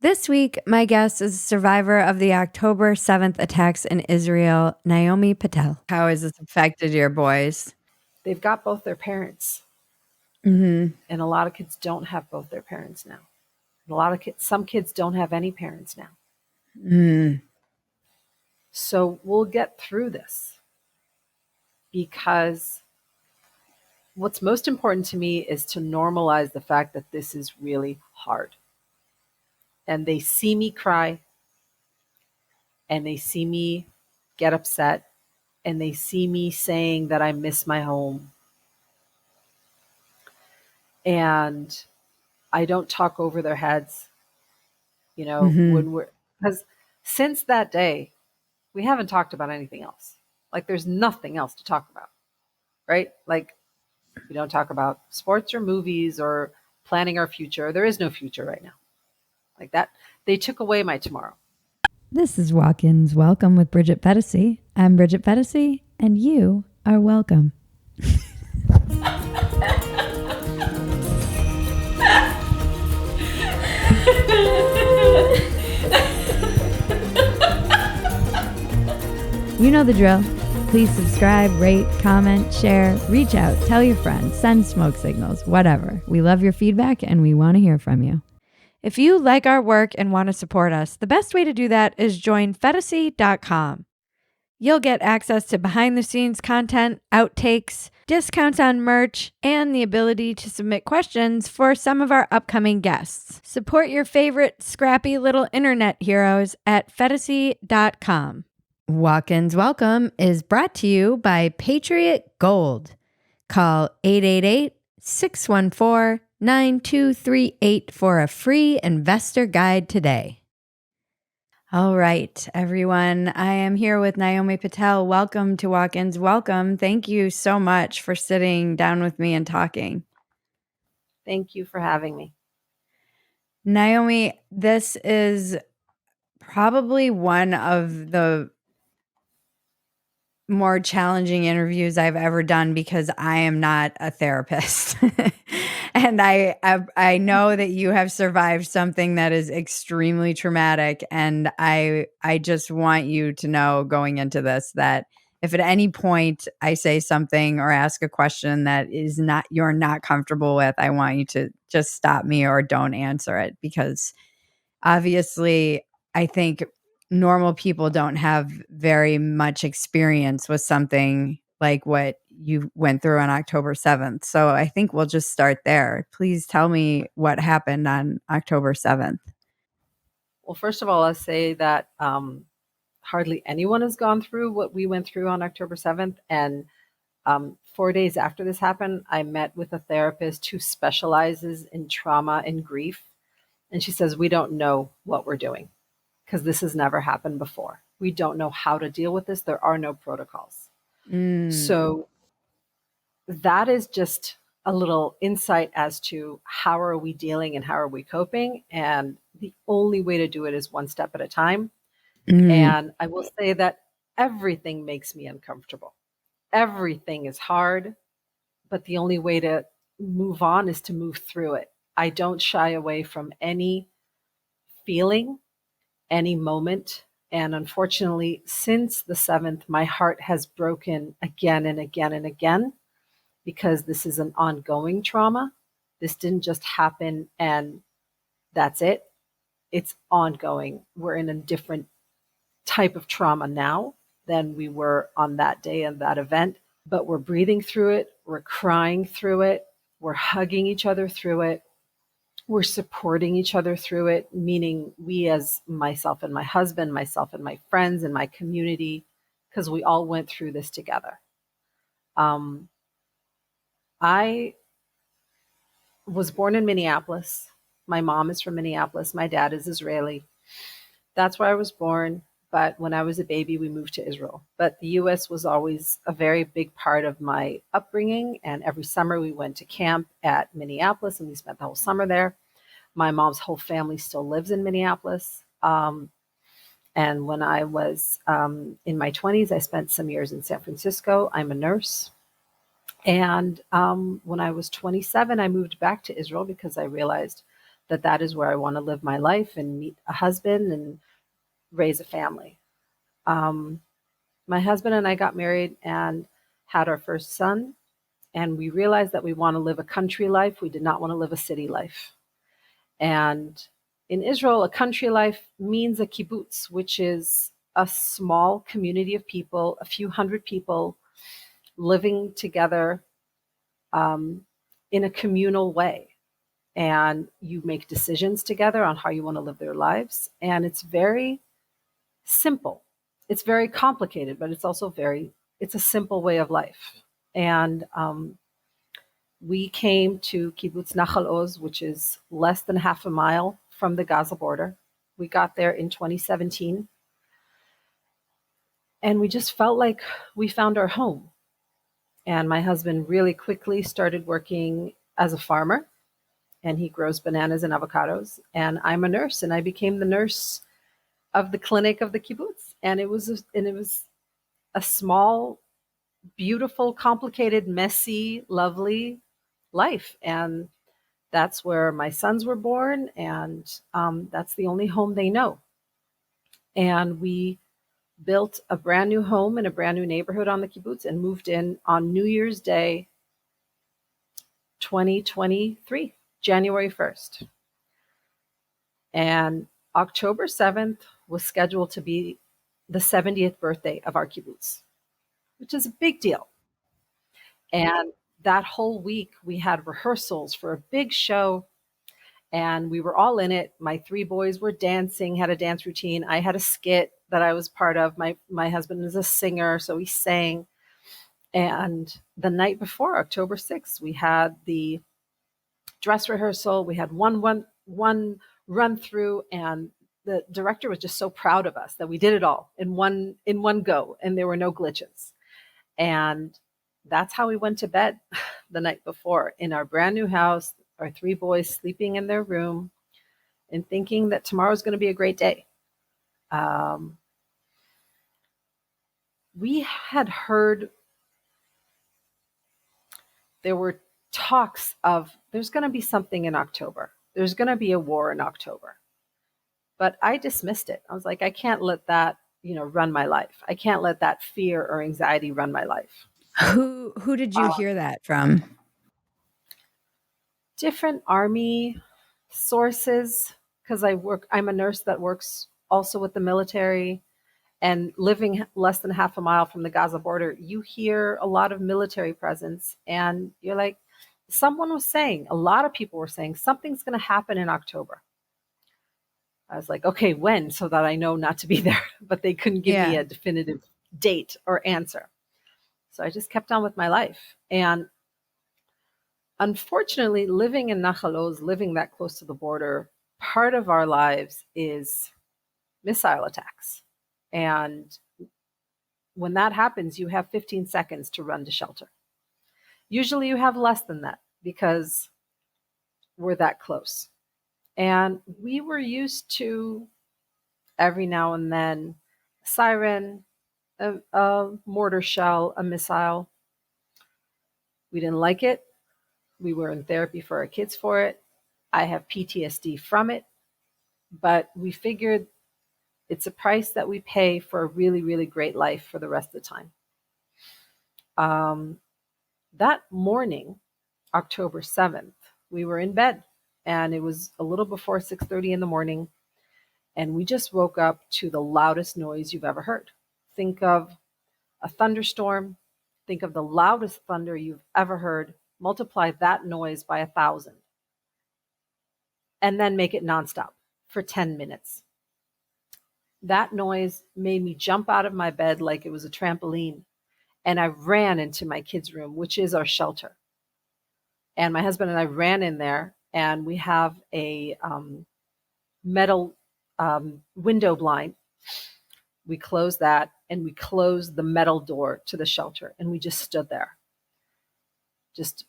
This week, my guest is a survivor of the October 7th attacks in Israel, Naomi Petel. How has this affected your boys? They've got both their parents. Mm-hmm. And a lot of kids don't have both their parents now. And some kids don't have any parents now. Mm. So we'll get through this, because what's most important to me is to normalize the fact that this is really hard. And they see me cry, and they see me get upset, and they see me saying that I miss my home. And I don't talk over their heads, Mm-hmm. because since that day, we haven't talked about anything else. Like, there's nothing else to talk about, right? Like, we don't talk about sports or movies or planning our future. There is no future right now. Like that, they took away my tomorrow. This is Walk-Ins Welcome with Bridget Phetasy. I'm Bridget Phetasy, and you are welcome. You know the drill. Please subscribe, rate, comment, share, reach out, tell your friends, send smoke signals, whatever. We love your feedback and we want to hear from you. If you like our work and want to support us, the best way to do that is join Phetasy.com. You'll get access to behind-the-scenes content, outtakes, discounts on merch, and the ability to submit questions for some of our upcoming guests. Support your favorite scrappy little internet heroes at Phetasy.com. Walk-Ins Welcome is brought to you by Patriot Gold. Call 888-614-9238 for a free investor guide today. All right, everyone. I am here with Naomi Petel. Welcome to Walk-Ins Welcome. Thank you so much for sitting down with me and talking. Thank you for having me. Naomi, this is probably one of the more challenging interviews I've ever done because I am not a therapist. And I know that you have survived something that is extremely traumatic. And I just want you to know going into this that if at any point I say something or ask a question that you're not comfortable with, I want you to just stop me or don't answer it, because obviously I think normal people don't have very much experience with something like what you went through on October 7th. So I think we'll just start there. Please tell me what happened on October 7th. Well, first of all, I'll say that hardly anyone has gone through what we went through on October 7th. And 4 days after this happened, I met with a therapist who specializes in trauma and grief. And she says, we don't know what we're doing because this has never happened before. We don't know how to deal with this. There are no protocols. So that is just a little insight as to how are we dealing and how are we coping. And the only way to do it is one step at a time. And I will say that everything makes me uncomfortable. Everything is hard, but the only way to move on is to move through it. I don't shy away from any feeling, any moment. And unfortunately, since the 7th, my heart has broken again and again and again, because this is an ongoing trauma. This didn't just happen and that's it. It's ongoing. We're in a different type of trauma now than we were on that day and that event, but we're breathing through it. We're crying through it. We're hugging each other through it. We're supporting each other through it, meaning we as myself and my husband, myself and my friends and my community, because we all went through this together. I was born in Minneapolis. My mom is from Minneapolis. My dad is Israeli. That's where I was born. But when I was a baby, we moved to Israel. But the U.S. was always a very big part of my upbringing. And every summer we went to camp at Minneapolis and we spent the whole summer there. My mom's whole family still lives in Minneapolis. And when I was in my 20s, I spent some years in San Francisco. I'm a nurse. And when I was 27, I moved back to Israel because I realized that that is where I want to live my life and meet a husband and raise a family. Um, my husband and I got married and had our first son, and we realized that we want to live a country life. We did not want to live a city life. And in Israel, a country life means a kibbutz, which is a small community of people, a few hundred people living together um, in a communal way. And you make decisions together on how you want to live their lives. And it's very simple. It's very complicated, but it's also it's a simple way of life. And we came to Kibbutz Nachal Oz, which is less than half a mile from the Gaza border. We got there in 2017, and we just felt like we found our home. And my husband really quickly started working as a farmer, and he grows bananas and avocados. And I'm a nurse, and I became the nurse of the clinic of the kibbutz. And it was a small, beautiful, complicated, messy, lovely life. And that's where my sons were born, and that's the only home they know. And we built a brand new home in a brand new neighborhood on the kibbutz and moved in on New Year's Day, 2023, January 1st. And October 7th was scheduled to be the 70th birthday of our kibbutz, which is a big deal. And that whole week, we had rehearsals for a big show, and we were all in it. My three boys were dancing, had a dance routine. I had a skit that I was part of. My husband is a singer, so he sang. And the night before, October 6th, we had the dress rehearsal. We had one run through, and the director was just so proud of us that we did it all in one go, and there were no glitches. And that's how we went to bed the night before in our brand new house, our three boys sleeping in their room and thinking that tomorrow's going to be a great day. We had heard there were talks of there's going to be something in October. There's going to be a war in October. But I dismissed it. I was like, I can't let that, run my life. I can't let that fear or anxiety run my life. Who did you hear that from? Different army sources, because I'm a nurse that works also with the military, and living less than half a mile from the Gaza border, you hear a lot of military presence, and you're like, someone was saying, a lot of people were saying something's going to happen in October. I was like, okay, when? So that I know not to be there. But they couldn't give me Yeah. a definitive date or answer. So I just kept on with my life. And unfortunately, living in Nachal Oz, living that close to the border, part of our lives is missile attacks. And when that happens, you have 15 seconds to run to shelter. Usually you have less than that because we're that close. And we were used to every now and then a siren, a mortar shell, a missile. We didn't like it. We were in therapy for our kids for it. I have PTSD from it. But we figured it's a price that we pay for a really, really great life for the rest of the time. That morning, October 7th, we were in bed, and it was a little before 6:30 in the morning, and we just woke up to the loudest noise you've ever heard. Think of a thunderstorm. Think of the loudest thunder you've ever heard. Multiply that noise by 1,000, and then make it nonstop for 10 minutes. That noise made me jump out of my bed like it was a trampoline, and I ran into my kids' room, which is our shelter. And my husband and I ran in there, and we have a metal window blind. We closed that, and we closed the metal door to the shelter, and we just stood there, just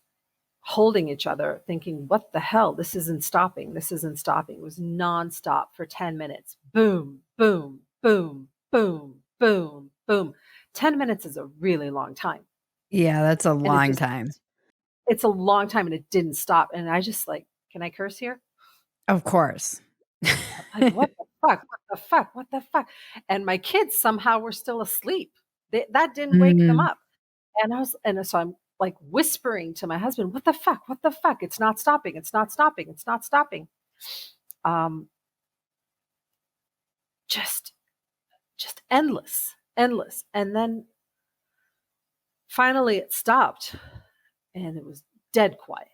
holding each other, thinking, what the hell? This isn't stopping. This isn't stopping. It was nonstop for 10 minutes. Boom, boom, boom, boom, boom, boom. 10 minutes is a really long time. Yeah, that's a And long time. it's a long time, and it didn't stop. And I just like, can I curse here? Of course. I'm like, "What the fuck? What the fuck? What the fuck?" And my kids somehow were still asleep. That didn't wake them Mm. up. And so I'm, like, whispering to my husband, "What the fuck? What the fuck? It's not stopping. It's not stopping. It's not stopping." Um, just just endless, endless. And then finally it stopped and it was dead quiet.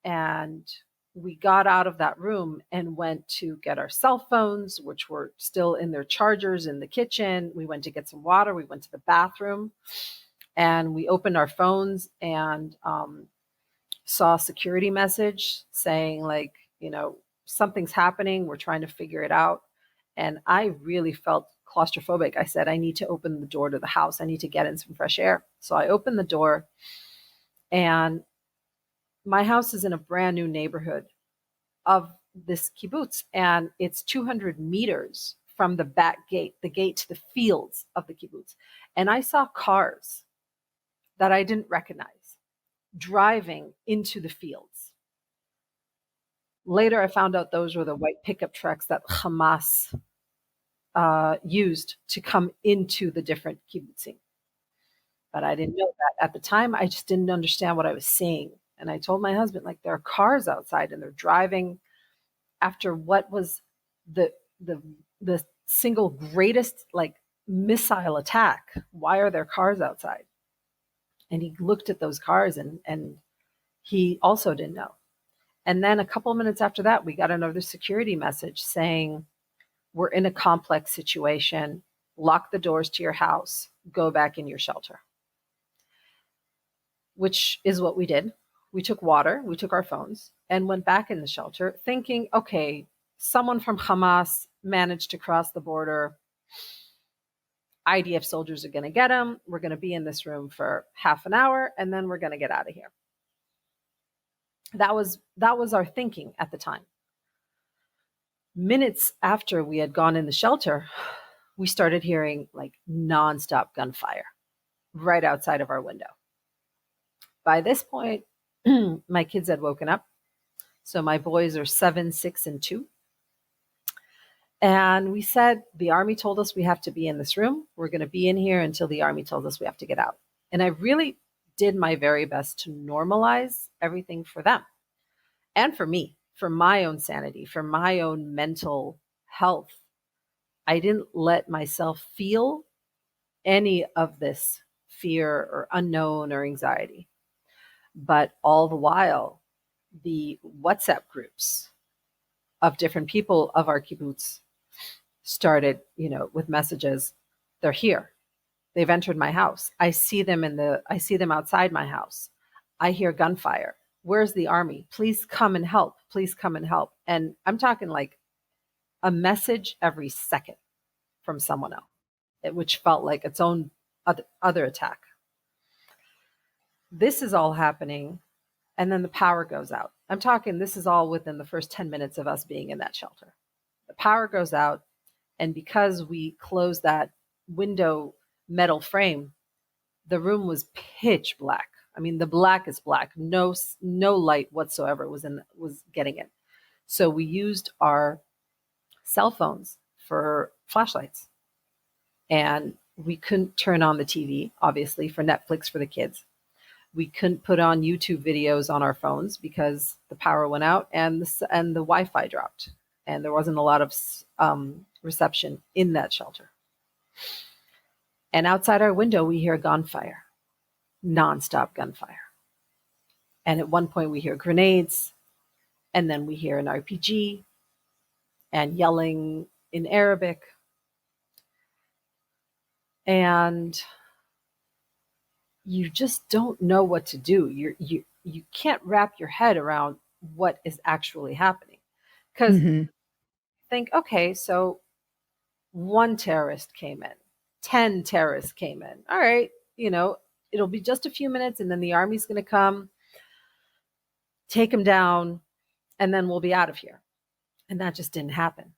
And we got out of that room and went to get our cell phones, which were still in their chargers in the kitchen. We went to get some water. We went to the bathroom and we opened our phones and saw a security message saying, like, something's happening. We're trying to figure it out. And I really felt claustrophobic. I said, I need to open the door to the house. I need to get in some fresh air. So I opened the door, and my house is in a brand new neighborhood of this kibbutz, and it's 200 meters from the back gate, the gate to the fields of the kibbutz. And I saw cars that I didn't recognize driving into the fields. Later, I found out those were the white pickup trucks that Hamas used to come into the different kibbutzim. But I didn't know that at the time. I just didn't understand what I was seeing. And I told my husband, like, there are cars outside and they're driving after what was the the the single greatest, like, missile attack. Why are there cars outside? And he looked at those cars and he also didn't know. And then a couple of minutes after that, we got another security message saying, we're in a complex situation. Lock the doors to your house. Go back in your shelter, which is what we did. We took water, we took our phones, and went back in the shelter, thinking, okay, someone from Hamas managed to cross the border. IDF soldiers are going to get him. We're going to be in this room for half an hour, and then we're going to get out of here. That was our thinking at the time. Minutes after we had gone in the shelter, we started hearing, like, nonstop gunfire right outside of our window. By this point, my kids had woken up. So my boys are 7, 6, and 2. And we said, the army told us we have to be in this room. We're going to be in here until the army tells us we have to get out. And I really did my very best to normalize everything for them and for me, for my own sanity, for my own mental health. I didn't let myself feel any of this fear or unknown or anxiety. But all the while, the WhatsApp groups of different people of our kibbutz started, with messages. They're here. They've entered my house. I see them outside my house. I hear gunfire. Where's the army? Please come and help. Please come and help. And I'm talking like a message every second from someone else, which felt like its own other attack. This is all happening, and then the power goes out. I'm talking, this is all within the first 10 minutes of us being in that shelter. The power goes out, and because we closed that window metal frame, the room was pitch black. I mean, the blackest black. No light whatsoever was getting in. So we used our cell phones for flashlights, and we couldn't turn on the TV, obviously, for Netflix for the kids. We couldn't put on YouTube videos on our phones because the power went out and the Wi-Fi dropped, and there wasn't a lot of reception in that shelter. And outside our window, we hear gunfire, nonstop gunfire. And at one point, we hear grenades, and then we hear an RPG and yelling in Arabic. And you just don't know what to do. You can't wrap your head around what is actually happening. Because Mhm. think, okay, so one terrorist came in, 10 terrorists came in. All right, it'll be just a few minutes, and then the army's going to come, take them down, and then we'll be out of here. And that just didn't happen.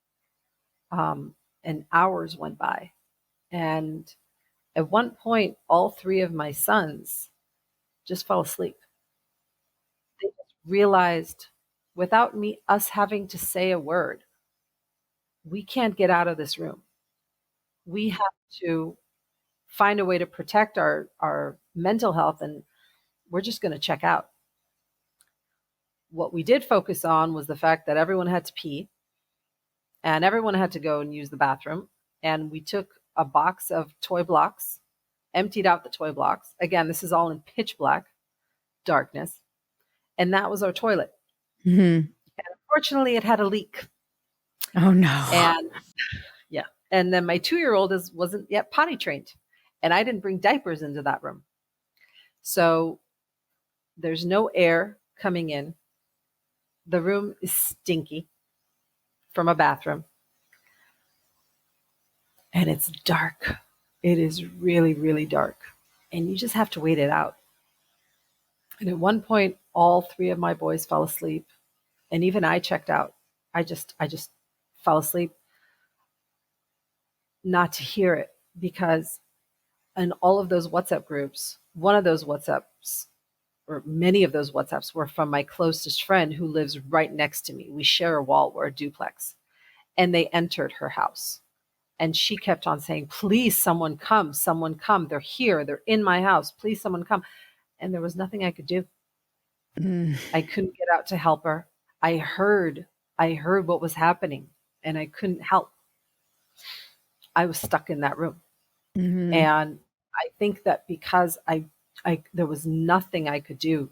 And hours went by. And at one point, all three of my sons just fell asleep. They just realized without us having to say a word, we can't get out of this room. We have to find a way to protect our mental health, and we're just going to check out. What we did focus on was the fact that everyone had to pee and everyone had to go and use the bathroom. And we took a box of toy blocks, emptied out the toy blocks. Again, this is all in pitch black darkness. And that was our toilet. Mhm. And unfortunately, it had a leak. Oh, no. And yeah. And then my 2-year-old wasn't yet potty trained. And I didn't bring diapers into that room. So there's no air coming in. The room is stinky from a bathroom. And it's dark. It is really, really dark. And you just have to wait it out. And at one point, all 3 of my boys fell asleep. And even I checked out. I just fell asleep not to hear it, because in all of those WhatsApp groups, one of those WhatsApps, or many of those WhatsApps, were from my closest friend who lives right next to me. We share a wall, we're a duplex. And they entered her house. And she kept on saying, please, someone come, someone come. They're here. They're in my house. Please, someone come. And there was nothing I could do. Mm. I couldn't get out to help her. I heard what was happening, and I couldn't help. I was stuck in that room. Mhm. And I think that because there was nothing I could do,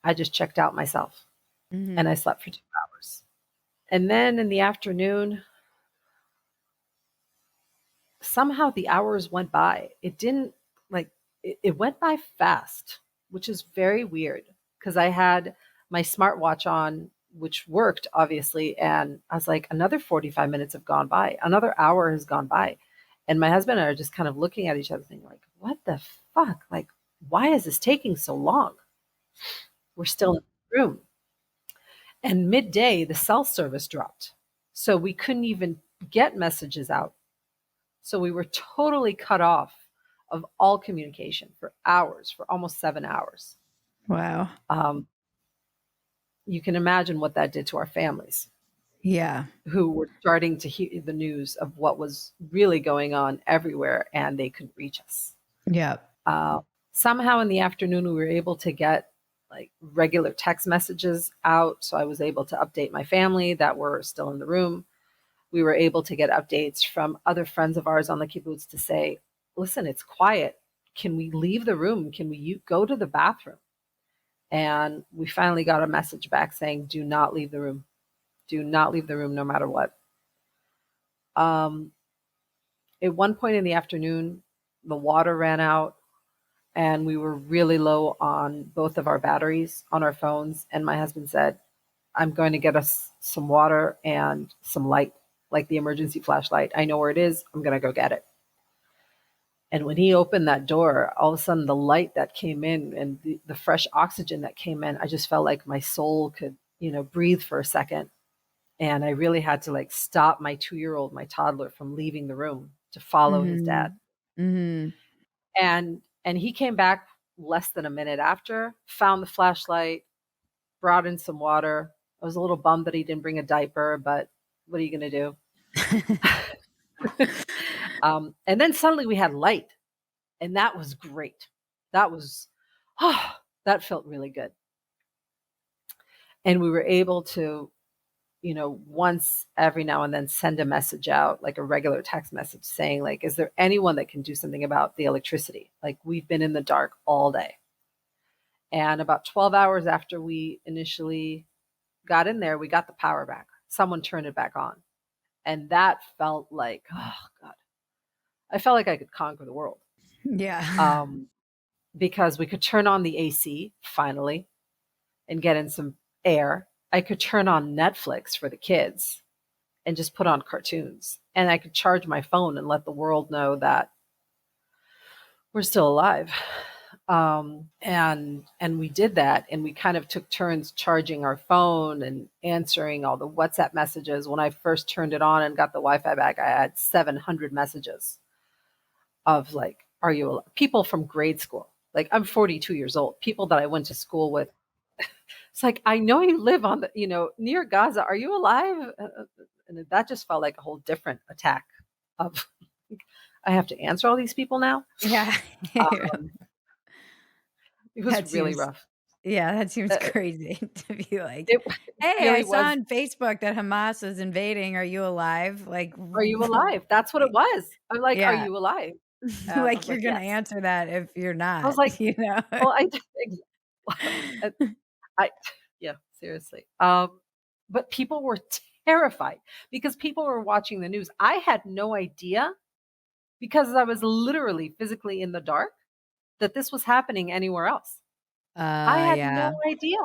I just checked out myself and Mhm. I slept for 2 hours. And then in the afternoon, somehow the hours went by. It didn't, like, it went by fast, which is very weird, because I had my smartwatch on, which worked obviously. And I was like, another 45 minutes have gone by, another hour has gone by. And my husband and I are just kind of looking at each other thinking, like, what the fuck? Like, why is this taking so long? We're still in the room. And midday, the cell service dropped. So we couldn't even get messages out. So we were totally cut off of all communication for hours, for almost 7 hours. Wow. Um, you can imagine what that did to our families, Yeah. who were starting to hear the news of what was really going on everywhere, and they couldn't reach us. Yep. Uh, Somehow in the afternoon, we were able to get like regular text messages out. So I was able to update my family that were still in the room. We were able to get updates from other friends of ours on the kibbutz to say, listen, it's quiet. Can we leave the room? Can we go to the bathroom? And we finally got a message back saying, do not leave the room. Do not leave the room no matter what. Um, at one point in the afternoon, the water ran out and we were really low on both of our batteries on our phones. And my husband said, I'm going to get us some water and some light, like the emergency flashlight. I know where it is. I'm going to go get it. And when he opened that door, all of a sudden the light that came in and the fresh oxygen that came in, I just felt like my soul could, breathe for a second. And I really had to like stop my 2-year-old, my toddler, from leaving the room to follow his dad. Mhm. Mhm. And he came back less than a minute after, found the flashlight, brought in some water. I was a little bummed that he didn't bring a diaper, but what are you going to do? And then suddenly we had light, and that was great. That was, oh, that felt really good. And we were able to, once every now and then send a message out, like a regular text message saying, like, is there anyone that can do something about the electricity? Like, we've been in the dark all day. And about 12 hours after we initially got in there, we got the power back. Someone turned it back on. And that felt like, oh God, I felt like I could conquer the world. Yeah. Because we could turn on the AC finally and get in some air. I could turn on Netflix for the kids and just put on cartoons. And I could charge my phone and let the world know that we're still alive. And we did that, and we kind of took turns charging our phone and answering all the WhatsApp messages. When I first turned it on and got the Wi-Fi back, I had 700 messages of like, are you alive? People from grade school? Like, I'm 42 years old. People that I went to school with. It's like, I know you live on the, near Gaza. Are you alive? And that just felt like a whole different attack of, I have to answer all these people now. Yeah. Um, it was That really seems rough. yeah, that seems Uh, crazy to be like, it "Hey, I really saw was. on Facebook that Hamas is invading. Are you alive?" Like, Are you alive? That's what it was. I'm like, are yeah, you alive? And I like was you're like, gonna yes. answer that if you're I was not, like, you know? well, uh, I, yeah, seriously. But people were terrified because people were watching the news. I had no idea because I was literally physically in the dark that this was happening anywhere else. I had no Yeah, idea.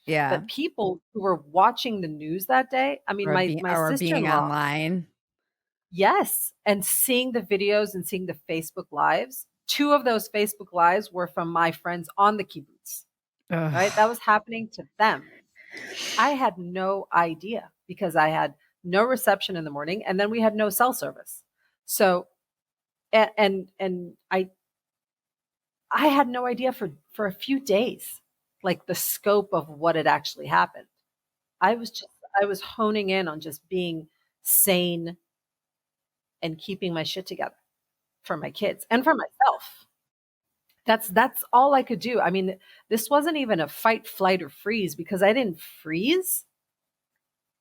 yeah, But people who were watching the news that day, I mean, my or being sister-in-law, online. yes, and seeing the videos and seeing the Facebook lives, 2 of those Facebook lives were from my friends on the kibbutz, right? That Ugh. was happening to them. I had no idea because I had no reception in the morning, and then we had no cell service. So, and I had no idea for a few days, like the scope of what had actually happened. I was honing in on just being sane and keeping my shit together for my kids and for myself. That's all I could do. I mean, this wasn't even a fight, flight, or freeze because I didn't freeze.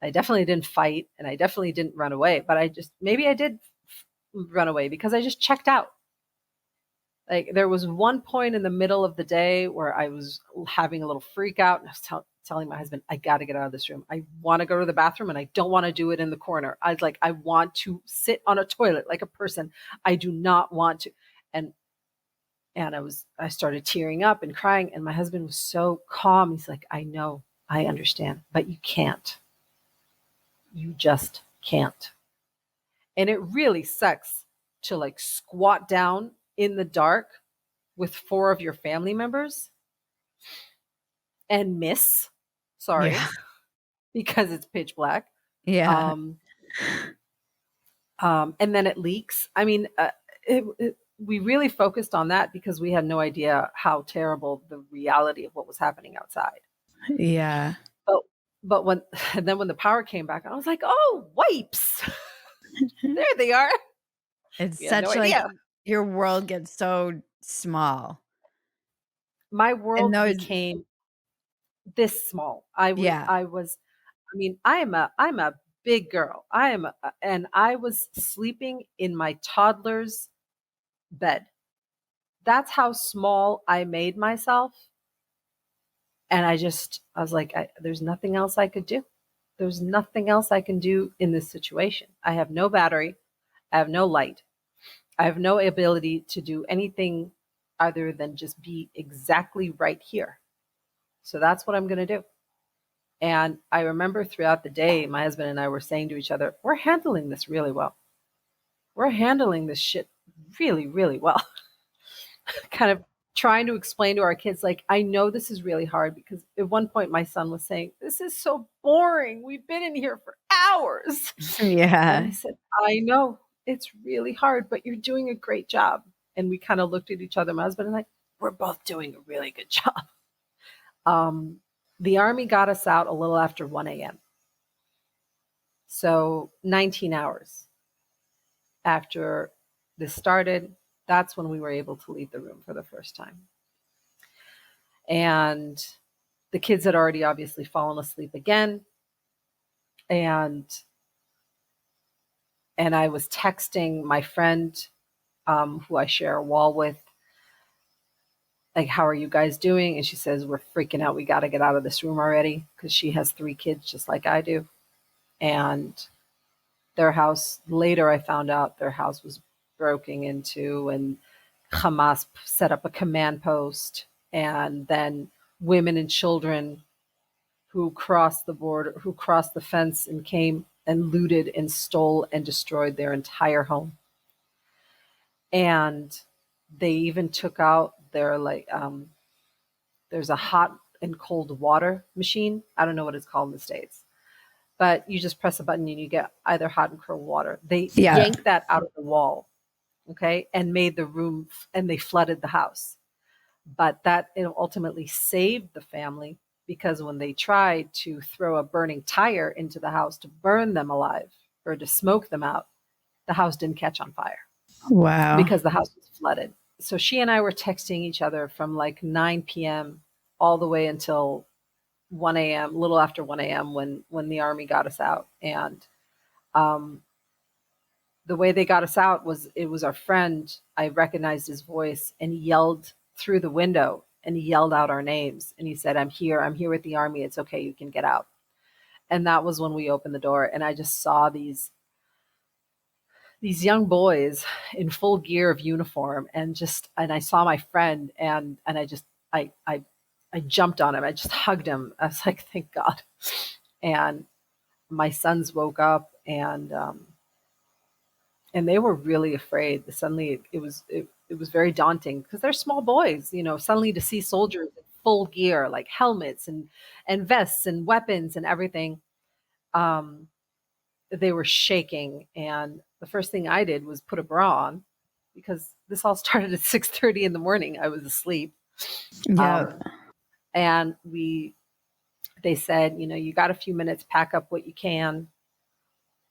I definitely didn't fight and I definitely didn't run away, but maybe I did run away because I just checked out. Like there was one point in the middle of the day where I was having a little freak out and I was telling my husband, I got to get out of this room. I want to go to the bathroom and I don't want to do it in the corner. I was like, I want to sit on a toilet like a person. I do not want to. And I started tearing up and crying and my husband was so calm. He's like, I know, I understand, but you can't. You just can't. And it really sucks to like squat down in the dark with 4 of your family members and miss, Yeah, sorry, because it's pitch black. yeah, Um, and then it leaks. I mean, we really focused on that because we had no idea how terrible the reality of what was happening outside. yeah. But but when and then when the power came back, I was like, oh, wipes, there they are. It's We had no such like idea. your world gets so small. My And world those became this small. yeah, I was I mean, I'm a big girl. And I was sleeping in my toddler's bed. That's how small I made myself. And I was like, there's nothing else I could do. There's nothing else I can do in this situation. I have no battery. I have no light. I have no ability to do anything other than just be exactly right here. So that's what I'm going to do. And I remember throughout the day, my husband and I were saying to each other, we're handling this really well. We're handling this shit really, really well. Kind of trying to explain to our kids, like, I know this is really hard because at one point my son was saying, this is so boring. We've been in here for hours. And I yeah. said, I know it's really hard, but you're doing a great job. And we kind of looked at each other, my husband and I, we're both doing a really good job. Um, the Army got us out a little after 1 a.m. So 19 hours after this started, that's when we were able to leave the room for the first time. And the kids had already obviously fallen asleep again. And I was texting my friend, who I share a wall with, like, how are you guys doing? And she says, we're freaking out. We got to get out of this room already because she has 3 kids just like I do. And their house, later I found out their house was broken into and Hamas set up a command post. And then women and children who crossed the border, who crossed the fence and came and looted and stole and destroyed their entire home. And they even took out their there's a hot and cold water machine. I don't know what it's called in the States, but you just press a button and you get either hot and cold water. They Yeah. yanked that out of the wall, okay, and made the room, and they flooded the house. But that, it ultimately saved the family. because when they tried to throw a burning tire into the house to burn them alive or to smoke them out, the house didn't catch on fire Wow. because the house was flooded. So she and I were texting each other from like 9 p.m. all the way until 1 a.m., a little after 1 a.m. when the army got us out. And um, the way they got us out was, it was our friend. I recognized his voice, and he yelled through the window, and he yelled out our names, and he said, I'm here with the army. It's okay. You can get out. And that was when we opened the door, and I just saw these young boys in full gear of uniform, and I saw my friend, and I jumped on him. I just hugged him. I was like, thank God. And my sons woke up, and they were really afraid. Suddenly it was very daunting because they're small boys, suddenly to see soldiers in full gear, like helmets and vests and weapons and everything. Um, they were shaking, and the first thing I did was put a bra on, because this all started at 6:30 in the morning. I was asleep. Yeah. Um, and they said, you got a few minutes, pack up what you can.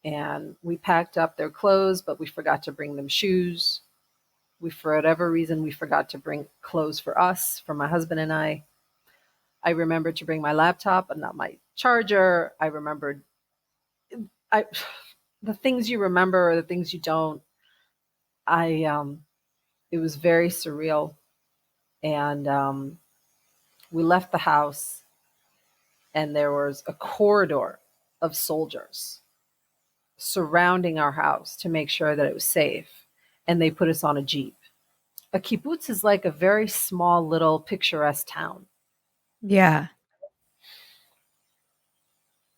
And we packed up their clothes, but we forgot to bring them shoes. For whatever reason, we forgot to bring clothes for us, for my husband and I. I remembered to bring my laptop, but not my charger. I remembered, I, the things you remember or the things you don't. It was very surreal. And we left the house, and there was a corridor of soldiers surrounding our house to make sure that it was safe. And they put us on a Jeep. A kibbutz is like a very small, little, picturesque town. Yeah.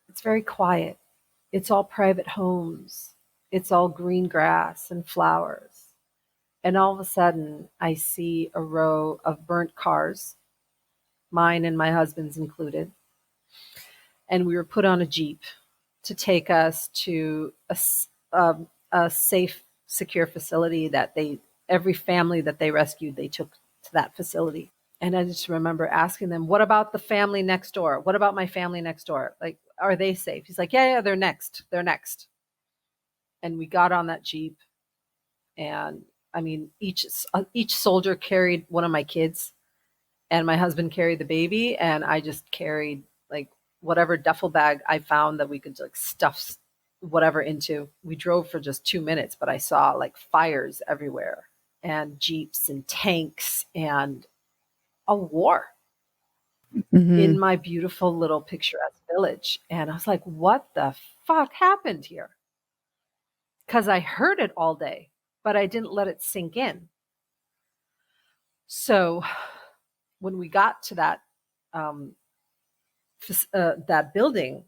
It's very quiet. It's all private homes. It's all green grass and flowers. And all of a sudden, I see a row of burnt cars, mine and my husband's included. And we were put on a Jeep to take us to a safe, secure facility that every family that they rescued, they took to that facility. And I just remember asking them, what about the family next door? What about my family next door? Like, are they safe? He's like, yeah, they're next. They're next. And we got on that Jeep. And I mean, each soldier carried one of my kids, and my husband carried the baby. And I just carried like whatever duffel bag I found that we could like stuff whatever into. We drove for just 2 minutes, but I saw like fires everywhere, and Jeeps and tanks, and a war in Mhm. my beautiful little picturesque village. And I was like, what the fuck happened here? Because I heard it all day, but I didn't let it sink in. So when we got to um, that building,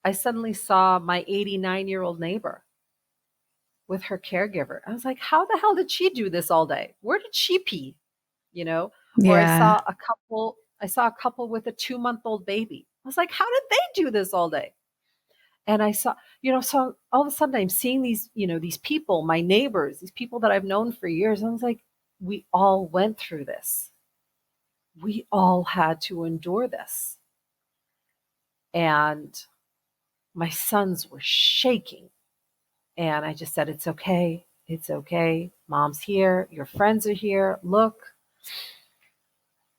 I suddenly saw my 89-year-old neighbor with her caregiver. I was like, how the hell did she do this all day? Where did she pee? Or Yeah. I saw a couple with a 2-month-old baby. I was like, how did they do this all day? And I saw, so all of a sudden I'm seeing these people, my neighbors, these people that I've known for years. And I was like, we all went through this. We all had to endure this. And my sons were shaking. And I just said, it's okay. It's okay. Mom's here. Your friends are here. Look.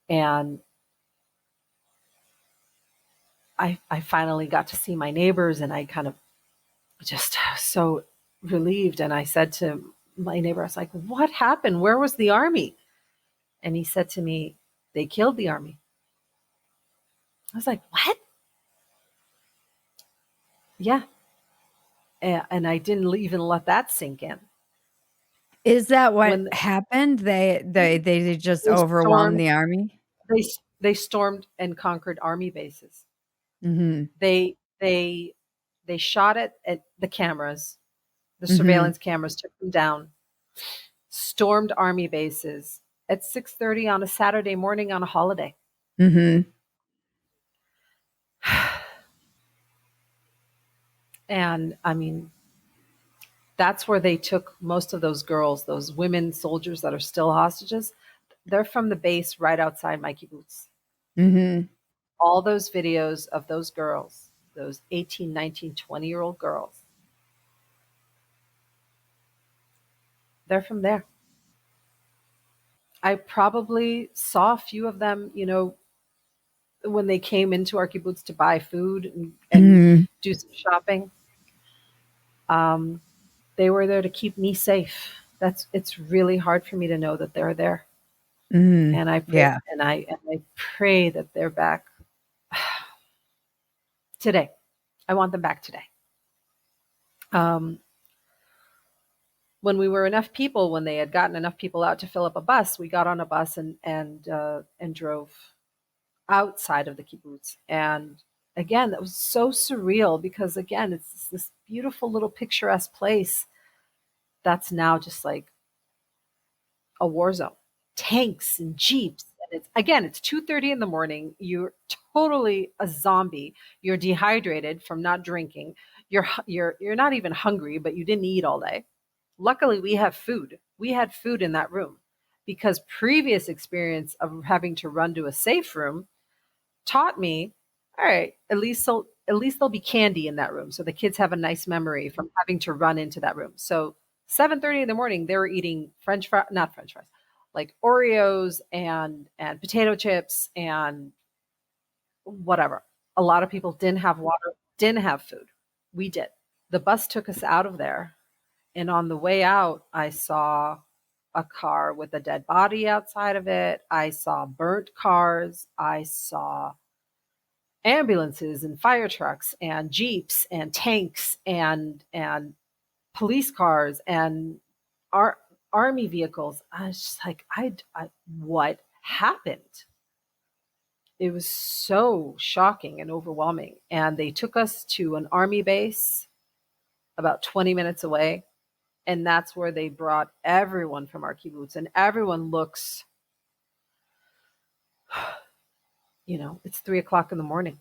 And I finally got to see my neighbors, and I kind of just so relieved. And I said to my neighbor, I was like, what happened? Where was the army? And he said to me, they killed the army. I was like, what? Yeah. And I didn't even let that sink in. Is that what When happened? They just they overwhelmed stormed, the army? they stormed and conquered army bases. Mhm. They they they shot at the cameras. The Mhm. surveillance cameras took them down. Stormed army bases at 6:30 on a Saturday morning on a holiday. Mhm. And I mean, that's where they took most of those girls, those women soldiers that are still hostages. They're from the base right outside my kibbutz. Mhm. all those videos of those girls, those 18, 19, 20-year-old girls, they're from there. I probably saw a few of them, when they came into our kibbutz to buy food and Mm, do some shopping. Um, they were there to keep me safe. It's really hard for me to know that they're there, mm, and I pray yeah. and I pray that they're back today. I want them back today. Um, when we were enough people, when they had gotten enough people out to fill up a bus, we got on a bus and drove outside of the kibbutz. And again, that was so surreal because again, it's this beautiful little picturesque place that's now just like a war zone. Tanks and jeeps. And it's 2:30 in the morning. You're totally a zombie. You're dehydrated from not drinking. You're not even hungry, but you didn't eat all day. Luckily, we have food. We had food in that room because previous experience of having to run to a safe room taught me, all right, at least there'll be candy in that room, so the kids have a nice memory from having to run into that room. So 7:30 in the morning, they were eating not French fries, like Oreos and potato chips and whatever. A lot of people didn't have water, didn't have food. We did. The bus took us out of there, and on the way out, I saw a car with a dead body outside of it. I saw burnt cars. I saw ambulances and fire trucks and jeeps and tanks and police cars and ar- army vehicles. I was just like, what happened? It was so shocking and overwhelming. And they took us to an army base about 20 minutes away. And that's where they brought everyone from our kibbutz. And everyone looks, it's 3 o'clock in the morning.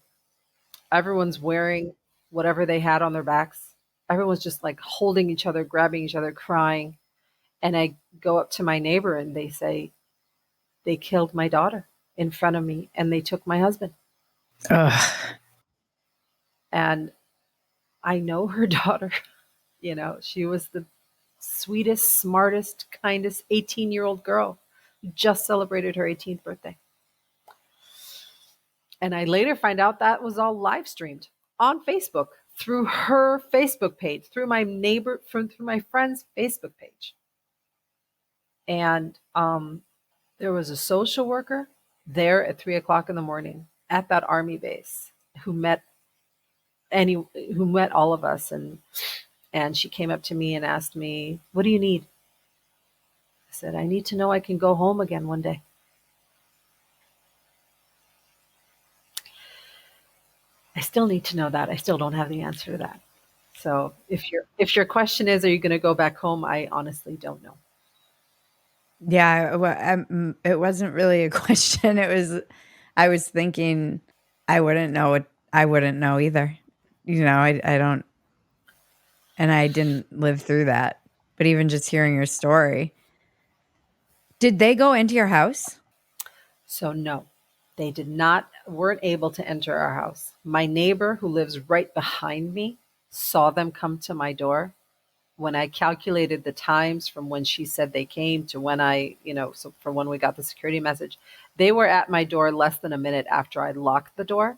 Everyone's wearing whatever they had on their backs. Everyone's just like holding each other, grabbing each other, crying. And I go up to my neighbor and they say, they killed my daughter in front of me and they took my husband. Ugh. And I know her daughter, she was the sweetest, smartest, kindest 18-year-old girl who just celebrated her 18th birthday. And I later find out that was all live streamed on Facebook through her Facebook page, through through my friend's Facebook page. And there was a social worker there at 3 o'clock in the morning at that army base who met all of us, and she came up to me and asked me, "What do you need?" I said, "I need to know I can go home again one day." I still need to know that. I still don't have the answer to that. So if your question is, are you going to go back home? I honestly don't know. Yeah, it wasn't really a question. I was thinking I wouldn't know what I wouldn't know either. I don't, and I didn't live through that. But even just hearing your story, did they go into your house? So no, they weren't able to enter our house. My neighbor who lives right behind me saw them come to my door. When I calculated the times from when she said they came to when so from when we got the security message, they were at my door less than a minute after I locked the door,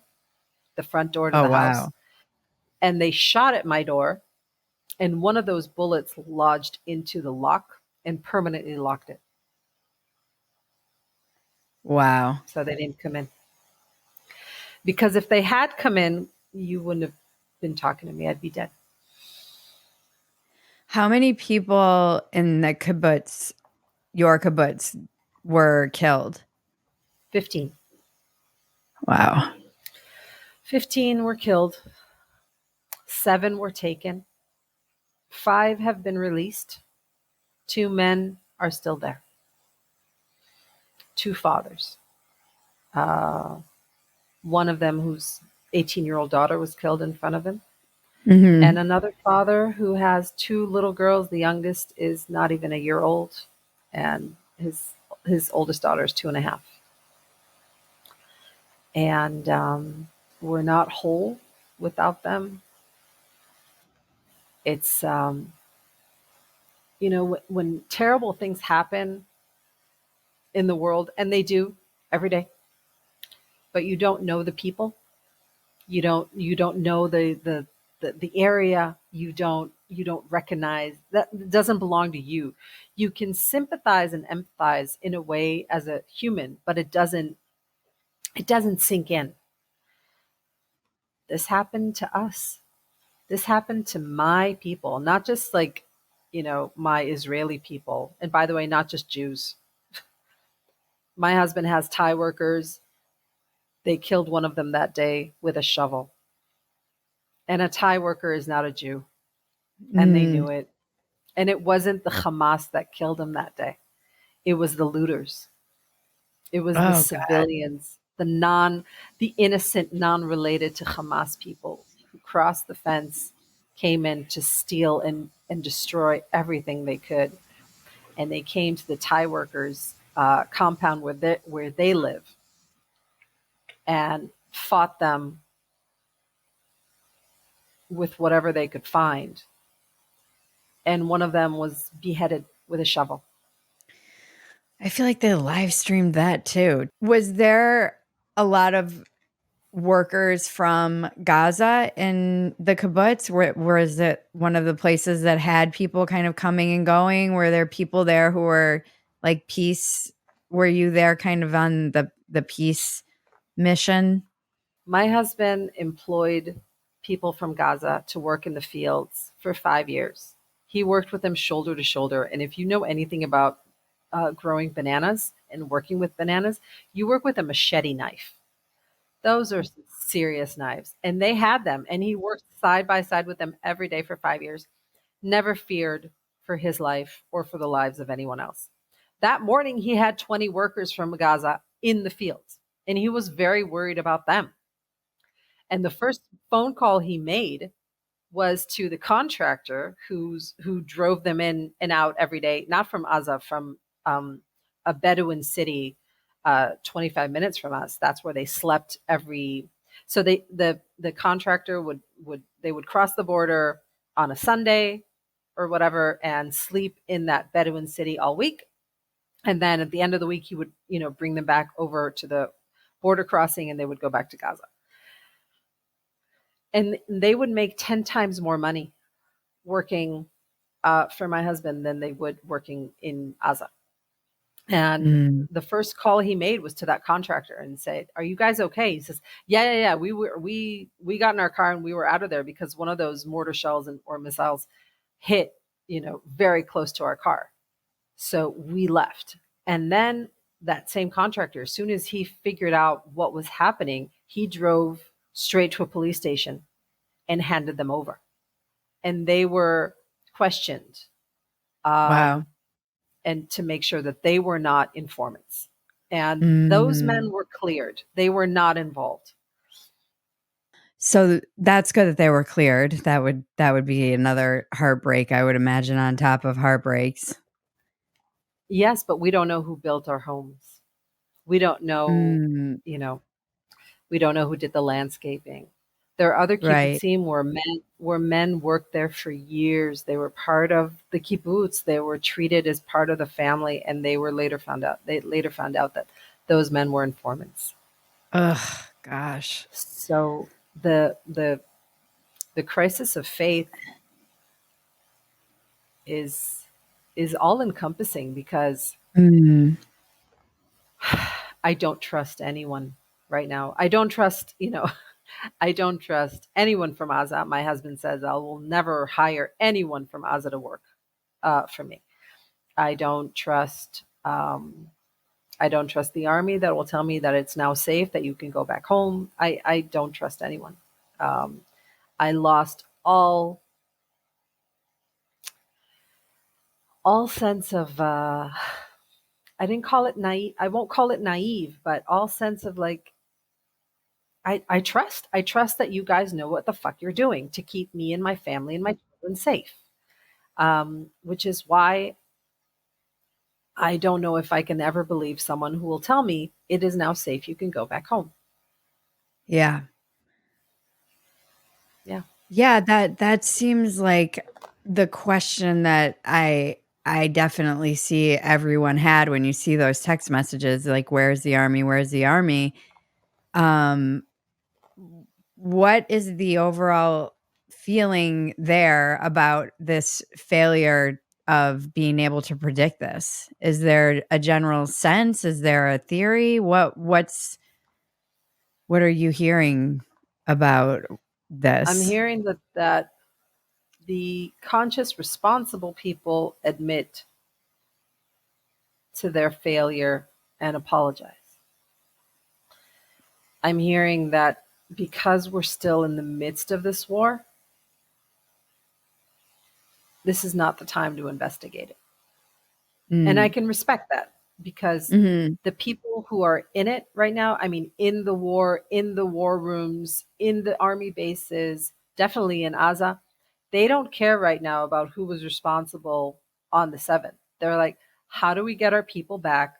the front door to Oh, the house. wow. And they shot at my door, and one of those bullets lodged into the lock and permanently locked it. Wow. So they didn't come in. Because if they had come in, you wouldn't have been talking to me. I'd be dead. How many people in the kibbutz, your kibbutz, were killed? 15. Wow. 15 were killed. 7 were taken. 5 have been released. 2 men are still there. 2 fathers. Uh, one of them whose 18-year-old daughter was killed in front of him. And Mhm. another father who has 2 little girls. The youngest is not even a year old, and his oldest daughter is 2.5. and we're not whole without them. It's when terrible things happen in the world, and they do every day, but you don't know the people, you don't know the area, you don't recognize that it doesn't belong to you. You can sympathize and empathize in a way as a human, but it doesn't sink in. This happened to us. This happened to my people, not just like, my Israeli people. And by the way, not just Jews. My husband has Thai workers. They killed one of them that day with a shovel. And a Thai worker is not a Jew. And they Mm. knew it. And it wasn't the Hamas that killed him that day. It was the looters. It was the Oh god. civilians, the innocent, non-related to Hamas people who crossed the fence, came in to steal and destroy everything they could. And they came to the Thai workers' compound where they live and fought them with whatever they could find. And one of them was beheaded with a shovel. I feel like they live streamed that too. Was there a lot of workers from Gaza in the kibbutz? Was it one of the places that had people kind of coming and going? Were there people there who were like peace? Were you there kind of on the peace mission? My husband employed people from Gaza to work in the fields for 5 years. He worked with them shoulder to shoulder. And if you know anything about growing bananas and working with bananas, you work with a machete knife. Those are some serious knives. And they had them. And he worked side by side with them every day for 5 years, never feared for his life or for the lives of anyone else. That morning, he had 20 workers from Gaza in the fields, and he was very worried about them. And the first phone call he made was to the contractor who drove them in and out every day, not from Gaza, from a Bedouin city, 25 minutes from us. That's where they slept every. So the contractor would cross the border on a Sunday or whatever and sleep in that Bedouin city all week, and then at the end of the week he would bring them back over to the border crossing, and they would go back to Gaza, and they would make 10 times more money working for my husband than they would working in Gaza. And Mm. the first call he made was to that contractor and said, "Are you guys okay?" He says, "Yeah, yeah, yeah. We got in our car and we were out of there because one of those mortar shells or missiles hit, very close to our car. So we left." And then that same contractor, as soon as he figured out what was happening, he drove straight to a police station and handed them over. And they were questioned, Wow. um, and to make sure that they were not informants. And those Mm. men were cleared. They were not involved. So that's good that they were cleared. That would be another heartbreak, I would imagine, on top of heartbreaks. Yes, but we don't know who built our homes. We don't know, Mm. you know, we don't know who did the landscaping. There are other Right. kibbutzim where men worked there for years. They were part of the kibbutz. They were treated as part of the family, and they later found out that those men were informants. Ugh, gosh. So the crisis of faith is is all encompassing because Mm. I don't trust anyone right now. I don't trust, I don't trust anyone from Aza. My husband says I will never hire anyone from Aza to work for me. I don't trust. I don't trust the army that will tell me that it's now safe that you can go back home. I don't trust anyone. Um, I lost all sense of. I didn't call it naive. I won't call it naive, but all sense of like I trust. I trust that you guys know what the fuck you're doing to keep me and my family and my children safe. Which is why I don't know if I can ever believe someone who will tell me it is now safe. You can go back home. Yeah. Yeah. Yeah, that seems like the question that I definitely see everyone had when you see those text messages, like, "Where's the army? Where's the army?" Um, what is the overall feeling there about this failure of being able to predict this? Is there a general sense? Is there a theory? What are you hearing about I'm this? hearing that the conscious, responsible people admit to their failure and apologize. I'm hearing that because we're still in the midst of this war, this is not the time to investigate it. And I Mm. can respect that because Mhm. the people who are in it right now, I mean, in the war, in the war rooms, in the army bases, definitely in Gaza, they don't care right now about who was responsible on the 7th. They're like, how do we get our people back?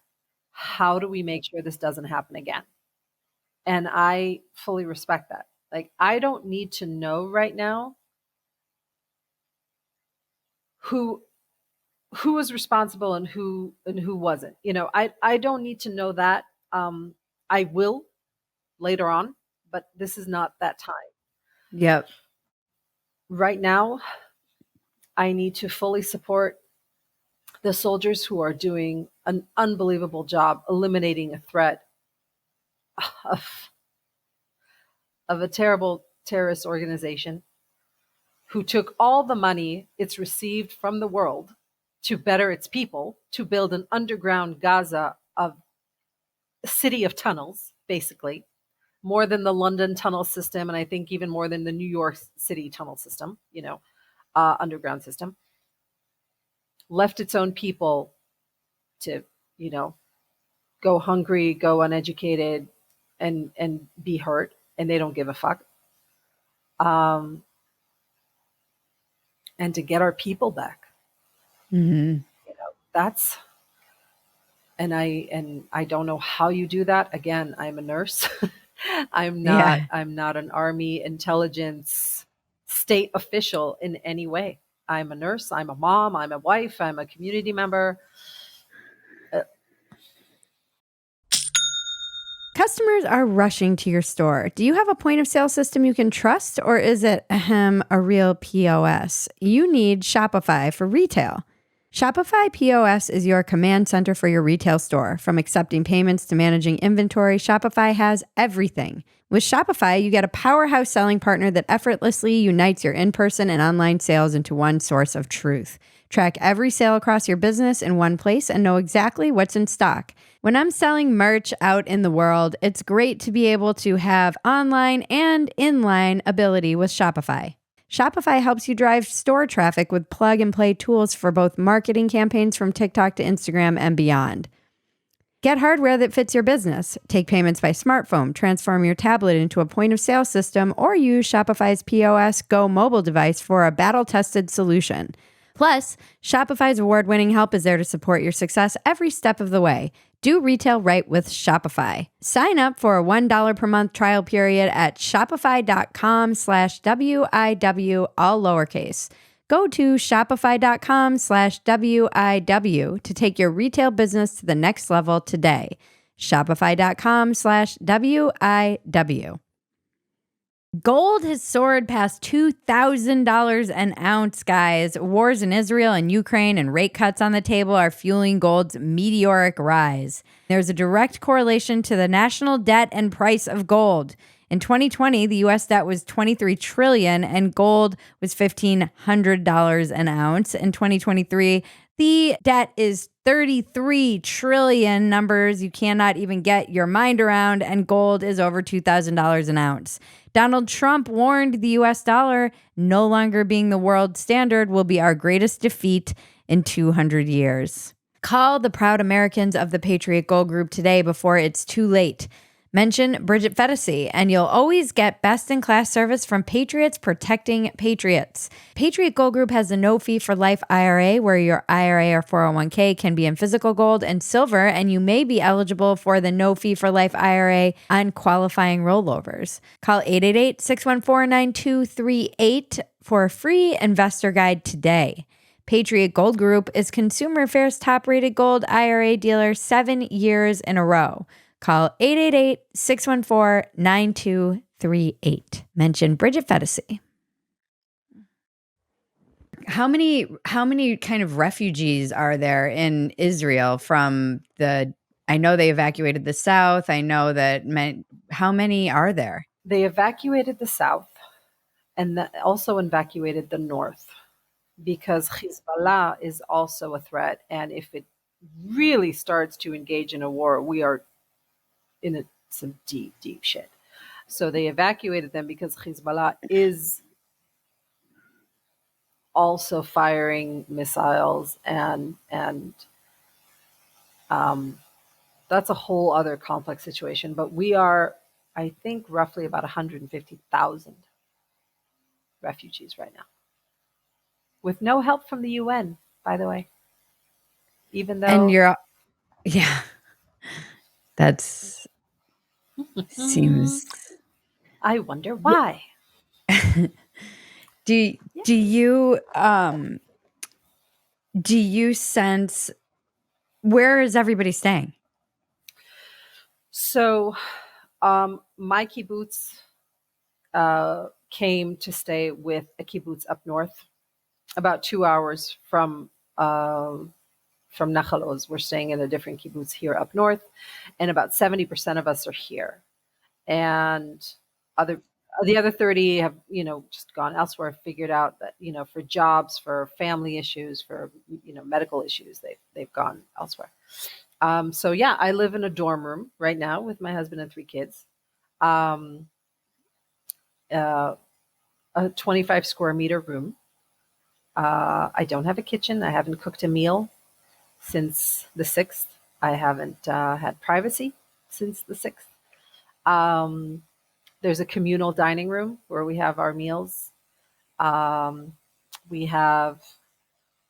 How do we make sure this doesn't happen again? And I fully respect that. Like, I don't need to know right now who was responsible and who wasn't. I don't need to know that. I will later on, but this is not that time. Yep. Right now, I need to fully support the soldiers who are doing an unbelievable job eliminating a threat of, of a terrible terrorist organization who took all the money it's received from the world to better its people, to build an underground Gaza of a city of tunnels, basically, more than the London tunnel system, and I think even more than the New York City tunnel system, underground system, left its own people to, you know, go hungry, go uneducated, and be hurt, and they don't give a fuck. Um, and to get our people back, Mhm. that's and I don't know how you do that. Again, I'm a nurse. Yeah. I'm not an army intelligence state official in any way. I'm a nurse, I'm a mom, I'm a wife, I'm a community member. Customers are rushing to your store. Do you have a point of sale system you can trust, or is it a real POS? You need Shopify for retail. Shopify POS is your command center for your retail store. From accepting payments to managing inventory, Shopify has everything. With Shopify, you get a powerhouse selling partner that effortlessly unites your in-person and online sales into one source of truth. Track every sale across your business in one place and know exactly what's in stock. When I'm selling merch out in the world, it's great to be able to have online and inline ability with Shopify. Shopify helps you drive store traffic with plug and play tools for both marketing campaigns from TikTok to Instagram and beyond. Get hardware that fits your business. Take payments by smartphone, transform your tablet into a point of sale system, or use Shopify's POS Go mobile device for a battle-tested solution. Plus, Shopify's award-winning help is there to support your success every step of the way. Do retail right with Shopify. Sign up for a $1 per month trial period at shopify.com/WIW, all lowercase. Go to shopify.com/WIW to take your retail business to the next level today. Shopify.com/WIW. Gold has soared past $2,000 an ounce, guys. Wars in Israel and Ukraine and rate cuts on the table are fueling gold's meteoric rise. There's a direct correlation to the national debt and price of gold. In 2020, the U.S. debt was $23 trillion and gold was $1,500 an ounce. In 2023, the debt is 33 trillion, numbers you cannot even get your mind around, and gold is over $2,000 an ounce. Donald Trump warned the U.S. dollar no longer being the world standard will be our greatest defeat in 200 years. Call the proud Americans of the Patriot Gold Group today before it's too late. Mention Bridget Phetasy, and you'll always get best-in-class service from Patriots protecting patriots. Patriot Gold Group has a no-fee-for-life IRA where your IRA or 401k can be in physical gold and silver, and you may be eligible for the no-fee-for-life IRA on qualifying rollovers. Call 888-614-9238 for a free investor guide today. Patriot Gold Group is Consumer Affairs top-rated gold IRA dealer 7 years in a row. Call 888-614-9238. Mention Bridget Phetasy. How many kind of refugees are there in Israel from the I know they evacuated the south. I know that how many are there? They evacuated the south and also evacuated the north because Hezbollah is also a threat. And if it really starts to engage in a war, we are in some deep, deep shit. So they evacuated them because Hezbollah is also firing missiles, and that's a whole other complex situation. But we are, I think, roughly about 150,000 refugees right now, with no help from the UN, by the way. Even And though, yeah, that's seems. I wonder why. do you sense, where is everybody staying? So, my kibbutz came to stay with a kibbutz up north, about 2 hours from Nachal Oz. We're staying in a different kibbutz here up north, and about 70% of us are here, and other the other 30 have just gone elsewhere, figured out that for jobs, for family issues, for medical issues, they've gone elsewhere. So yeah, I live in a dorm room right now with my husband and 3 kids. Um, a 25 square meter room. I don't have a kitchen. I haven't cooked a meal since the 6th. I haven't had privacy since the 6th. There's a communal dining room where we have our meals. We have,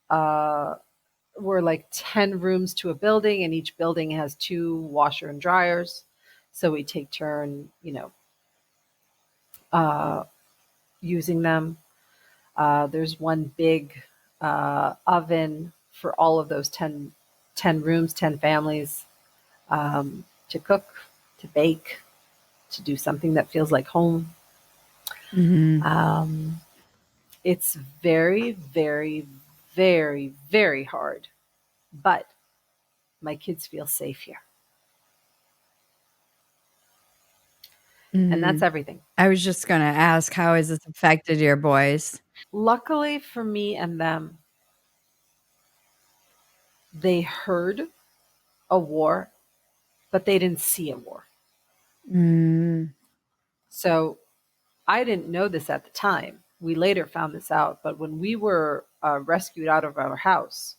we're like 10 rooms to a building, and each building has 2 washer and dryers. So we take turn, using them. There's one big oven for all of those 10 rooms, 10 families, to cook, to bake, to do something that feels like home. Mm-hmm. It's very, very, very, very hard, but my kids feel safe here. And that's everything. I was just going to ask, how has this affected your boys? Luckily for me and them, they heard a war, but they didn't see a war. So I didn't know this at the time. We later found this out. But when we were rescued out of our house,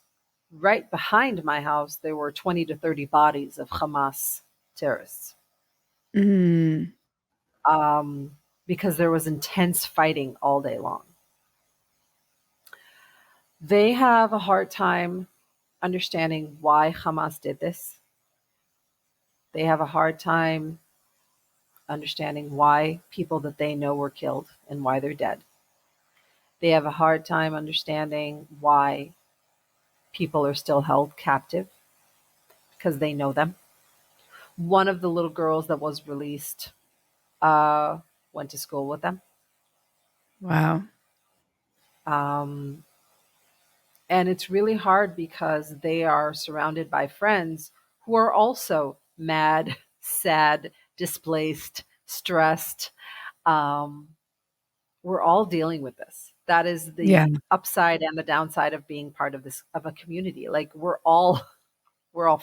right behind my house, there were 20 to 30 bodies of Hamas terrorists. Because there was intense fighting all day long. They have a hard time understanding why Hamas did this. They have a hard time understanding why people that they know were killed and why they're dead. They have a hard time understanding why people are still held captive, because they know them. One of the little girls that was released went to school with them. Wow. And it's really hard because they are surrounded by friends who are also mad, sad, displaced, stressed. We're all dealing with this. That is the upside and the downside of being part of this, of a community. Like we're all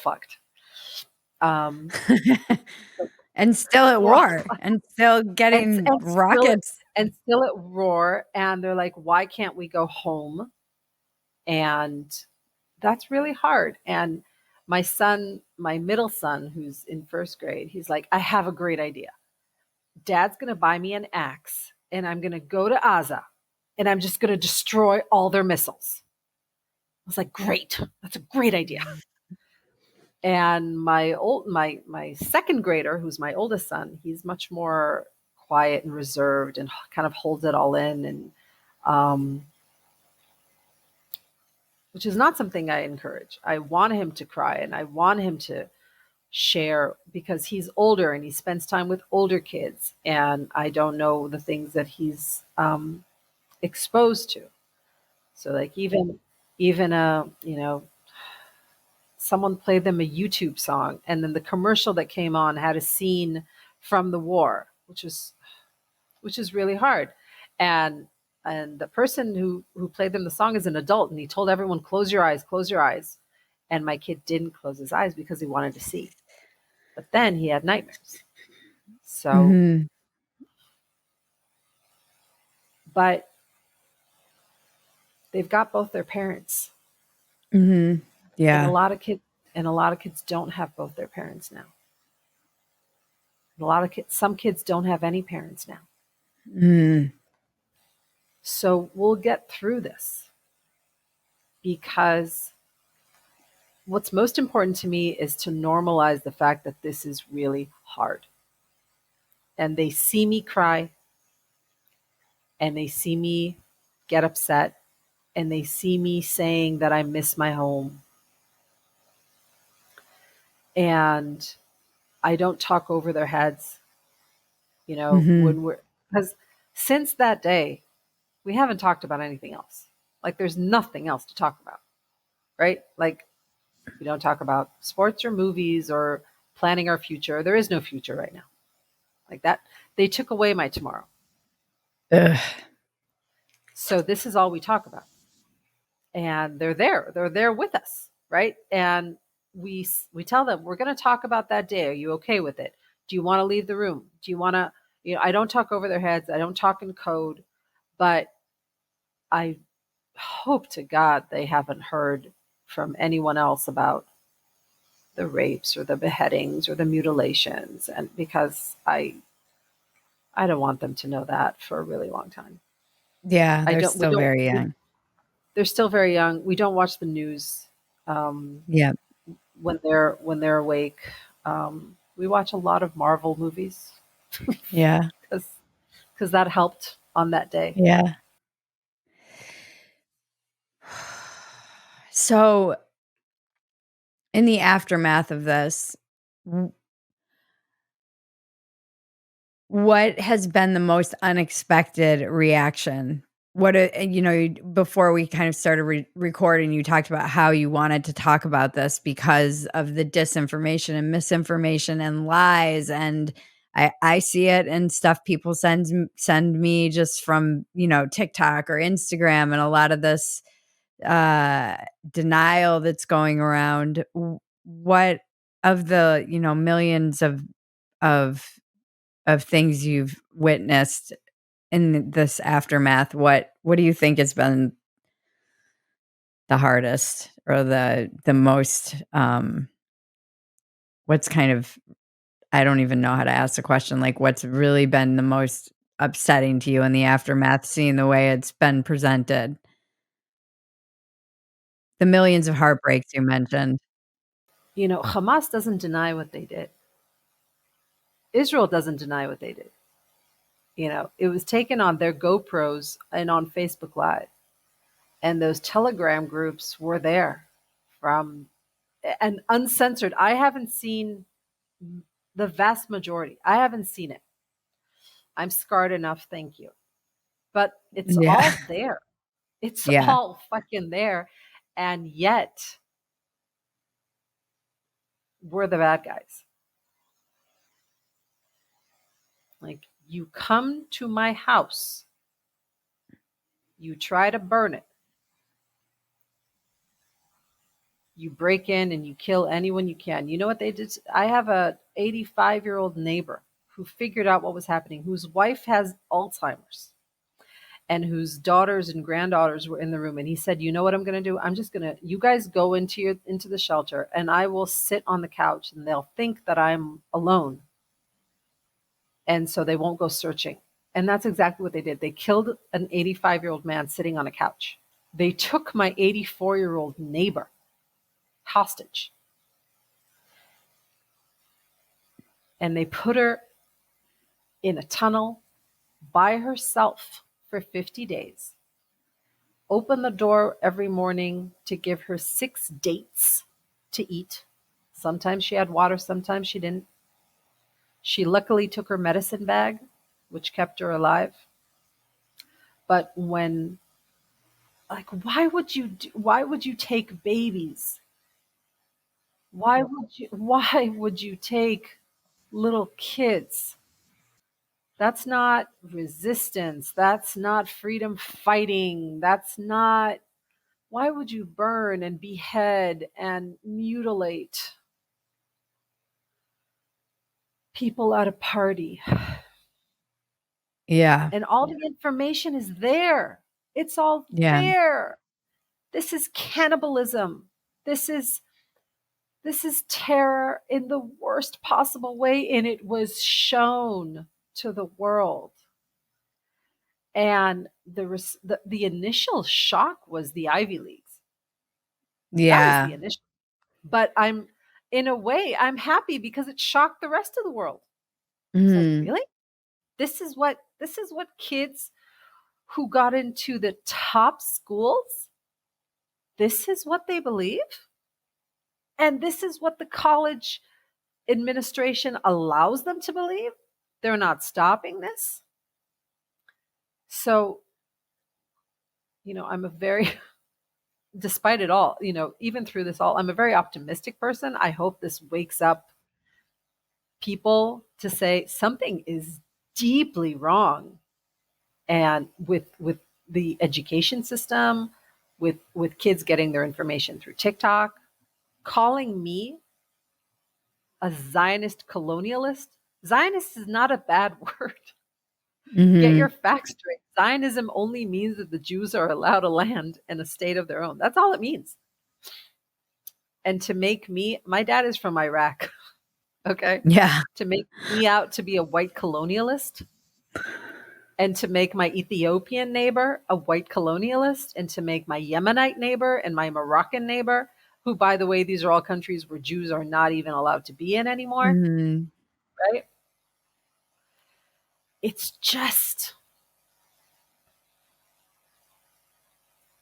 fucked. And still at war, and still getting rockets. Still at war. And they're like, why can't we go home? And that's really hard. And My middle son, who's in first grade, he's like, I have a great idea. Dad's going to buy me an axe and I'm going to go to Aza and I'm just going to destroy all their missiles. I was like, great. That's a great idea. And my second grader, who's my oldest son, he's much more quiet and reserved and kind of holds it all in, and um, which is not something I encourage. I want him to cry and I want him to share because he's older and he spends time with older kids, and I don't know the things that he's exposed to. So like even someone played them a YouTube song, and then the commercial that came on had a scene from the war, which is really hard. And the person who played them the song is an adult, and he told everyone, close your eyes. And my kid didn't close his eyes because he wanted to see. But then he had nightmares. So, Mhm. but they've got both their parents. Mhm. And a Yeah. lot of kids don't have both their parents now. Some kids don't have any parents now. Mm. So we'll get through this, because what's most important to me is to normalize the fact that this is really hard. And they see me cry, and they see me get upset, and they see me saying that I miss my home. And I don't talk over their heads, Mhm. when we're, because since that day, we haven't talked about anything else. Like there's nothing else to talk about, right? Like we don't talk about sports or movies or planning our future. There is no future right now. Like that, they took away my tomorrow. Ugh. So this is all we talk about. And they're there with us, right? And we tell them, we're going to talk about that day. Are you okay with it? Do you want to leave the room? Do you want to, I don't talk over their heads. I don't talk in code, but I hope to God they haven't heard from anyone else about the rapes or the beheadings or the mutilations, and because I don't want them to know that for a really long time. Yeah, I they're don't we still don't very we, young. They're still very young. We don't watch the news um, Yeah. when they're awake. We watch a lot of Marvel movies Yeah. because that helped on that day. Yeah. So, in the aftermath of this, w what has been the most unexpected reaction? Before we kind of started recording, you talked about how you wanted to talk about this because of the disinformation and misinformation and lies, and I see it in stuff people send me just from, TikTok or Instagram, and a lot of this uh denial that's going around. What of the, millions of of things you've witnessed in this aftermath, what do you think has been the hardest or the most, what's kind of, I don't even know how to ask the question, like, what's really been the most upsetting to you in the aftermath, seeing the way it's been presented? The millions of heartbreaks you mentioned. Hamas doesn't deny what they did. Israel doesn't deny what they did. It was taken on their GoPros and on Facebook Live, and those Telegram groups were there from and uncensored. I haven't seen the vast majority. I haven't seen it. I'm scarred enough, thank you. But it's Yeah. all there. It's Yeah. all fucking there. And yet, we're the bad guys. Like, you come to my house, you try to burn it, you break in and you kill anyone you can. You know what they did? I have a 85-year-old neighbor who figured out what was happening, whose wife has Alzheimer's. and whose daughters and granddaughters were in the room. And he said, "You know what I'm going to do? You guys go into the shelter, and I will sit on the couch, and they'll think that I'm alone, and so they won't go searching." And that's exactly what they did. They killed an 85-year-old man sitting on a couch. They took my 84-year-old neighbor hostage, and they put her in a tunnel by herself for 50 days. Opened the door every morning to give her 6 dates to eat. Sometimes she had water, sometimes she didn't. She luckily took her medicine bag, which kept her alive. But when, like, why would you take babies? Why would you take little kids? That's not resistance. That's not freedom fighting. That's not, why would you burn and behead and mutilate people at a party? Yeah. And all the information is there. It's all Yeah. there. This is cannibalism. This is terror in the worst possible way, and it was shown to the world. And the initial shock was the Ivy Leagues. That was the Yeah. initial. But in a way, I'm happy because it shocked the rest of the world. It's like, Mhm. really? This is what kids who got into the top schools, this is what they believe? And this is what the college administration allows them to believe? They're not stopping this. So, I'm a very, despite it all, even through this all, I'm a very optimistic person. I hope this wakes up people to say something is deeply wrong. And with the education system, with kids getting their information through TikTok, calling me a Zionist colonialist. Zionist is not a bad word. Get your Mhm. facts straight. Zionism only means that the Jews are allowed a land and a state of their own. That's all it means. And to make me, my dad is from Iraq, okay? Yeah. To make me out to be a white colonialist, and to make my Ethiopian neighbor a white colonialist, and to make my Yemenite neighbor and my Moroccan neighbor, who, by the way, these are all countries where Jews are not even allowed to be in anymore, Mhm. right? It's just,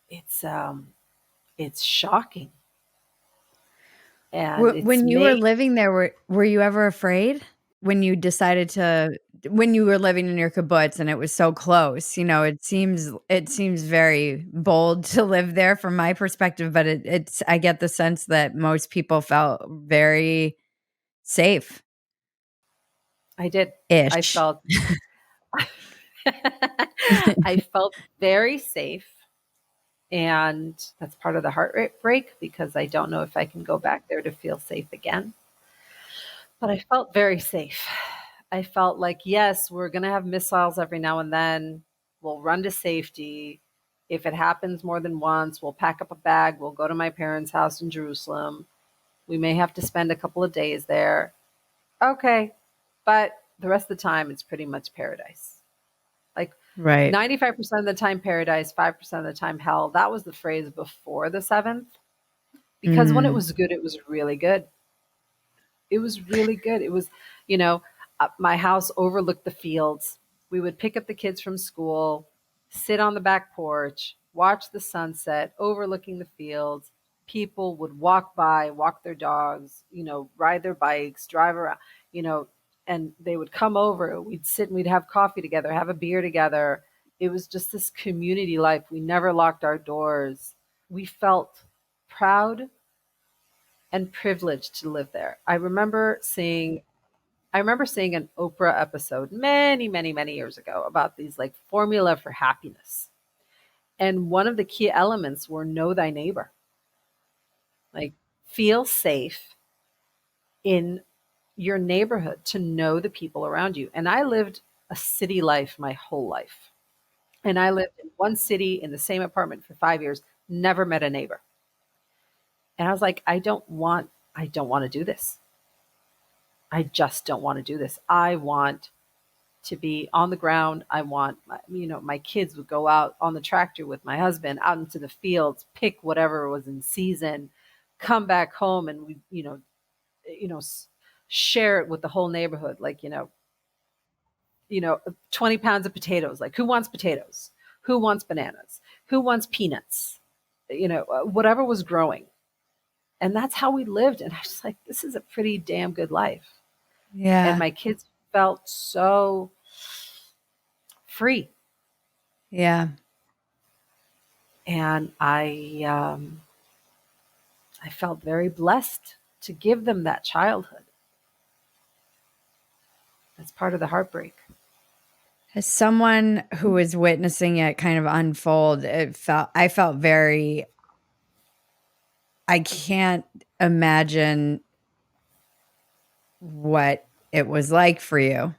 it's it's shocking, and it's When you were made. living there, were you ever afraid? When you decided to when you were living in your kibbutz and it was so close, it seems very bold to live there from my perspective, but it's I get the sense that most people felt very safe-ish. I did. I felt I felt very safe, and that's part of the heartbreak because I don't know if I can go back there to feel safe again. But I felt very safe. I felt like, yes, we're going to have missiles every now and then. We'll run to safety. If it happens more than once, we'll pack up a bag. We'll go to my parents' house in Jerusalem. We may have to spend a couple of days there. Okay. But the rest of the time, it's pretty much paradise. Like Right. 95% of the time, paradise, 5% of the time, hell. That was the phrase before the 7th. Because when it Mhm. was good, it was really good. It was really good. It was, you know, my house overlooked the fields. We would pick up the kids from school, sit on the back porch, watch the sunset, overlooking the fields. People would walk by, walk their dogs, ride their bikes, drive around, you know, and they would come over. We'd sit and we'd have coffee together, have a beer together. It was just this community life. We never locked our doors. We felt proud and privileged to live there. I remember seeing an Oprah episode many, many, many years ago about these like formula for happiness. And one of the key elements were know thy neighbor. Like feel safe in your neighborhood to know the people around you. And I lived a city life my whole life. And I lived in one city in the same apartment for 5 years, never met a neighbor. And I was like, I don't want to do this. I just don't want to do this. I want to be on the ground. I want, my kids would go out on the tractor with my husband out into the fields, pick whatever was in season, come back home, and we, you know, share it with the whole neighborhood. Like, 20 pounds of potatoes. Like, who wants potatoes? Who wants bananas? Who wants peanuts? Whatever was growing. And that's how we lived. And I was like, this is a pretty damn good life. And Yeah. my kids felt so free. Yeah. And I felt very blessed to give them that childhood. That's part of the heartbreak. As someone who was witnessing it kind of unfold, I felt very I can't imagine what it was like for you,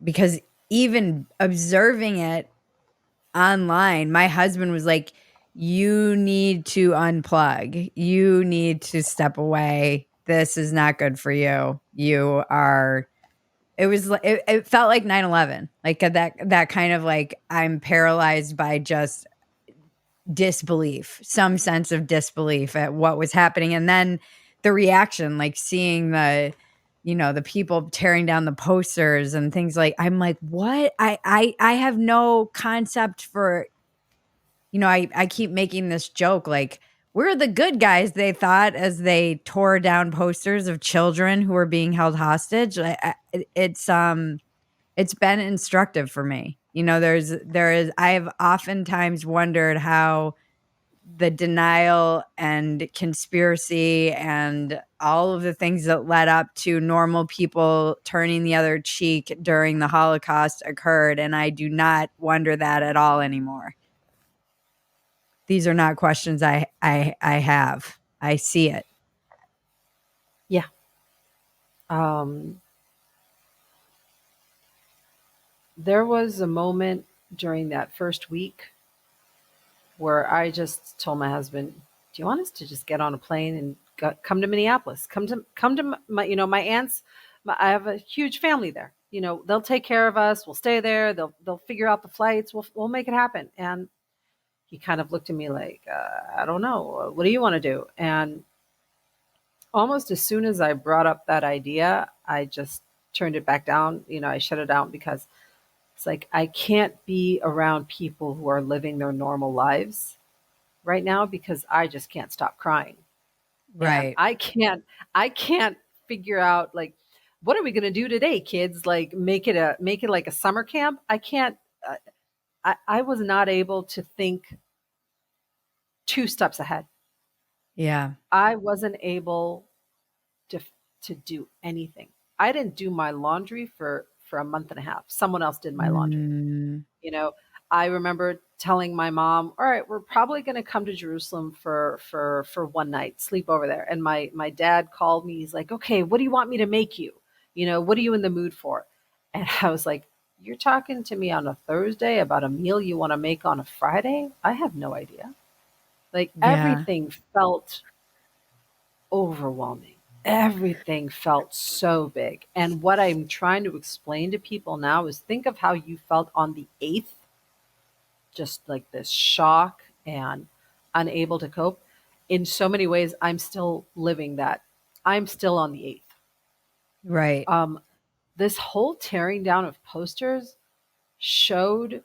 because even observing it online, my husband was like, "You need to unplug. You need to step away. This is not good for you. You are." It felt like 9/11, like that kind of like I'm paralyzed by just disbelief, some sense of disbelief at what was happening, and then the reaction, like seeing the people tearing down the posters and things, like I'm like, "What?" I have no concept for, I keep making this joke, like, we're the good guys, they thought, as they tore down posters of children who were being held hostage. It's been instructive for me. I've oftentimes wondered how the denial and conspiracy and all of the things that led up to normal people turning the other cheek during the Holocaust occurred, and I do not wonder that at all anymore. These are not questions I have. I see it. Yeah. Um, there was a moment during that first week where I just told my husband, "Do you want us to just get on a plane and come to Minneapolis? Come to my my aunts. I have a huge family there. They'll take care of us. We'll stay there. They'll figure out the flights. We'll make it happen." And he kind of looked at me like, "I don't know. What do you want to do?" And almost as soon as I brought up that idea, I just turned it back down. I shut it down because it's like I can't be around people who are living their normal lives right now because I just can't stop crying. And Right. I can't figure out, like, what are we going to do today, kids? Like, make it like a summer camp. I can't uh, I was not able to think two steps ahead. Yeah. I wasn't able to to do anything. I didn't do my laundry for a month and a half. Someone else did my laundry. Mm, You know, I remember telling my mom, "All right, we're probably going to come to Jerusalem for one night, sleep over there." And my dad called me. He's like, "Okay, what do you want me to make you? What are you in the mood for?" And I was like, "You're talking to me on a Thursday about a meal you want to make on a Friday? I have no idea." Like, yeah. everything felt overwhelming. Everything felt so big. And what I'm trying to explain to people now is, think of how you felt on the 8th, just like this shock and unable to cope. In so many ways, I'm still living that. I'm still on the 8th. Right. This whole tearing down of posters showed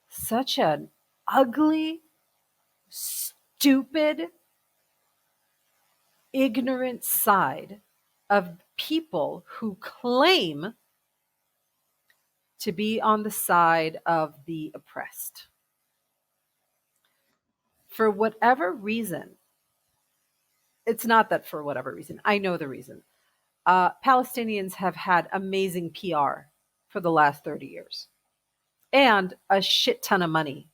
such an ugly, stupid, ignorant side of people who claim to be on the side of the oppressed. For whatever reason, it's not that for whatever reason, I know the reason. Palestinians have had amazing PR for the last 30 years and a shit ton of money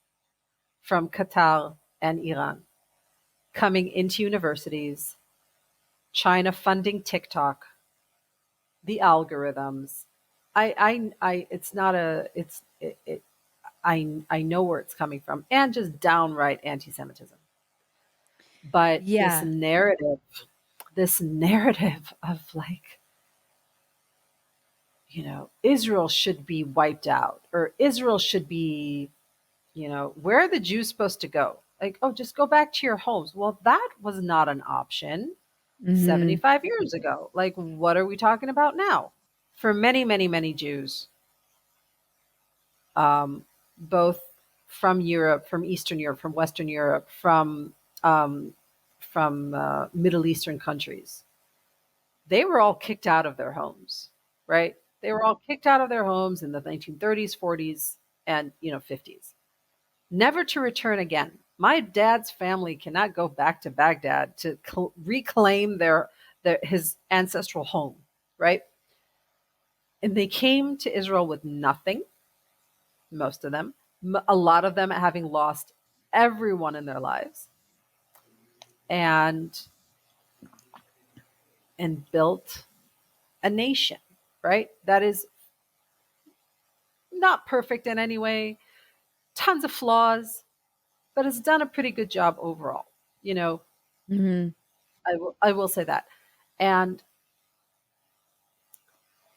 from Qatar and Iran coming into universities, China funding TikTok, the algorithms. It's not a, it's, it, I know where it's coming from, and just downright anti-Semitism. But Yeah. this narrative of like, Israel should be wiped out, or Israel should be, where are the Jews supposed to go? Like, oh, just go back to your homes. Well, that was not an option Mhm. 75 years ago. Like, what are we talking about now? For many, many, many Jews, um, both from Europe, from Eastern Europe, from Western Europe, um, from Middle Eastern countries, they were all kicked out of their homes, right? They were all kicked out of their homes in the 1930s, 40s, and 50s, never to return again. My dad's family cannot go back to Baghdad to reclaim his ancestral home, right? And they came to Israel with nothing, most of them, a lot of them having lost everyone in their lives, and built a nation, right? That is not perfect in any way, tons of flaws, but it's done a pretty good job overall. You know, Mhm. I will say that. And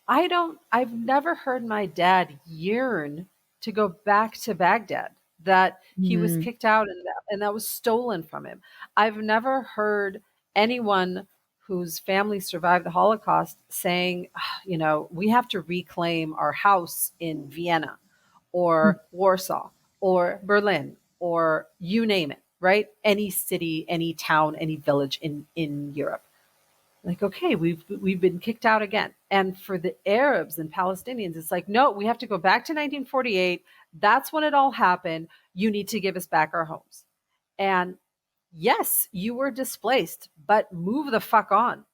I've never heard my dad yearn to go back to Baghdad, that he was Mhm. kicked out and that was stolen from him. I've never heard anyone whose family survived the Holocaust saying, "Ah, we have to reclaim our house in Vienna or Warsaw or Berlin or you name it, right? Any city, any town, any village in Europe." Like, okay, we've been kicked out again. And for the Arabs and Palestinians, it's like, no, we have to go back to 1948. That's when it all happened. You need to give us back our homes. And yes, you were displaced, but move the fuck on.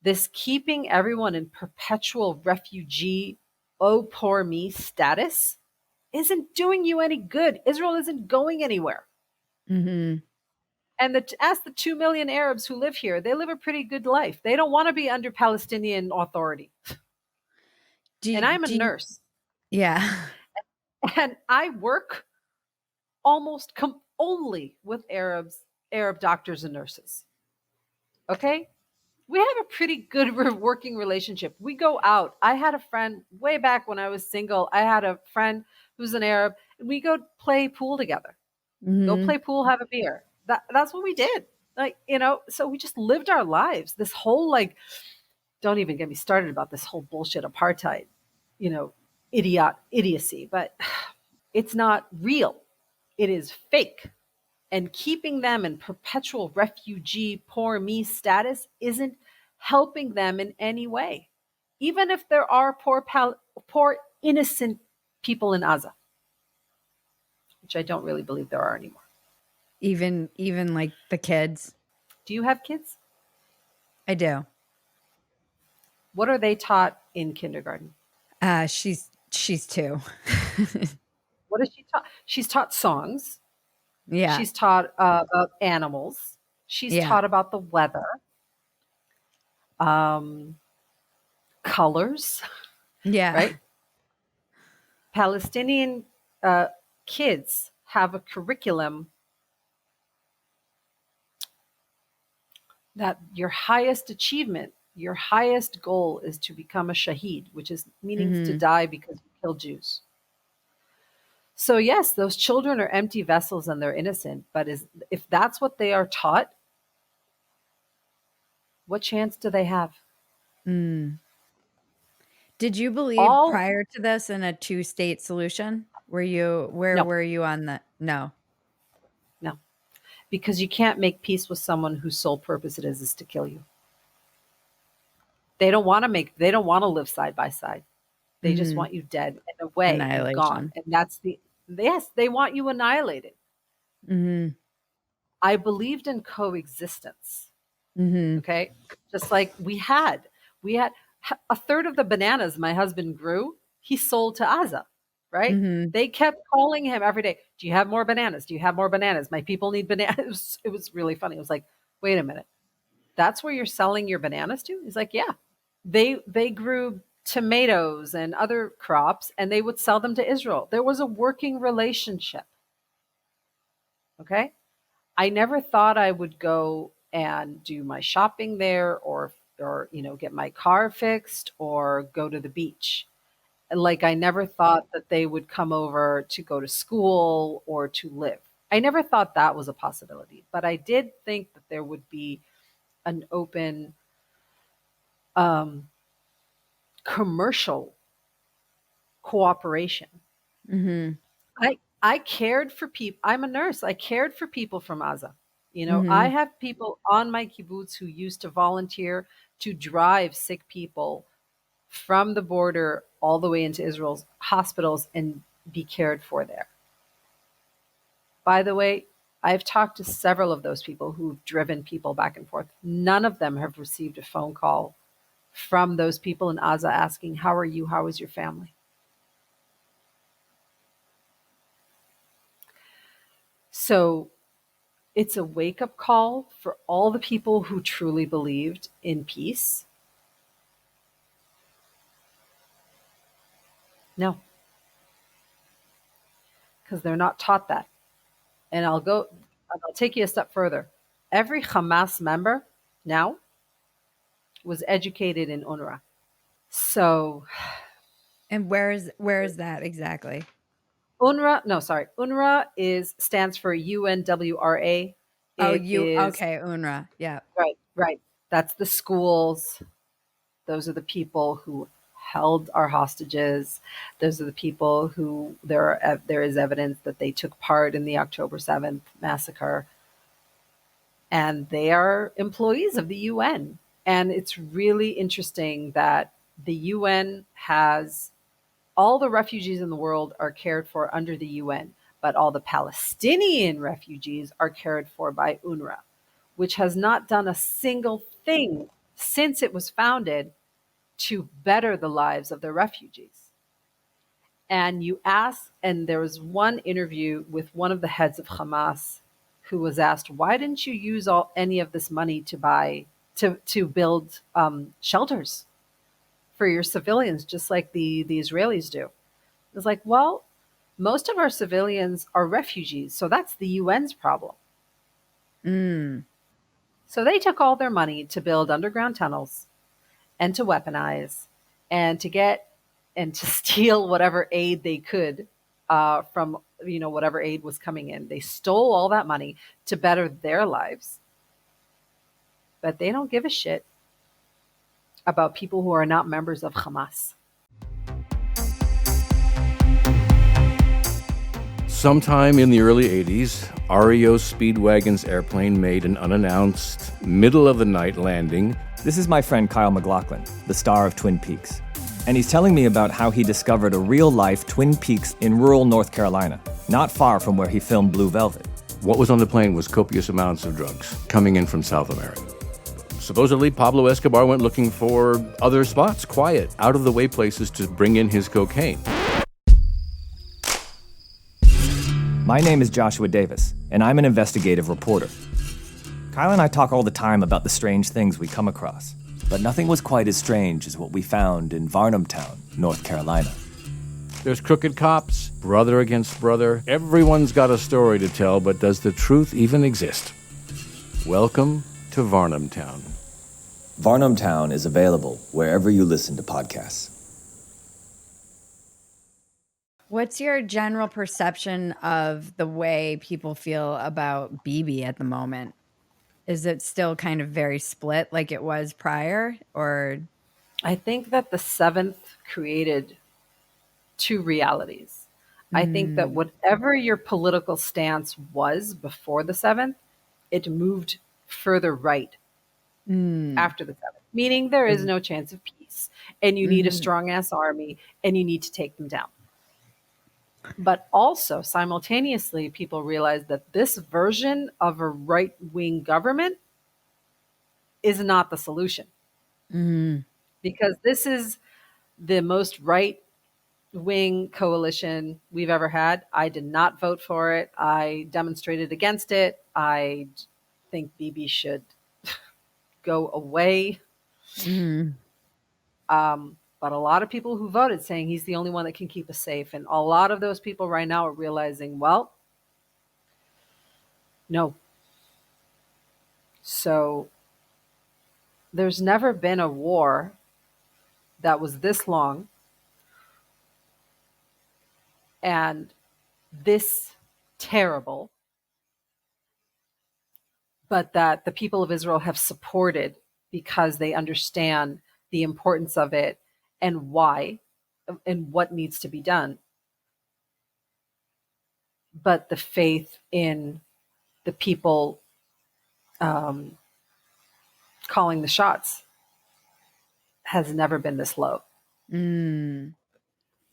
This keeping everyone in perpetual refugee, oh poor me status isn't doing you any good. Israel isn't going anywhere. Mhm. And ask the 2 million Arabs who live here, they live a pretty good life. They don't want to be under Palestinian authority. And I'm a Do nurse, yeah. and I work almost only with Arab doctors and nurses. Okay? We have a pretty good working relationship. We go out. I had a friend way back when I was single. I had a friend who's an Arab, and we go play pool together. Go Mhm. play pool, have a beer. That's what we did. Like, so we just lived our lives. This whole, like, don't even get me started about this whole bullshit apartheid, you know, idiocy, but it's not real. It is fake. And keeping them in perpetual refugee, poor me status isn't helping them in any way. Even if there are poor innocent people in Gaza, which I don't really believe there are anymore. Even like the kids. Do you have kids? I do. What are they taught in kindergarten? She's 2. What is she taught? She's taught songs. Yeah. She's taught about animals. She's Yeah. taught about the weather, um, colors, Yeah. right? Palestinian uh, kids have a curriculum that your highest achievement, your highest goal is to become a shaheed, which is meaning to Mhm. die because you killed Jews. So yes, those children are empty vessels and they're innocent, but if that's what they are taught, what chance do they have? Mm. Did you believe All prior to this in a two-state solution? Where No, were you on the no. no, because you can't make peace with someone whose sole purpose it is to kill you. They don't want to live side by side. They just Mhm. want you dead and away and gone. Annihilation. And yes, they want you annihilated. Mhm. I believed in coexistence. Mhm. Okay. Just like we had a third of the bananas my husband grew, he sold to Aza, right? Mhm. They kept calling him every day. Do you have more bananas? Do you have more bananas? My people need bananas. It was really funny. It was like, wait a minute. That's where you're selling your bananas to? He's like, yeah. They grew tomatoes and other crops, and they would sell them to Israel. There was a working relationship. Okay. I never thought I would go and do my shopping there, or get my car fixed or go to the beach. Like, I never thought that they would come over to go to school or to live. I never thought that was a possibility, but I did think that there would be an open um, commercial cooperation. Mhm. I cared for people. I'm a nurse. I cared for people from Gaza. I Mhm. have people on my kibbutz who used to volunteer to drive sick people from the border all the way into Israel's hospitals and be cared for there. By the way, I've talked to several of those people who've driven people back and forth. None of them have received a phone call from those people in Gaza asking, "How are you? How is your family?" So it's a wake up call for all the people who truly believed in peace. No, because they're not taught that. And I'll take you a step further. Every Hamas member now was educated in UNRWA. So And where is that exactly? UNRWA, no, sorry, UNRWA stands for UNWRA. Oh, It you is okay, UNRWA. Yeah. right, right. That's the schools. Those are the people who held our hostages. Those are the people who there is evidence that they took part in the October 7th massacre, and they are employees of the UN. And it's really interesting that the UN has all the refugees in the world are cared for under the UN, but all the Palestinian refugees are cared for by UNRWA, which has not done a single thing since it was founded to better the lives of the refugees. And there was one interview with one of the heads of Hamas who was asked, "Why didn't you use any of this money to build shelters for your civilians, just like the Israelis do?" It's like, well, most of our civilians are refugees, so that's the UN's problem. Mm. So they took all their money to build underground tunnels and to weaponize and to get and to steal whatever aid they could from whatever aid was coming in. They stole all that money to better their lives, but they don't give a shit about people who are not members of Hamas. Sometime in the early 80s, REO Speedwagon's airplane made an unannounced, middle-of-the-night landing. This is my friend Kyle MacLachlan, the star of Twin Peaks. And he's telling me about how he discovered a real-life Twin Peaks in rural North Carolina, not far from where he filmed Blue Velvet. What was on the plane was copious amounts of drugs coming in from South America. Supposedly, Pablo Escobar went looking for other spots, quiet, out-of-the-way places to bring in his cocaine. My name is Joshua Davis, and I'm an investigative reporter. Kyle and I talk all the time about the strange things we come across, but nothing was quite as strange as what we found in Varnamtown, North Carolina. There's crooked cops, brother against brother. Everyone's got a story to tell, but does the truth even exist? Welcome to Varnamtown. Varnamtown is available wherever you listen to podcasts. What's your general perception of the way people feel about Bibi at the moment? Is it still kind of very split like it was prior, or? I think that the 7th created two realities. I think that whatever your political stance was before the 7th, it moved further right after the 7th, meaning there is no chance of peace, and you need a strong ass army, and you need to take them down. But also, simultaneously, people realize that this version of a right-wing government is not the solution, because this is the most right-wing coalition we've ever had. I did not vote for it. I demonstrated against it. I think Bibi should go away. but a lot of people who voted saying he's the only one that can keep us safe. And a lot of those people right now are realizing, well, no. So there's never been a war that was this long and this terrible, but that the people of Israel have supported because they understand the importance of it and why and what needs to be done. But the faith in the people calling the shots has never been this low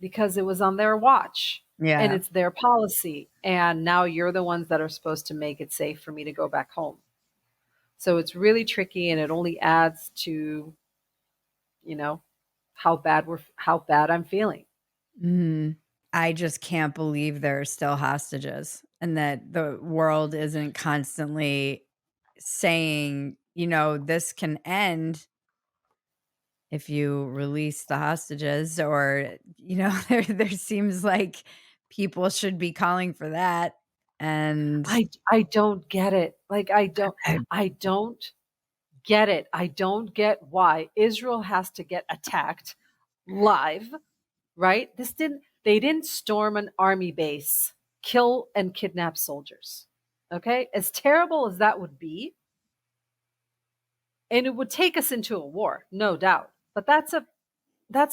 because it was on their watch and it's their policy. And now you're the ones that are supposed to make it safe for me to go back home. So it's really tricky, and it only adds to, how bad I'm feeling. I just can't believe there are still hostages and that the world isn't constantly saying, this can end if you release the hostages, or, there seems like people should be calling for that. And I don't get it. Like, I don't get it. I don't get why Israel has to get attacked live, right? They didn't storm an army base, kill and kidnap soldiers. Okay? As terrible as that would be, and it would take us into a war, no doubt. But that's a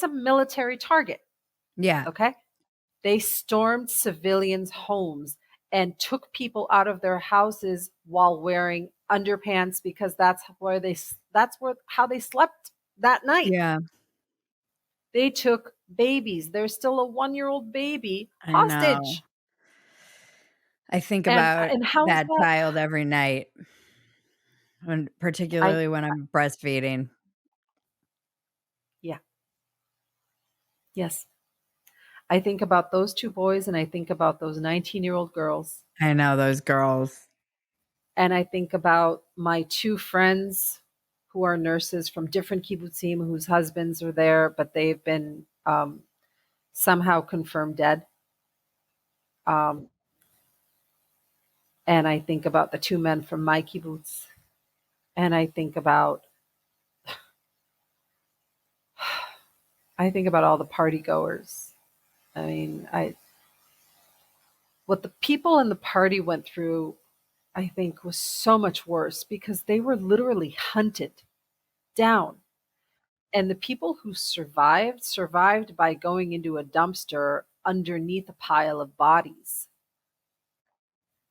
military target. yeah. Okay? They stormed civilians' homes and took people out of their houses while wearing underpants because that's how they slept that night. Yeah. They took babies. There's still a 1-year-old baby I know. hostage. I think And about how is that that? child every night, particularly when I'm breastfeeding. Yeah. Yes. I think about those 2 boys, and I think about those 19-year-old girls. I know those girls. And I think about my 2 friends who are nurses from different kibbutzim whose husbands are there, but they've been somehow confirmed dead. And I think about the 2 men from my kibbutz. And I think about all the party goers. I mean, what the people in the party went through, I think, was so much worse because they were literally hunted down. And the people who survived by going into a dumpster underneath a pile of bodies.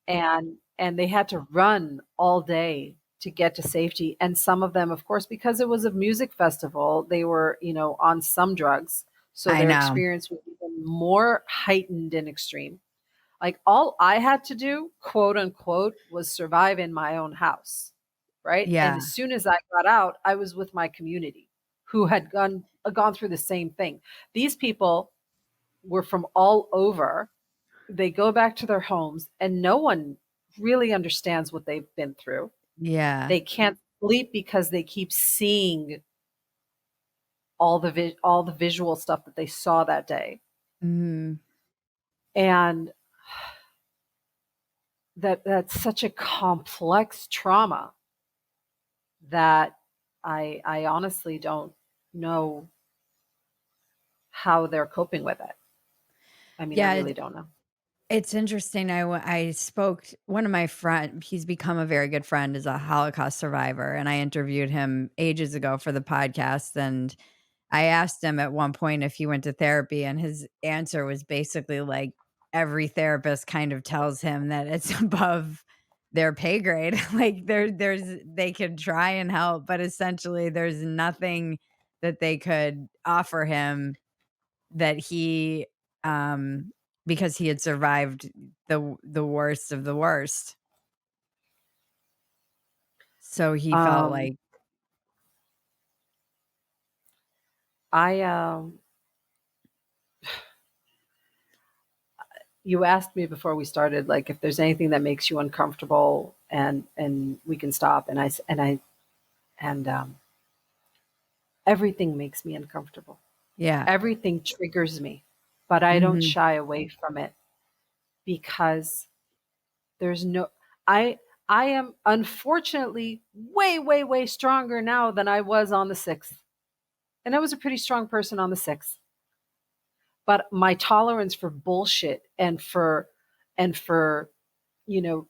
And they had to run all day to get to safety. And some of them, of course, because it was a music festival, they were, on some drugs. So I their know. experience was even more heightened and extreme. Like, all I had to do, quote unquote, was survive in my own house. Right. Yeah. And as soon as I got out, I was with my community who had gone through the same thing. These people were from all over. They go back to their homes and no one really understands what they've been through. Yeah. They can't sleep because they keep seeing all the visual stuff that they saw that day. Mhm. And that's such a complex trauma that I honestly don't know how they're coping with it. I mean, I really don't know. It's interesting. I spoke one of my friend. He's become a very good friend, is a Holocaust survivor, and I interviewed him ages ago for the podcast. And I asked him at one point if he went to therapy, and his answer was basically like every therapist kind of tells him that it's above their pay grade. Like they could try and help, but essentially there's nothing that they could offer him that he because he had survived the worst of the worst. So he felt like you asked me before we started, like, if there's anything that makes you uncomfortable and we can stop. And everything makes me uncomfortable. Yeah. Everything triggers me, but I don't Mhm. shy away from it because there's no I am unfortunately way, way, way stronger now than I was on the 6th. And I was a pretty strong person on the 6th. But my tolerance for bullshit and for you know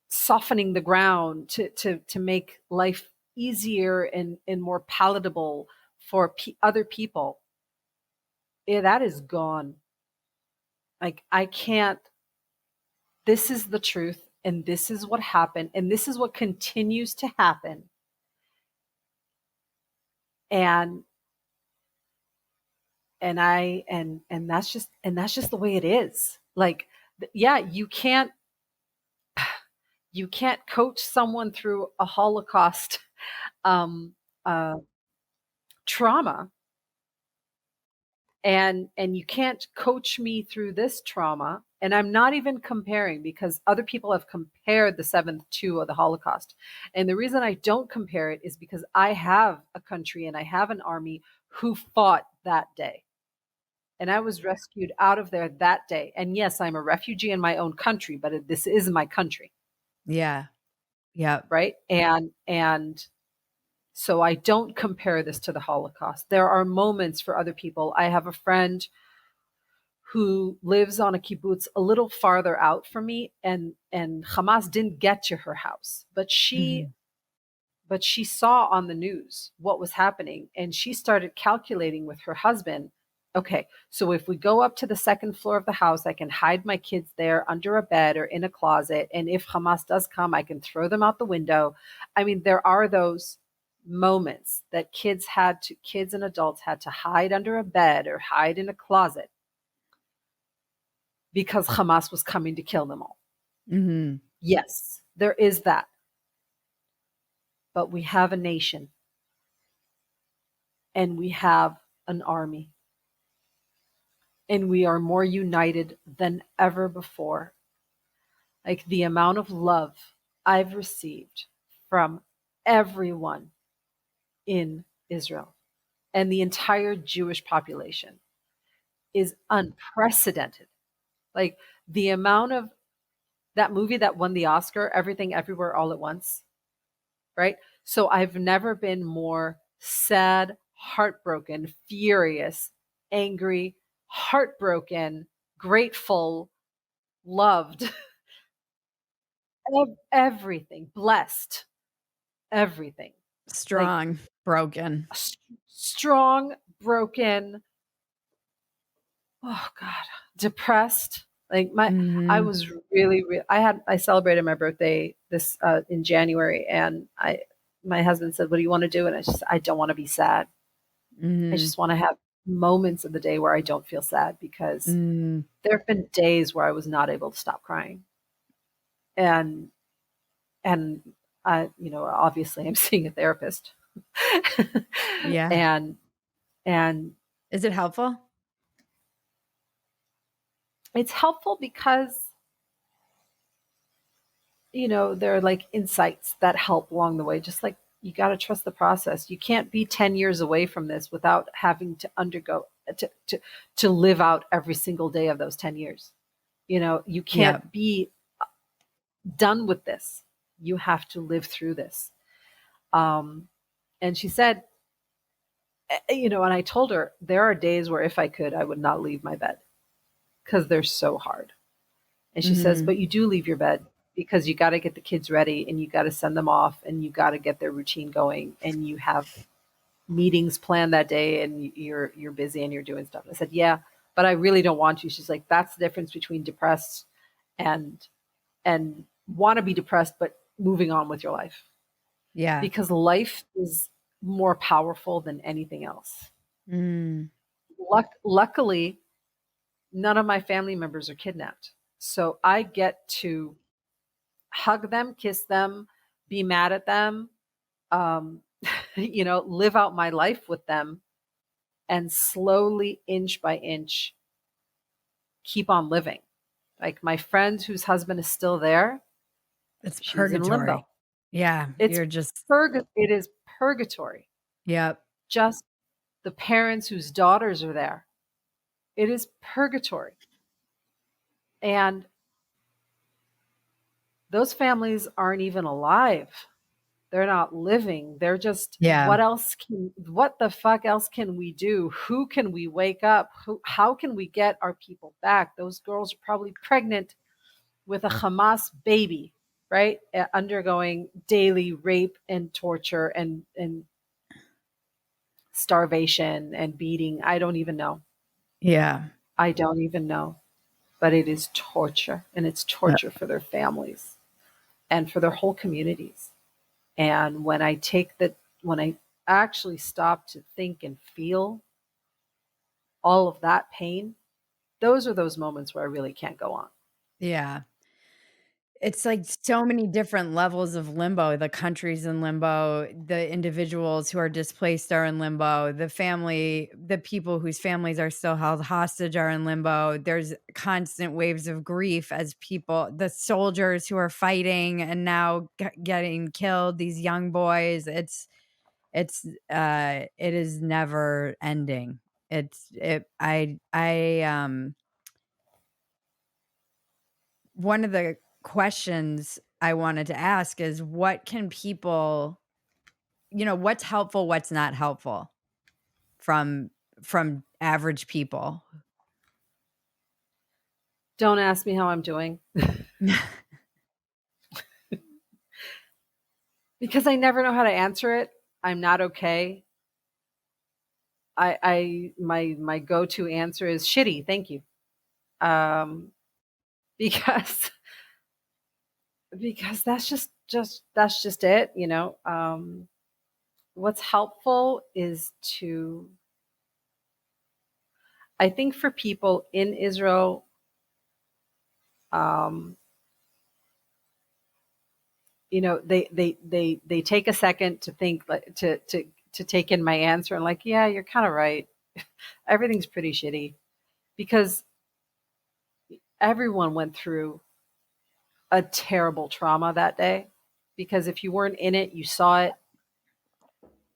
softening the ground to make life easier and more palatable for other people, that is gone. Like, I can't. This is the truth, and this is what happened, and this is what continues to happen. And and that's just the way it is. Like, yeah, you can't coach someone through a Holocaust um, uh, trauma, and you can't coach me through this trauma. And I'm not even comparing, because other people have compared the 7th to the Holocaust. And the reason I don't compare it is because I have a country and I have an army who fought that day. And I was rescued out of there that day. And yes, I'm a refugee in my own country, but this is my country, Yeah. Yep. right? And so I don't compare this to the Holocaust. There are moments for other people. I have a friend who lives on a kibbutz a little farther out from me, and Hamas didn't get to her house, but she Mhm. saw on the news what was happening, and she started calculating with her husband, okay, so if we go up to the 2nd floor of the house, I can hide my kids there under a bed or in a closet, and if Hamas does come, I can throw them out the window. I mean, there are those moments that kids and adults had to hide under a bed or hide in a closet because Hamas was coming to kill them all. Mhm. Yes, there is that. But we have a nation, and we have an army, and we are more united than ever before. Like, the amount of love I've received from everyone in Israel and the entire Jewish population is unprecedented. Like, the amount of that movie that won the Oscar, Everything Everywhere All at Once, right? So I've never been more sad, heartbroken, furious, angry, heartbroken, grateful, loved, everything, blessed, everything. Like, Strong, broken. strong, broken, oh God, depressed. Like, I Mhm. was really, I celebrated my birthday this in January, and my husband said, "What do you want to do?" And I don't want to be sad. I Mhm. just want to have moments of the day where I don't feel sad, because Mm. there have been days where I was not able to stop crying. And and obviously I'm seeing a therapist. Yeah. and and Is it helpful? it's helpful because there are like insights that help along the way. Just like, you got to trust the process. You can't be 10 years away from this without having to undergo to live out every single day of those 10 years. You Yep. can't be done with this. You have to live through this. Um, and she said, and I told her, there are days where if I could, I would not leave my bed because they're so hard. And she says, Mhm. but you do leave your bed because you got to get the kids ready, and you got to send them off, and you got to get their routine going, and you have meetings planned that day, and you're busy and you're doing stuff. I said, yeah, but I really don't want to. She's like, that's the difference between depressed and want to be depressed, but moving on with your life, Yeah. because life is more powerful than anything else. Mm. Luckily, none of my family members are kidnapped. So I get to hug them, kiss them, be mad at them, um, live out my life with them, and slowly, inch by inch, keep on living. Like, my friend whose husband is still there, It's she's in purgatory. limbo. Yeah, It's you're just it is purgatory. yep. Just the parents whose daughters are there. It is purgatory. And those families aren't even alive. They're not living. They're just, Yeah. what the fuck else can we do? Who can we wake up? How can we get our people back? Those girls are probably pregnant with a Hamas baby, right? Undergoing daily rape and torture and starvation and beating. I don't even know. Yeah. I don't even know. But it is torture, and it's torture for their families and for their whole communities. And when I actually stop to think and feel all of that pain, those are those moments where I really can't go on. Yeah. It's like so many different levels of limbo. The country's in limbo, the individuals who are displaced are in limbo, the people whose families are still held hostage are in limbo. There's constant waves of grief as the soldiers who are fighting and now getting killed, these young boys. It is never ending. One of the questions I wanted to ask is what can people, what's helpful, what's not helpful from average people? Don't ask me how I'm doing because I never know how to answer it. I'm not okay. My go-to answer is shitty, thank you. Because that's just it, what's helpful is I think for people in Israel, they take a second to think, like, to take in my answer, and like, yeah, you're kind of right. Everything's pretty shitty because everyone went through a terrible trauma that day. Because if you weren't in it, you saw it.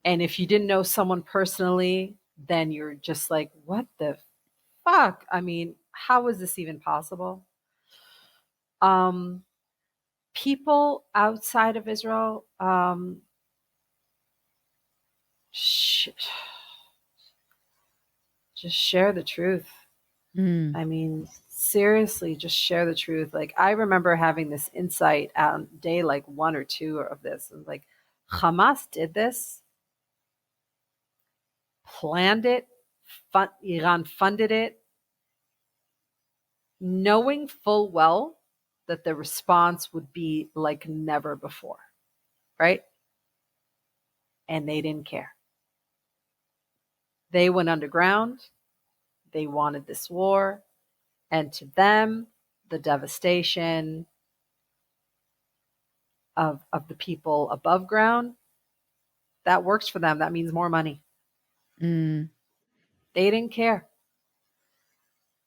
And if you didn't know someone personally, then you're just like, what the fuck? I mean, how is this even possible? People outside of Israel, just share the truth. Mm. I mean, seriously, just share the truth. Like, I remember having this insight on day like 1 or 2 of this. And like, Hamas did this, planned it, Iran funded it, knowing full well that the response would be like never before, right? And they didn't care. They went underground. They wanted this war. And to them, the devastation of the people above ground, that works for them. That means more money. Mm. They didn't care.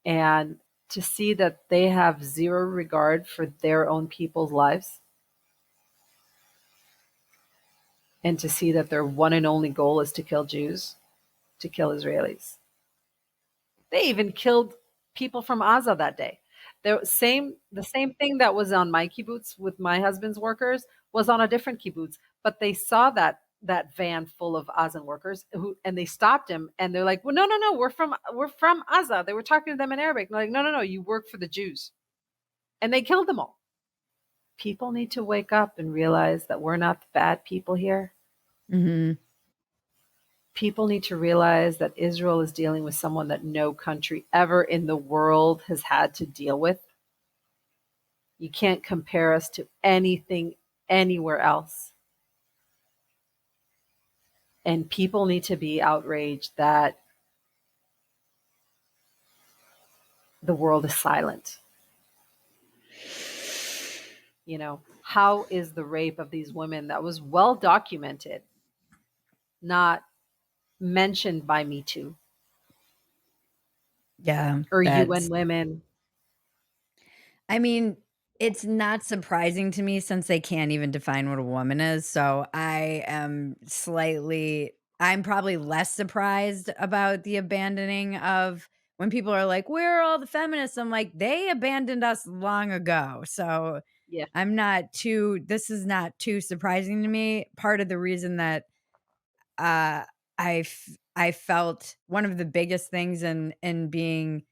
And to see that they have zero regard for their own people's lives, and to see that their one and only goal is to kill Jews, to kill Israelis. They even killed people from Gaza that day. The same thing that was on my kibbutz with my husband's workers was on a different kibbutz. But they saw that van full of Gazan workers and they stopped him and they're like, well, no, we're from Gaza. They were talking to them in Arabic. And they're like, no, you work for the Jews. And they killed them all. People need to wake up and realize that we're not the bad people here. Mm-hmm. People need to realize that Israel is dealing with someone that no country ever in the world has had to deal with. You can't compare us to anything anywhere else. And people need to be outraged that the world is silent. How is the rape of these women that was well documented not mentioned by Me Too Yeah. or UN Women? I mean, it's not surprising to me since they can't even define what a woman is. So I am slightly I'm probably less surprised about the abandoning of when people are like, "Where are all the feminists?" I'm like, "They abandoned us long ago." So, Yeah. this is not too surprising to me. Part of the reason that, uh, I felt one of the biggest things in being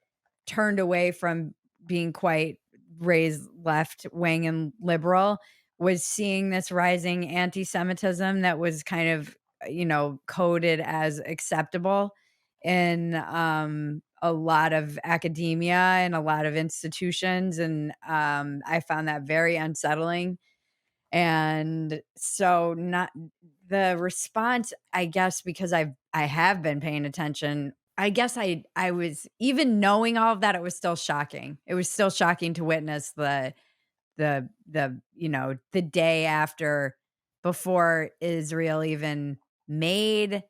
turned away from being quite raised left wing and liberal was seeing this rising anti-Semitism that was kind of, coded as acceptable in a lot of academia and a lot of institutions. And I found that very unsettling. And so not the response, I guess, because I have been paying attention. I guess I was even knowing all of that, it was still shocking. It was still shocking to witness the day after, before Israel even made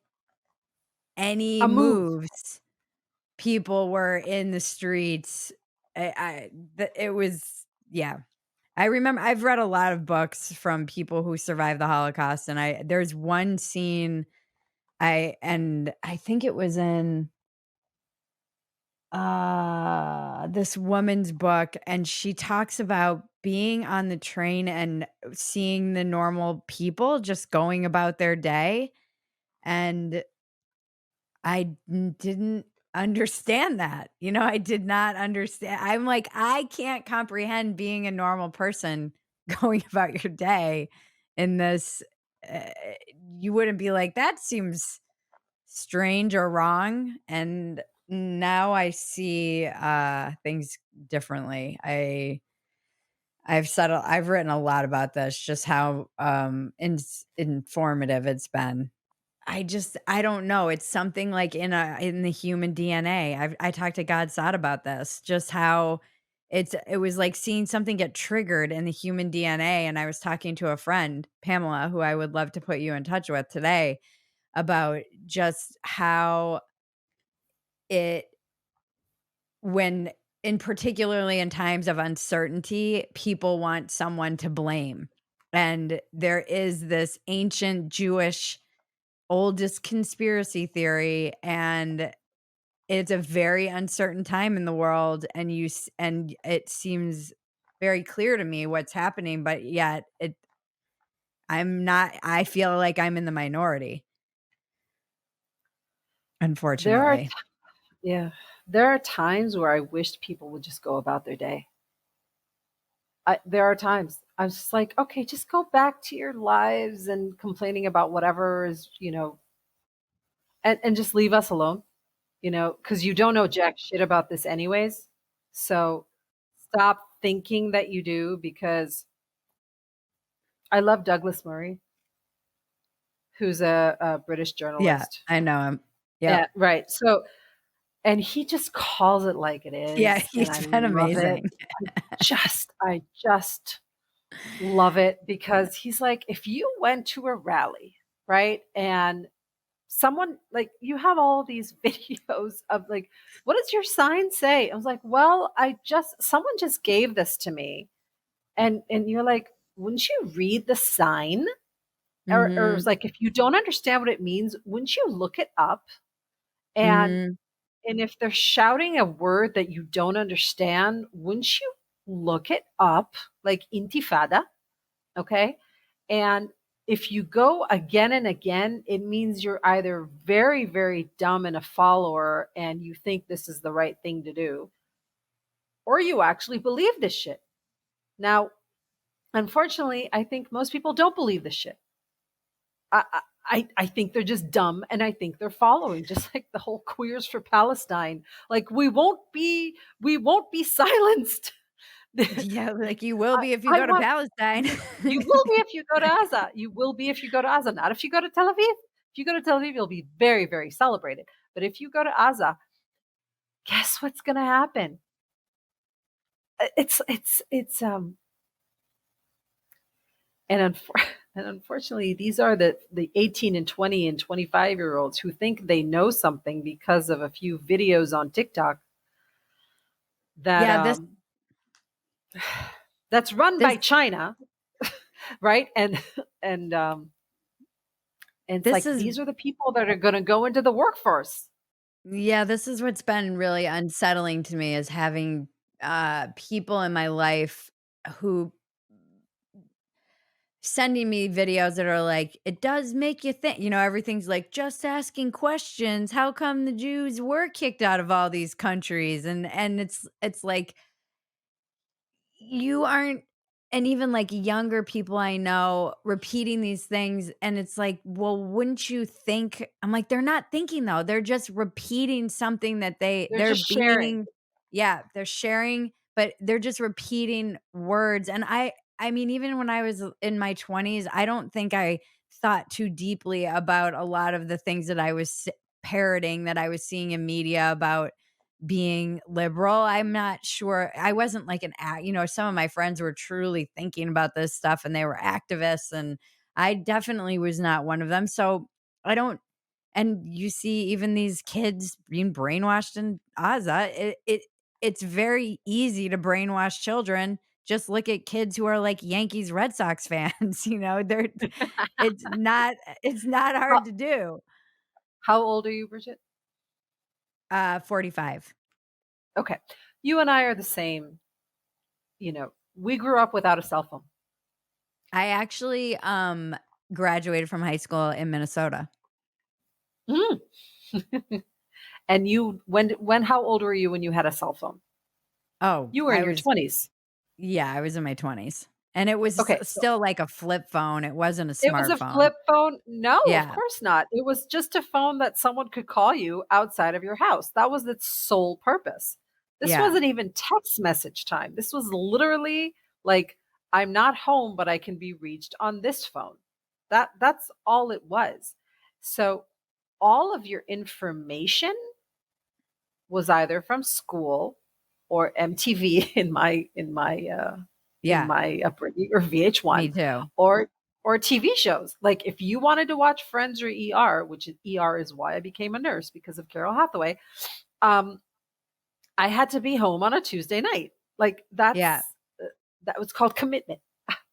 any A move. moves, people were in the streets. It was, yeah. I remember I've read a lot of books from people who survived the Holocaust, and there's one scene I think it was in this woman's book, and she talks about being on the train and seeing the normal people just going about their day, and didn't understand that. I did not understand. I'm like, I can't comprehend being a normal person going about your day in this. Uh, you wouldn't be like, that seems strange or wrong. And now I see things differently. I've written a lot about this, just how informative it's been. I don't know. It's something like in the human DNA. I talked to God Sod about this, just how it was like seeing something get triggered in the human DNA. And I was talking to a friend, Pamela, who I would love to put you in touch with today, about just how it when in particularly in times of uncertainty, people want someone to blame. And there is this ancient Jewish oldest conspiracy theory, and it's a very uncertain time in the world, and it seems very clear to me what's happening, but yet I feel like I'm in the minority, There are unfortunately. Yeah, there are times where I wished people would just go about their day. There are times I was just like, okay, just go back to your lives and complaining about whatever is, and just leave us alone, because you don't know jack shit about this anyways. So stop thinking that you do, because I love Douglas Murray, who's a British Yeah, journalist. I know him. Yeah, Yep. right. So, and he just calls it like it Yeah, is, and he's I been love it. amazing. I just love it, because he's like, if you went to a rally, right? And someone, like, you have all these videos of, like, what does your sign say? I was like, well, someone just gave this to me. And you're like, wouldn't you read the sign? Or it's Mhm, like, if you don't understand what it means, wouldn't you look it up? And mhm. and if they're shouting a word that you don't understand, wouldn't you look it up? Like intifada, okay? And if you go again and again, it means you're either very, very dumb and a follower and you think this is the right thing to do, or you actually believe this shit. Now, unfortunately, I think most people don't believe this shit. I think they're just dumb, and I think they're following, just like the whole Queers for Palestine. Like, we won't be silenced. Yeah, like, you will be if you I go to want Palestine. You will be if you go to Gaza. You will be if you go to Gaza. Not if you go to Tel Aviv. If you go to Tel Aviv, you'll be very, very celebrated. But if you go to Gaza, guess what's going to happen? It's and and unfortunately, these are the 18 and 20 and 25-year-olds who think they know something because of a few videos on TikTok that Yeah, this that's run by this China, right? And And it's This like, is these are the people that are going to go into the workforce. Yeah, this is what's been really unsettling to me is having, people in my life who sending me videos that are like, "It does make you think," everything's like, "Just asking questions. How come the Jews were kicked out of all these countries?" And it's like, you aren't and even, like, younger people I know repeating these things, and it's like, "Well, wouldn't you think," I'm like, "They're not thinking, though. They're just repeating something that They're they're just sharing. being." Yeah, they're sharing, but they're just repeating words, and I mean, even when I was in my 20s, I don't think I thought too deeply about a lot of the things that I was parroting that I was seeing in media about being liberal. I'm not sure. I wasn't like some of my friends were truly thinking about this stuff and they were activists, and I definitely was not one of them. So I don't and you see even these kids being brainwashed in Gaza. It's very easy to brainwash children. Just look at kids who are like Yankees Red Sox fans, they're it's not How, hard to do. how old are you, Bridget? 45. Okay. You and I are the same. We grew up without a cell phone. I actually, graduated from high school in Minnesota. Mm. And how old were you when you had a cell phone? Oh, You were in your 20s. I was in my 20s, and it was Okay. So still like a flip phone, it wasn't a it was a smartphone. flip phone? No, of Yeah, course not. It was just a phone that someone could call you outside of your house. That was its sole purpose. This yeah, wasn't even text message time. This was literally like, I'm not home, but I can be reached on this phone. That's all it was. So all of your information was either from school or MTV in yeah, my upbringing, or me VH1, too. or TV shows. Like if you wanted to watch Friends or ER, which is ER is why I became a nurse because of Carol Hathaway, um, I had to be home on a Tuesday night. Like Yeah, that was called commitment.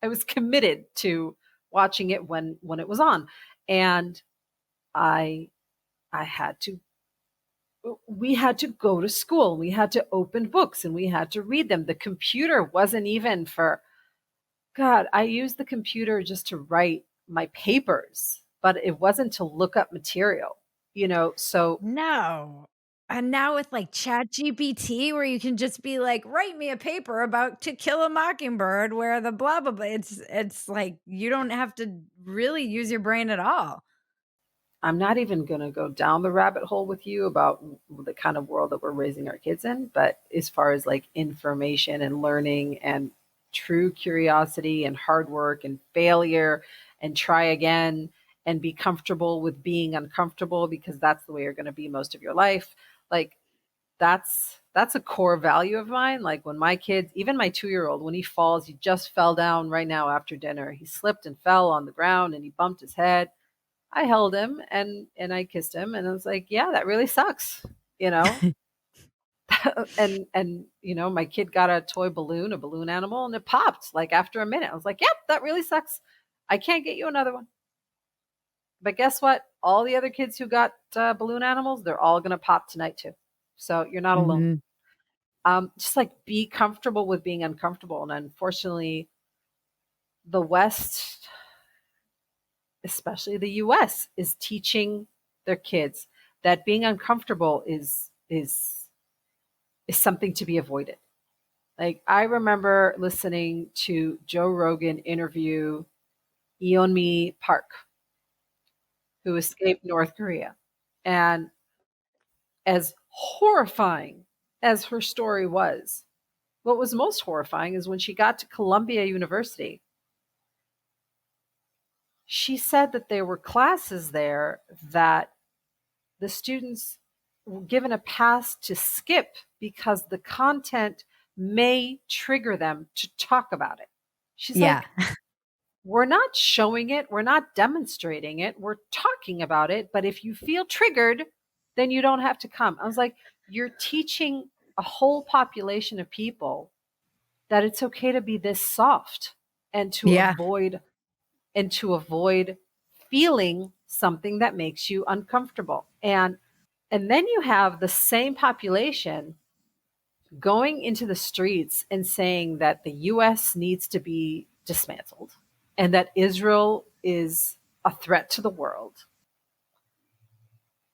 I was committed to watching it when it was on, and I I had to we had to go to school. We had to open books and we had to read them. The computer wasn't even for God. I used the computer just to write my papers, but it wasn't to look up material, so no, and now with, like, ChatGPT where you can just be like, "Write me a paper about To Kill a Mockingbird where the blah, blah, blah," it's like, you don't have to really use your brain at all. I'm not even going to go down the rabbit hole with you about the kind of world that we're raising our kids in. But as far as like information and learning and true curiosity and hard work and failure and try again and be comfortable with being uncomfortable because that's the way you're going to be most of your life. Like that's a core value of mine. Like when my kids, even my 2-year-old, when he falls, he just fell down right now after dinner. He slipped and fell on the ground and he bumped his head. I held him and I kissed him and I was like, yeah, that really sucks, you know? And my kid got a toy balloon, a balloon animal, and it popped like after a minute. I was like, yep, that really sucks. I can't get you another one. But guess what? All the other kids who got balloon animals, they're all going to pop tonight too. So you're not alone. Mhm. Just like be comfortable with being uncomfortable. And unfortunately, the West, especially the US, is teaching their kids that being uncomfortable is something to be avoided. Like I remember listening to Joe Rogan interview Yeonmi Park, who escaped North Korea. And as horrifying as her story was, what was most horrifying is when she got to Columbia University, she said that there were classes there that the students were given a pass to skip because the content may trigger them to talk about it. She's Yeah. like, we're not showing it, we're not demonstrating it, we're talking about it. But if you feel triggered, then you don't have to come. I was like, you're teaching a whole population of people that it's okay to be this soft and to Yeah. avoid feeling something that makes you uncomfortable. And then you have the same population going into the streets and saying that the US needs to be dismantled and that Israel is a threat to the world.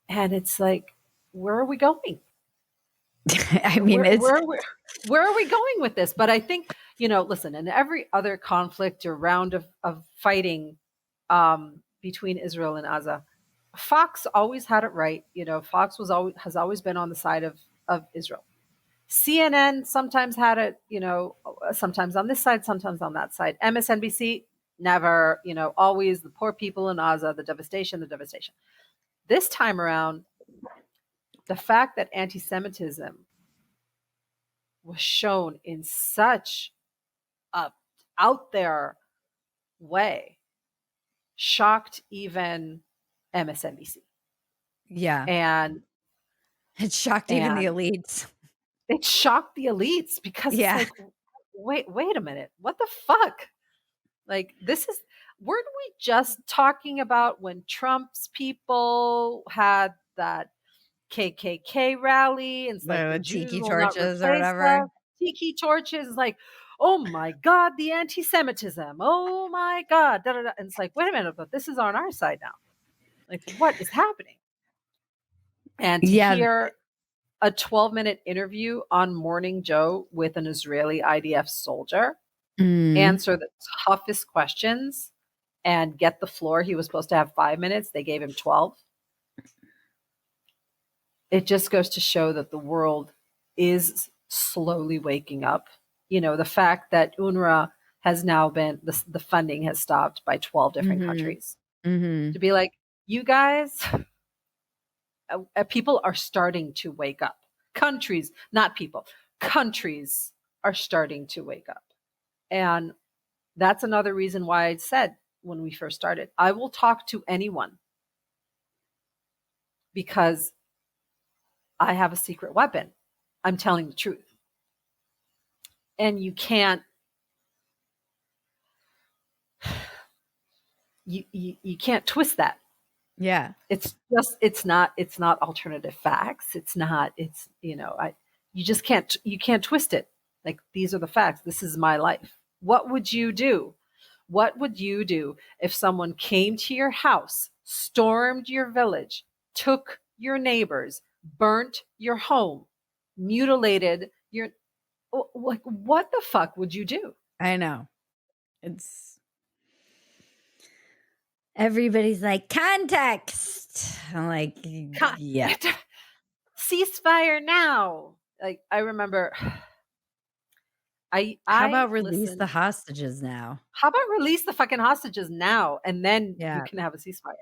And it's like, where are we going? I mean, where are we going with this? But I think, listen, in every other conflict or round of fighting between Israel and Gaza, Fox always had it right. Fox has always been on the side of Israel. CNN sometimes had it, sometimes on this side, sometimes on that side. MSNBC, never, always the poor people in Gaza, the devastation. This time around, the fact that anti-Semitism was shown in such a out there way shocked even MSNBC. Yeah. And it shocked even the elites. It shocked the elites because it's like, wait a minute, what the fuck? Like, weren't we just talking about when Trump's people had that KKK rally and it's like the Jews tiki will not torches or replace whatever. us. Tiki torches, like, oh my God, the anti-Semitism. Oh my God. Da, da, da. And it's like, wait a minute, but this is on our side now. Like, what is happening? And to hear a 12-minute interview on Morning Joe with an Israeli IDF soldier answer the toughest questions and get the floor. He was supposed to have 5 minutes. They gave him 12. It just goes to show that the world is slowly waking up. The fact that UNRWA has now been, the funding has stopped by 12 different countries. To be like, you guys, people are starting to wake up. Countries, not people, countries are starting to wake up. And that's another reason why I said when we first started, I will talk to anyone because I have a secret weapon. I'm telling the truth. And you can't, you can't twist that. Yeah. It's not alternative facts. You just can't twist it. Like, these are the facts. This is my life. What would you do? What would you do if someone came to your house, stormed your village, took your neighbors, burnt your home, mutilated your, like, what the fuck would you do? I know. Everybody's like, context. I'm like, yeah. Ceasefire now. Like, I remember. How about release the hostages now? How about release the fucking hostages now, and then you can have a ceasefire?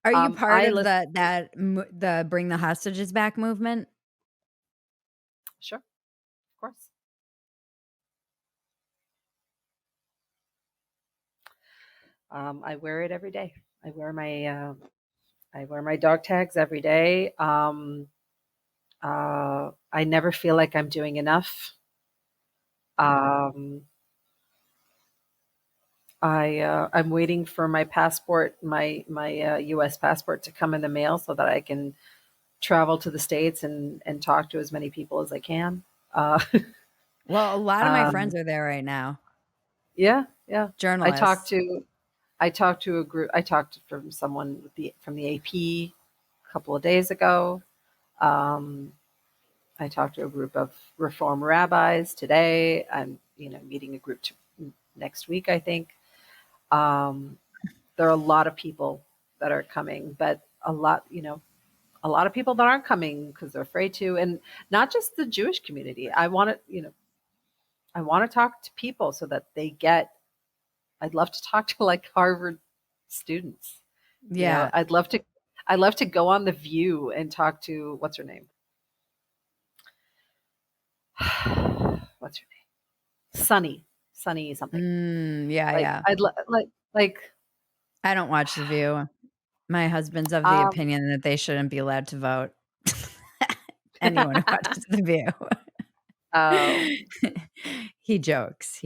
Are you part of the Bring the Hostages Back movement? Sure, of course. I wear it every day. I wear my dog tags every day. I never feel like I'm doing enough. I'm waiting for my passport, my U.S. passport, to come in the mail so that I can travel to the States and talk to as many people as I can. Well, a lot of my friends are there right now. Yeah. Journalists. I talked to a group. I talked from someone from the AP a couple of days ago. I talked to a group of Reform rabbis today. I'm, meeting a group next week, I think. There are a lot of people that are coming, but a lot of people that aren't coming because they're afraid to, and not just the Jewish community. I want to talk to people so that they get. I'd love to talk to like Harvard students. Yeah, I'd love to go on The View and talk to what's her name. What's her name? Sunny something. Yeah. I'd like. I don't watch The View. My husband's of the opinion that they shouldn't be allowed to vote. Anyone who watches The View. He jokes.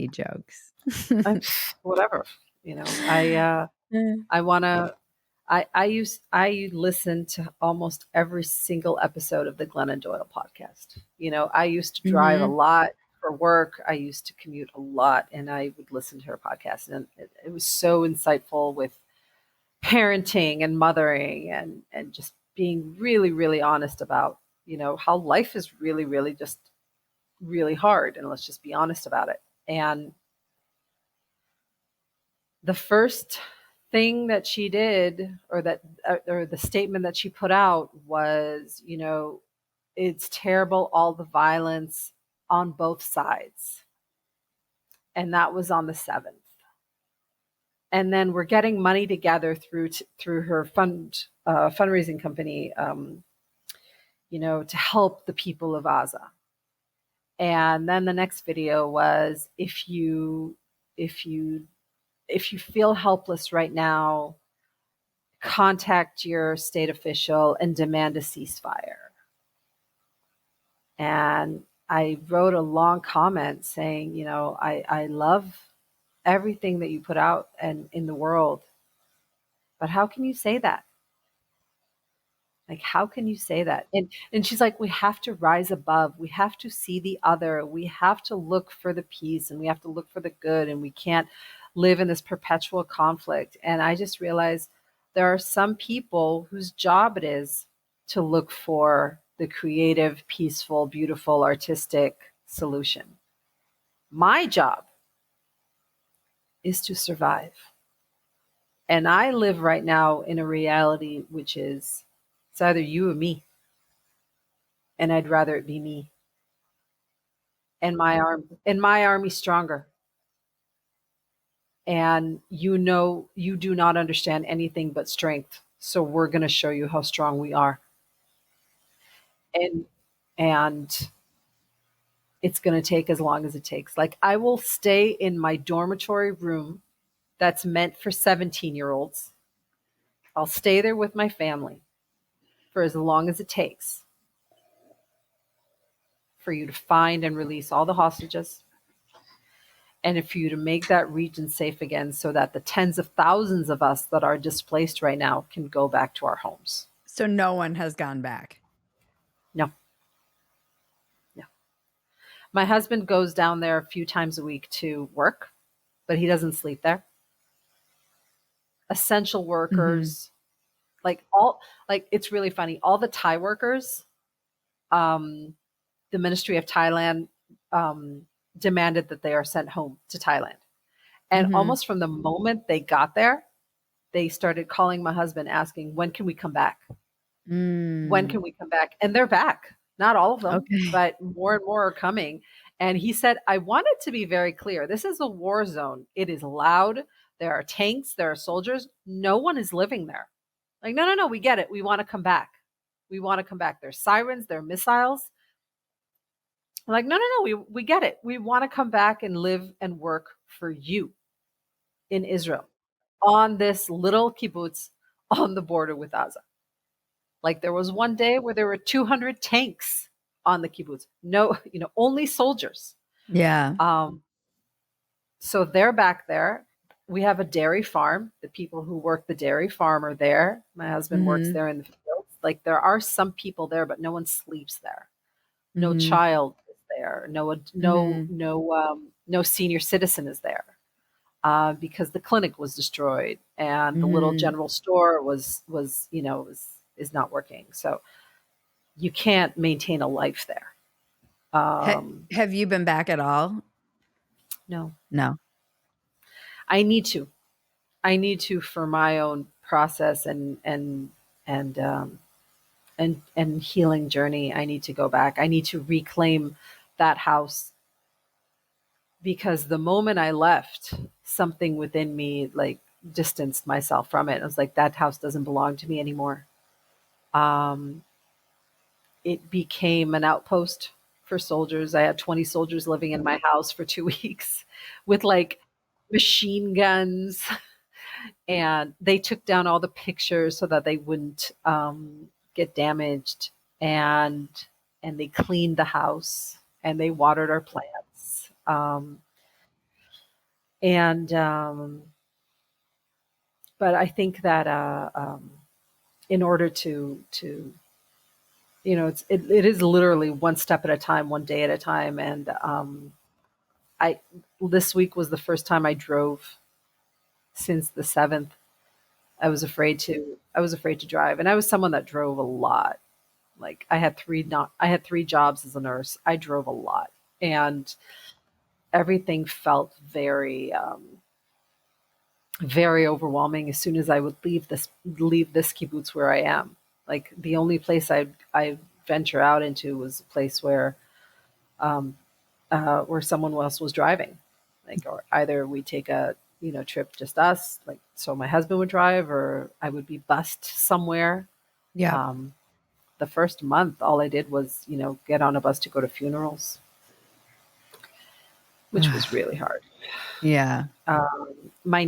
Whatever. I want to. I listened to almost every single episode of the Glennon Doyle podcast. I used to drive a Mhm. lot for work. I used to commute a lot, and I would listen to her podcast, and it was so insightful with parenting and mothering, and just being really, really honest about how life is really, really just really hard, and let's just be honest about it. And the first thing that she did, or the statement that she put out was, it's terrible, all the violence on both sides. And that was on the 7th. And then we're getting money together through her fundraising company, to help the people of Gaza. And then the next video was, if you feel helpless right now, contact your state official and demand a ceasefire. And I wrote a long comment saying, I love everything that you put out and in the world, but how can you say that? Like, how can you say that? And she's like, we have to rise above. We have to see the other. We have to look for the peace, and we have to look for the good, and we can't live in this perpetual conflict. And I just realized there are some people whose job it is to look for the creative, peaceful, beautiful, artistic solution. My job is to survive. And I live right now in a reality which is, it's either you or me. And I'd rather it be me. And my army's stronger. And you do not understand anything but strength. So we're gonna show you how strong we are. And and it's gonna take as long as it takes. Like, I will stay in my dormitory room that's meant for 17-year-olds. I'll stay there with my family for as long as it takes for you to find and release all the hostages, and for you to make that region safe again, so that the tens of thousands of us that are displaced right now can go back to our homes. So no one has gone back. No. My husband goes down there a few times a week to work, but he doesn't sleep there. Essential workers, it's really funny. All the Thai workers, the Ministry of Thailand demanded that they are sent home to Thailand. And almost from the moment they got there, they started calling my husband asking, when can we come back? When can we come back? And they're back. Not all of them, Okay. but more and more are coming. And he said, I want it to be very clear. This is a war zone. It is loud. There are tanks. There are soldiers. No one is living there. Like, no, we get it. We want to come back. We want to come back. There's sirens. There are missiles. I'm like, no, we get it. We want to come back and live and work for you in Israel on this little kibbutz on the border with Gaza. Like, there was one day where there were 200 tanks on the kibbutz. No, only soldiers. Yeah. So they're back there. We have a dairy farm. The people who work the dairy farm are there. My husband works there in the fields. Like, there are some people there, but no one sleeps there. No child is there. No senior citizen is there. Because the clinic was destroyed, and the little general store is not working. So you can't maintain a life there. Have you been back at all? No, No. I need to for my own process and healing journey. I need to go back. I need to reclaim that house, because the moment I left, something within me distanced myself from it. I was like, that house doesn't belong to me anymore. It became an outpost for soldiers. I had 20 soldiers living in my house for 2 weeks with machine guns, and they took down all the pictures so that they wouldn't get damaged, and they cleaned the house, and they watered our plants. And but I think that in order to it is literally one step at a time, one day at a time. And I this week was the first time I drove since the 7th. I was afraid to drive, and I was someone that drove a lot. Like I had three jobs as a nurse. I drove a lot, and everything felt very overwhelming as soon as I would leave this kibbutz where I am. Like the only place I venture out into was a place where someone else was driving, like, or either we take a trip just us, like, so my husband would drive, or I would be bused somewhere. Yeah. Um, the first month, all I did was get on a bus to go to funerals, which was really hard. Yeah. My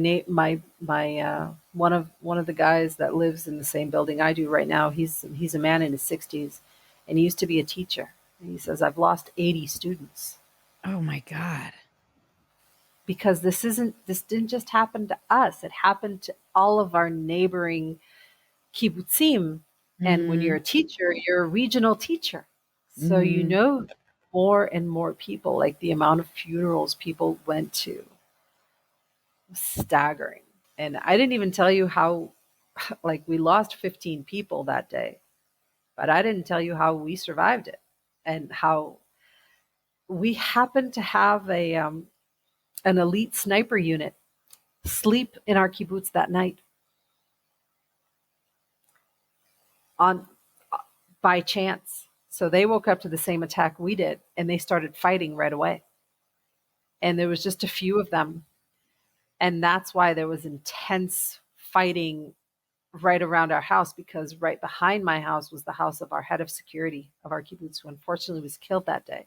one of the guys that lives in the same building I do right now, he's a man in his 60s, and he used to be a teacher. And he says, I've lost 80 students Oh my God. because this didn't just happen to us. It happened to all of our neighboring kibbutzim. And when you're Mhm. a teacher, you're a regional teacher. So Mhm. more and more people, like the amount of funerals people went to, staggering. And I didn't even tell you how, like, we lost 15 people that day, but I didn't tell you how we survived it, and how we happened to have an elite sniper unit sleep in our kibbutz that night on by chance. So they woke up to the same attack we did, and they started fighting right away. And there was just a few of them, and that's why there was intense fighting right around our house, because right behind my house was the house of our head of security of our kibbutz, who unfortunately was killed that day.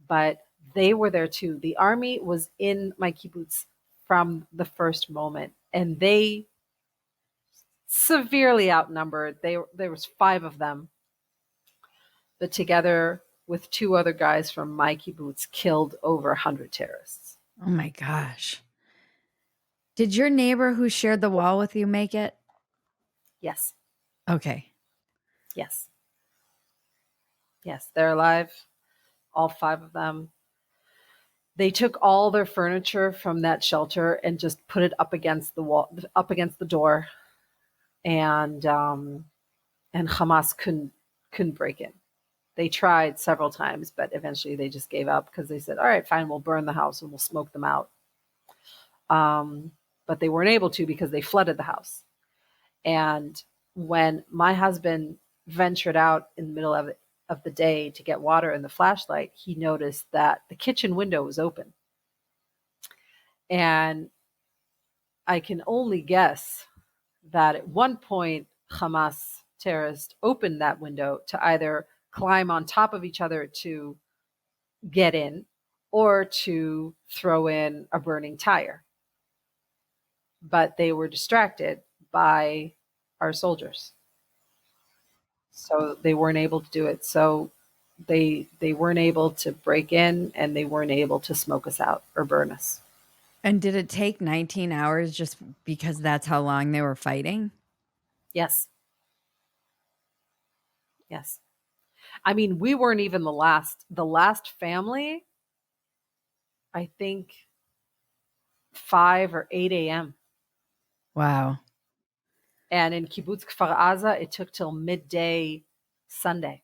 But they were there too. The army was in my kibbutz from the first moment, and they severely outnumbered. There was 5 of them, but together with 2 other guys from my kibbutz, killed over 100 terrorists. Oh my gosh. Did your neighbor who shared the wall with you make it? Yes, Okay. yes, yes. They're alive, all 5 of them. They took all their furniture from that shelter and just put it up against the wall, up against the door, and Hamas couldn't break in. They tried several times, but eventually they just gave up, because they said, "All right, fine, we'll burn the house and we'll smoke them out." But they weren't able to, because they flooded the house. And when my husband ventured out in the middle of the day to get water and the flashlight, he noticed that the kitchen window was open. And I can only guess that at one point Hamas terrorists opened that window to either climb on top of each other to get in, or to throw in a burning tire. But they were distracted by our soldiers, so they weren't able to do it. So they weren't able to break in, and they weren't able to smoke us out or burn us. And did it take 19 hours just because that's how long they were fighting? Yes, yes. I mean, we weren't even the last. The last family, I think, 5 or 8 a.m. Wow. And in Kibbutz Kfar Aza, it took till midday Sunday.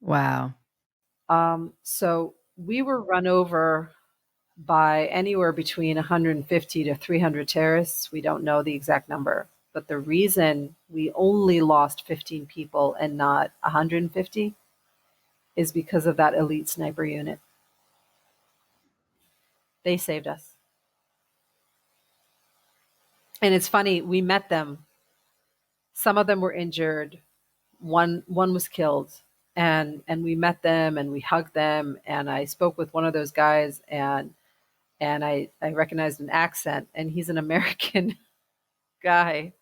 Wow. So we were run over by anywhere between 150 to 300 terrorists. We don't know the exact number, but the reason we only lost 15 people and not 150 is because of that elite sniper unit. They saved us. And it's funny, we met them. Some of them were injured. One was killed. And we met them and we hugged them, and I spoke with one of those guys, and I recognized an accent, and he's an American guy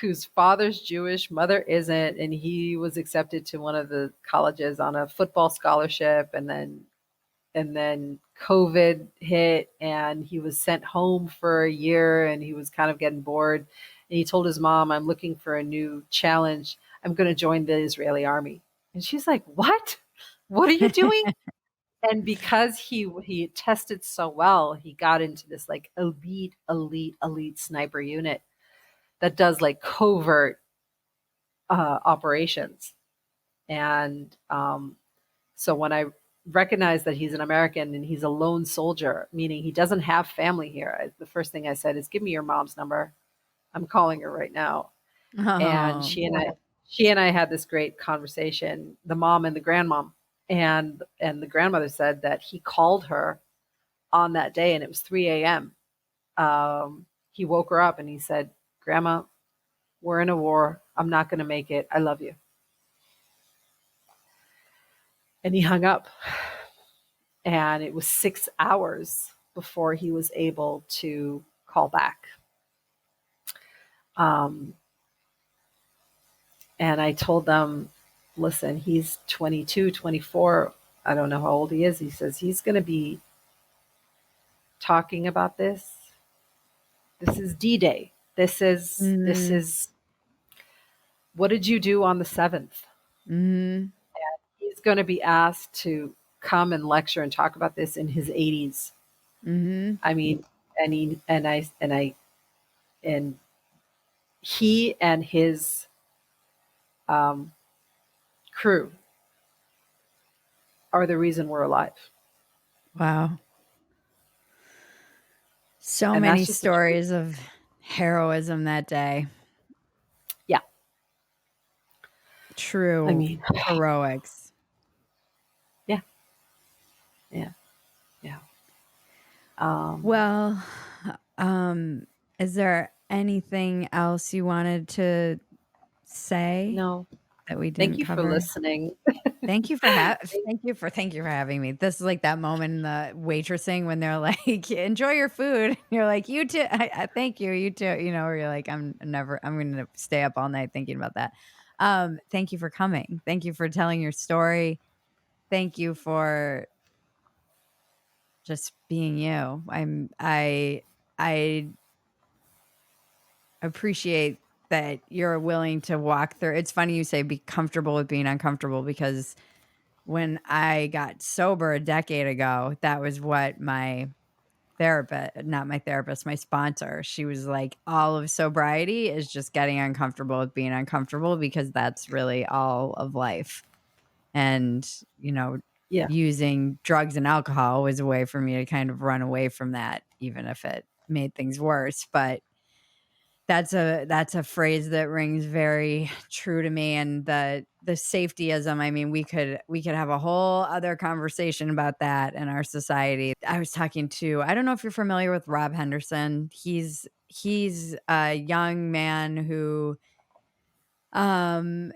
whose father's Jewish, mother isn't, and he was accepted to one of the colleges on a football scholarship, and then and then COVID hit, and he was sent home for a year, and he was kind of getting bored. And he told his mom, "I'm looking for a new challenge. I'm going to join the Israeli army." And she's like, "What? What are you doing?" And because he tested so well, he got into this like elite sniper unit that does like covert operations. And so when I recognized that he's an American and he's a lone soldier, meaning he doesn't have family here, the first thing I said is, "Give me your mom's number. I'm calling her right now." And Oh, she and I had this great conversation, the mom and the grandmom. And the grandmother said that he called her on that day, and it was 3 a.m. He woke her up and he said, "Grandma, we're in a war. I'm not going to make it. I love you." And he hung up. And it was 6 hours before he was able to call back. Um, and I told them, "Listen, he's 22, 24. I don't know how old he is." He says he's going to be talking about this. This is D-Day. This mhm, is what did you do on the 7th? mhm, He's going to be asked to come and lecture and talk about this in his 80s. mhm. I mean, and he and his um, crew are the reason we're alive. Wow. So And many that's just the truth. stories of heroism that day. Yeah. I True mean, heroics. yeah, yeah, yeah. Um, Well, um, is there anything else you wanted to say no, that we thank didn't you for cover? listening. Thank you for having me. This is like that moment in the waitressing when they're like, "Enjoy your food." You're like, "You too." I thank you. You too. You know, or you're like, I'm going to stay up all night thinking about that. Thank you for coming. Thank you for telling your story. Thank you for just being you. I appreciate that you're willing to walk through. It's funny you say be comfortable with being uncomfortable because when I got sober a decade ago, that was what my therapist, not my therapist, my sponsor, she was like, all of sobriety is just getting uncomfortable with being uncomfortable because that's really all of life. And, you know, Yeah, using drugs and alcohol was a way for me to kind of run away from that, even if it made things worse. But that's a phrase that rings very true to me, and the safetyism, I mean, we could have a whole other conversation about that in our society. I was talking to I don't know if you're familiar with Rob Henderson. He's a young man who, um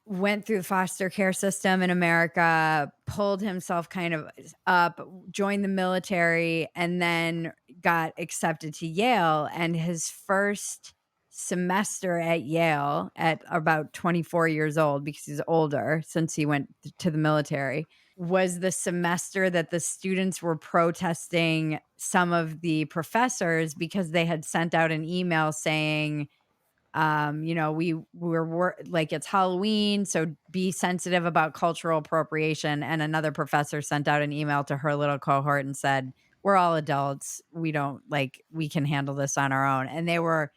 went through the foster care system in America, pulled himself kind of up, joined the military, and then got accepted to Yale. And his first semester at Yale, at about 24 years old, because he's older since he went to the military, was the semester that the students were protesting some of the professors because they had sent out an email saying, we're like, it's Halloween, so be sensitive about cultural appropriation. And another professor sent out an email to her little cohort and said, we're all adults. We don't like, we can handle this on our own. And they were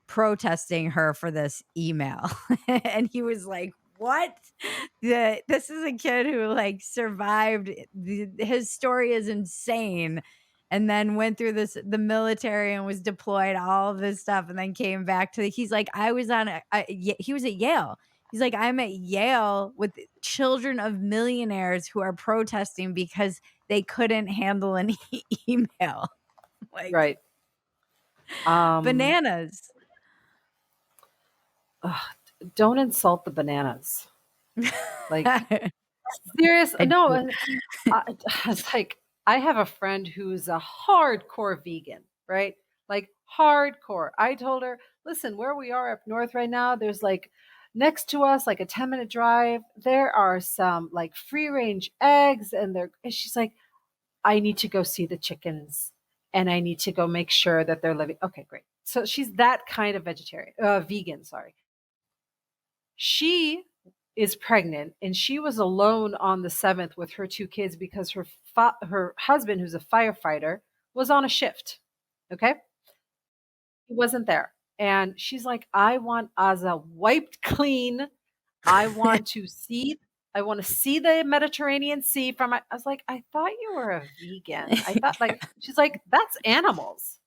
protesting her for this email. And he was like, what? This is a kid who like survived. His story is insane, and then went through the military and was deployed, all of this stuff, and then came back to he's like, I was on he was at Yale. He's like, I'm at Yale with children of millionaires who are protesting because they couldn't handle an email. Like, right. Um, bananas. ugh, don't insult the bananas. Like, I serious? No, do. and I, it's like I have a friend who's a hardcore vegan, right? Like hardcore. I told her, "Listen, where we are up north right now, there's like next to us, like a 10-minute drive, there are some like free range eggs, and she's like, I need to go see the chickens and I need to go make sure that they're living. Okay, great. So she's that kind of vegan, sorry. She is pregnant and she was alone on the 7th with her 2 kids because her husband, who's a firefighter, was on a shift. Okay? He wasn't there. And she's like, I want Aza wiped clean. I want to see the Mediterranean Sea from I was like, I thought you were a vegan. I thought she's like, that's animals.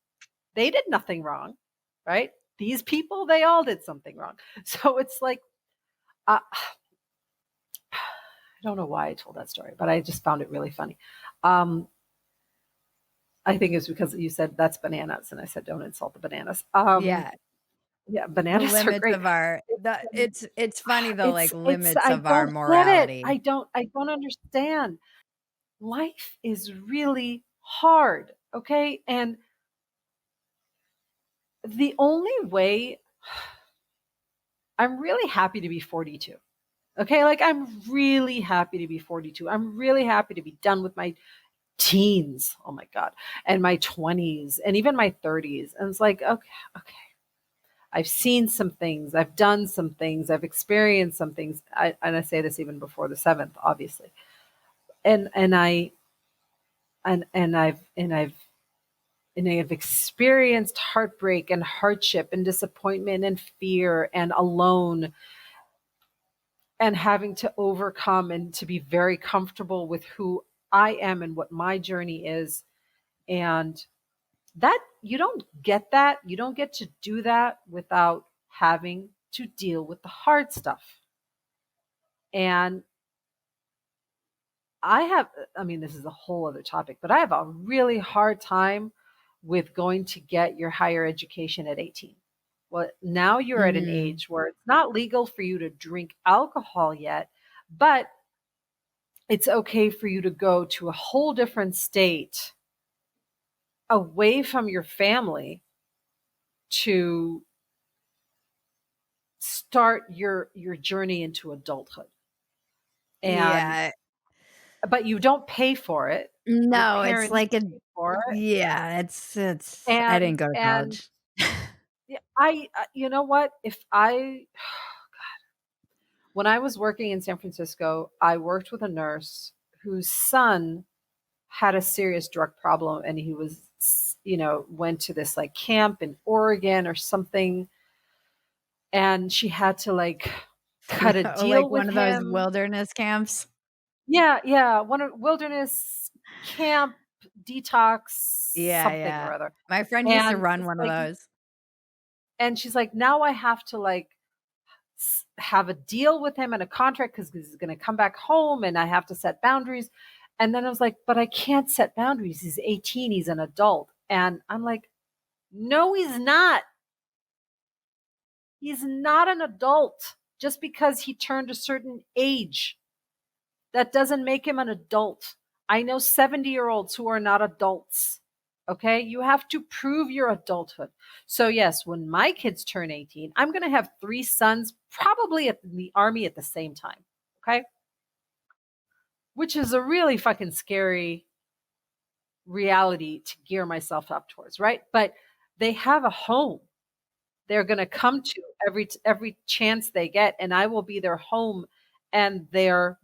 They did nothing wrong, right? These people, they all did something wrong. So it's like, I don't know why I told that story, but I just found it really funny. I think it's because you said that's bananas, and I said don't insult the bananas. Yeah. Yeah, The bananas are limits great. of our it's funny though, like It's limits I of our don't get it. morality. I don't understand. Life is really hard, okay? And the only way I'm really happy to be 42. Okay? Like I'm really happy to be 42. I'm really happy to be done with my teens. Oh my god. And my 20s and even my 30s. And it's like, okay. I've seen some things, I've done some things, I've experienced some things. And I say this even before the 7th, obviously. And I and I've experienced heartbreak and hardship and disappointment and fear and alone and having to overcome and to be very comfortable with who I am and what my journey is. And that you don't get that. You don't get to do that without having to deal with the hard stuff. And I mean, this is a whole other topic, but I have a really hard time with going to get your higher education at 18. Well, now you're at an Mhm. age where it's not legal for you to drink alcohol yet, but it's okay for you to go to a whole different state away from your family to start your journey into adulthood. And Yeah. but you don't pay for it. Your No, it's parents like a pay for it. yeah, it's I And didn't go to and college. yeah, you know what? If I when I was working in San Francisco, I worked with a nurse whose son had a serious drug problem and he was went to this like camp in Oregon or something and she had to like cut a Like deal with one of those him. wilderness camps. Yeah, one of wilderness camp detox Yeah, something or yeah. other. My friend used to And run it's one of like those. and she's like, now I have to like have a deal with him and a contract because he's going to come back home and I have to set boundaries. And then I was like, but I can't set boundaries. He's 18, he's an adult. And I'm like, no, he's not. He's not an adult just because he turned a certain age. That doesn't make him an adult. I know 70-year-olds who are not adults. Okay. You have to prove your adulthood. So, yes, when my kids turn 18, I'm going to have 3 sons probably at the army at the same time. Okay. Which is a really fucking scary reality to gear myself up towards. Right. But they have a home they're going to come to every chance they get. And I will be their home and their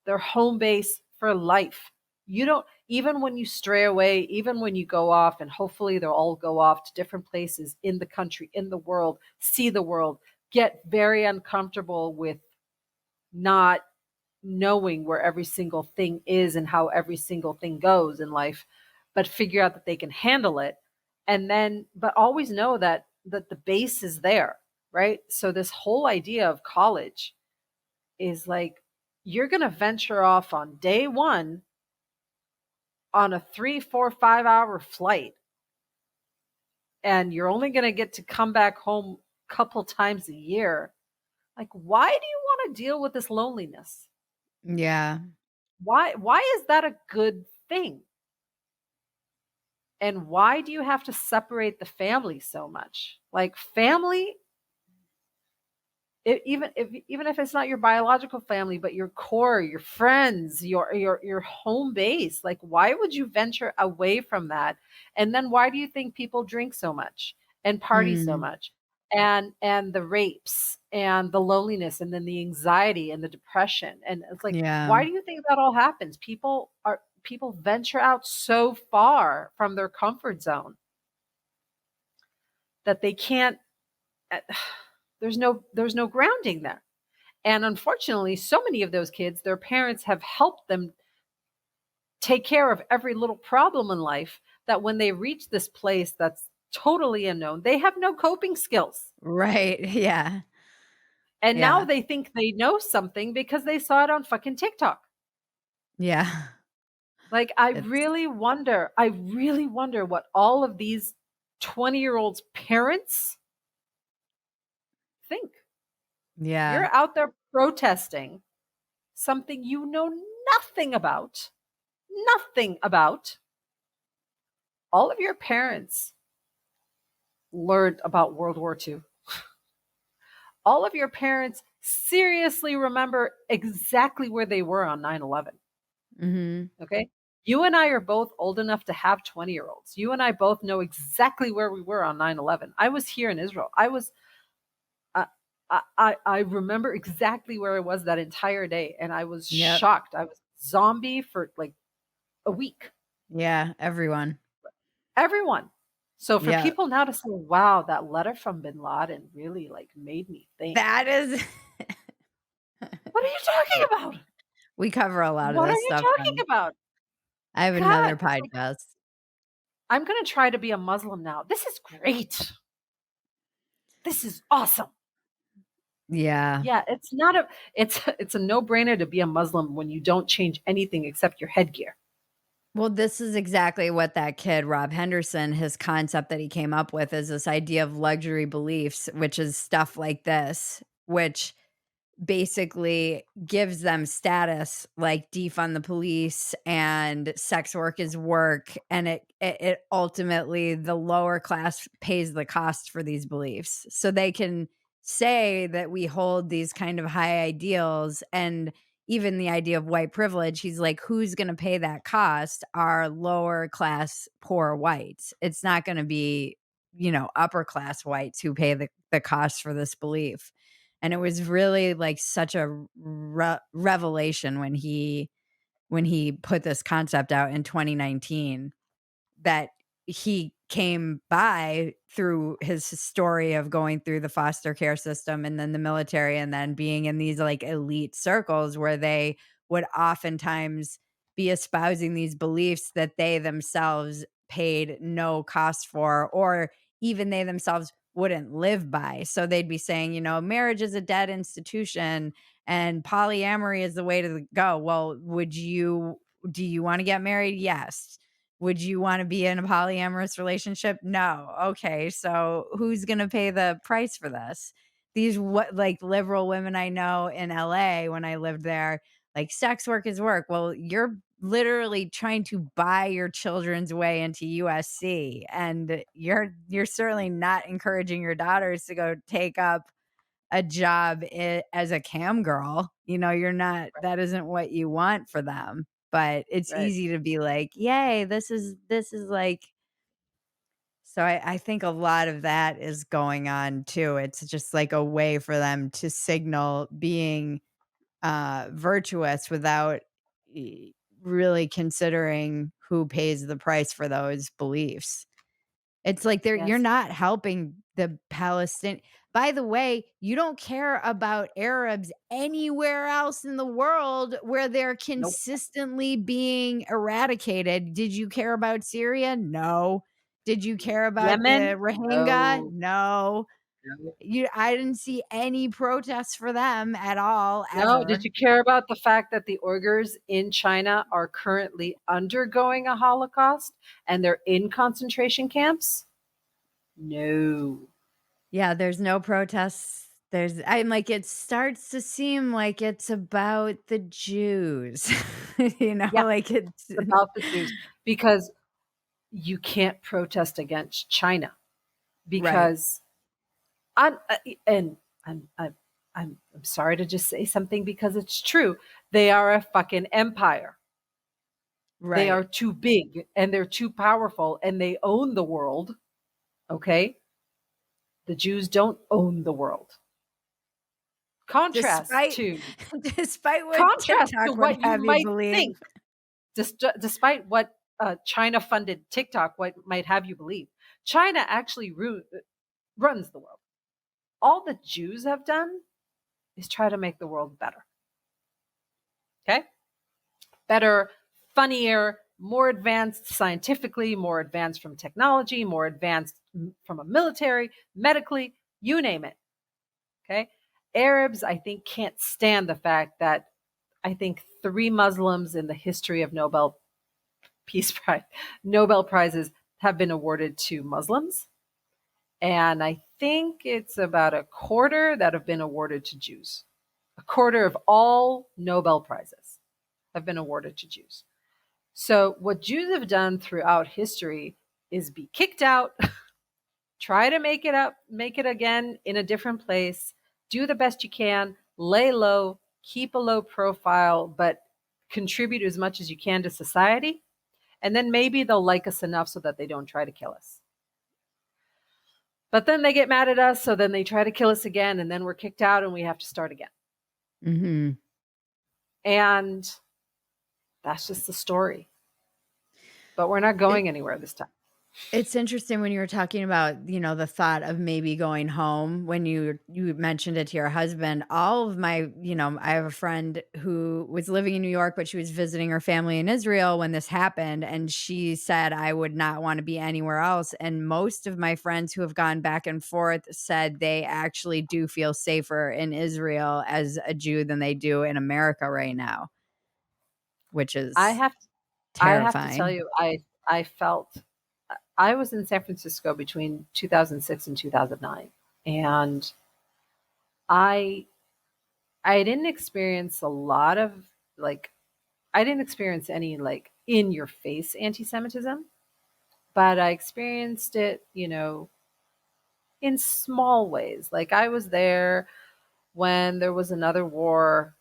home base for life. You don't, even when you stray away, even when you go off, and hopefully they'll all go off to different places in the country, in the world, see the world, get very uncomfortable with not knowing where every single thing is and how every single thing goes in life, but figure out that they can handle it. And then, but always know that the base is there, right? So this whole idea of college is like you're going to venture off on day one on a 3, 4, 5 hour flight, and you're only going to get to come back home a couple times a year. Like, why do you want to deal with this loneliness? Yeah. Why is that a good thing? And why do you have to separate the family so much? Like family Even if it's not your biological family, but your core, your friends, your home base, like why would you venture away from that? And then why do you think people drink so much and party so Mm, much? And the rapes and the loneliness and then the anxiety and the depression. And it's like, yeah. why do you think that all happens? People venture out so far from their comfort zone that they can't there's no grounding there. And unfortunately, so many of those kids, their parents have helped them take care of every little problem in life, that when they reach this place that's totally unknown, they have no coping skills. Right. Yeah. And now Yeah. they think they know something because they saw it on fucking TikTok. Yeah. Like, It's I really wonder what all of these 20-year-olds' parents think. yeah. You're out there protesting something you know nothing about. All of your parents learned about World War II. All of your parents seriously remember exactly where they were on 9/11. Mhm. Okay. You and I are both old enough to have 20-year-olds. You and I both know exactly where we were on 9/11. I was here in Israel. I, I remember exactly where I was that entire day. And I was Yep. shocked. I was zombie for like a week. Yeah, everyone. Everyone. So for Yep. people now to say, wow, that letter from bin Laden really like made me think. That is What are you talking about? we cover a lot of What are this you stuff talking on about? I have God, another it's like, podcast. I'm going to try to be a Muslim now. This is great. This is awesome. Yeah. Yeah, it's a no-brainer to be a Muslim when you don't change anything except your headgear. Well, this is exactly what that kid, Rob Henderson, his concept that he came up with is this idea of luxury beliefs, which is stuff like this, which basically gives them status like defund the police and sex work is work, and it ultimately the lower class pays the cost for these beliefs, so they can say that we hold these kind of high ideals. And even the idea of white privilege, he's like, who's going to pay that cost are lower class poor whites. It's not going to be, upper class whites who pay the cost for this belief. And it was really like such a revelation when he put this concept out in 2019 that he came by through his story of going through the foster care system and then the military and then being in these like elite circles where they would oftentimes be espousing these beliefs that they themselves paid no cost for, or even they themselves wouldn't live by. So they'd be saying, marriage is a dead institution and polyamory is the way to go. Well, do you want to get married? Yes. Would you wanna be in a polyamorous relationship? No. Okay, so who's gonna pay the price for this? These what like liberal women I know in LA when I lived there, like sex work is work. Well, you're literally trying to buy your children's way into USC, and you're certainly not encouraging your daughters to go take up a job as a cam girl. You're not that isn't what you want for them. But it's Right. easy to be like, yay, this is like so I think a lot of that is going on too. It's just like a way for them to signal being virtuous without e- really considering who pays the price for those beliefs. It's like you're Yes. not helping the Palestinian. By the way, you don't care about Arabs anywhere else in the world where they're Nope. consistently being eradicated. Did you care about Syria? No. Did you care about the Yemen? Rohingya? No. No. No. I didn't see any protests for them at all, No. Did ever. you care about the fact that the Uyghurs in China are currently undergoing a Holocaust and they're in concentration camps? No. Yeah, there's no protests. I'm like, it starts to seem like it's about the Jews, Yeah, like it's it's about the Jews because you can't protest against China right. because I'm and I'm I'm sorry to just say something because it's true. They are a fucking empire. They are Right. too big and they're too powerful and they own the world. Okay? The Jews don't own the world. Contrast Despite to despite what contrast to TikTok would what you have you might believe. think, despite what China-funded TikTok might have you believe. China actually runs the world. All the Jews have done is try to make the world better. Okay? Better, funnier, more advanced scientifically, more advanced from technology, more advanced from a military, medically, you name it. Okay? Arabs, I think, can't stand the fact that I think 3 Muslims in the history of Nobel Prizes have been awarded to Muslims. And I think it's about a quarter that have been awarded to Jews. A quarter of all Nobel Prizes have been awarded to Jews. So what Jews have done throughout history is be kicked out, try to make it again in a different place, do the best you can, lay low, keep a low profile, but contribute as much as you can to society. And then maybe they'll like us enough so that they don't try to kill us. But then they get mad at us, so then they try to kill us again, and then we're kicked out and we have to start again. Mm-hmm. And that's just the story. But we're not going anywhere this time. It's interesting when you were talking about, the thought of maybe going home when you mentioned it to your husband. All of my, I have a friend who was living in New York, but she was visiting her family in Israel when this happened. And she said, I would not want to be anywhere else. And most of my friends who have gone back and forth said they actually do feel safer in Israel as a Jew than they do in America right now, which is I have to terrifying. tell you, I was in San Francisco between 2006 and 2009, and I didn't experience a lot of I didn't experience any in your face anti-Semitism, but I experienced it, in small ways. Like I was there when there was another war,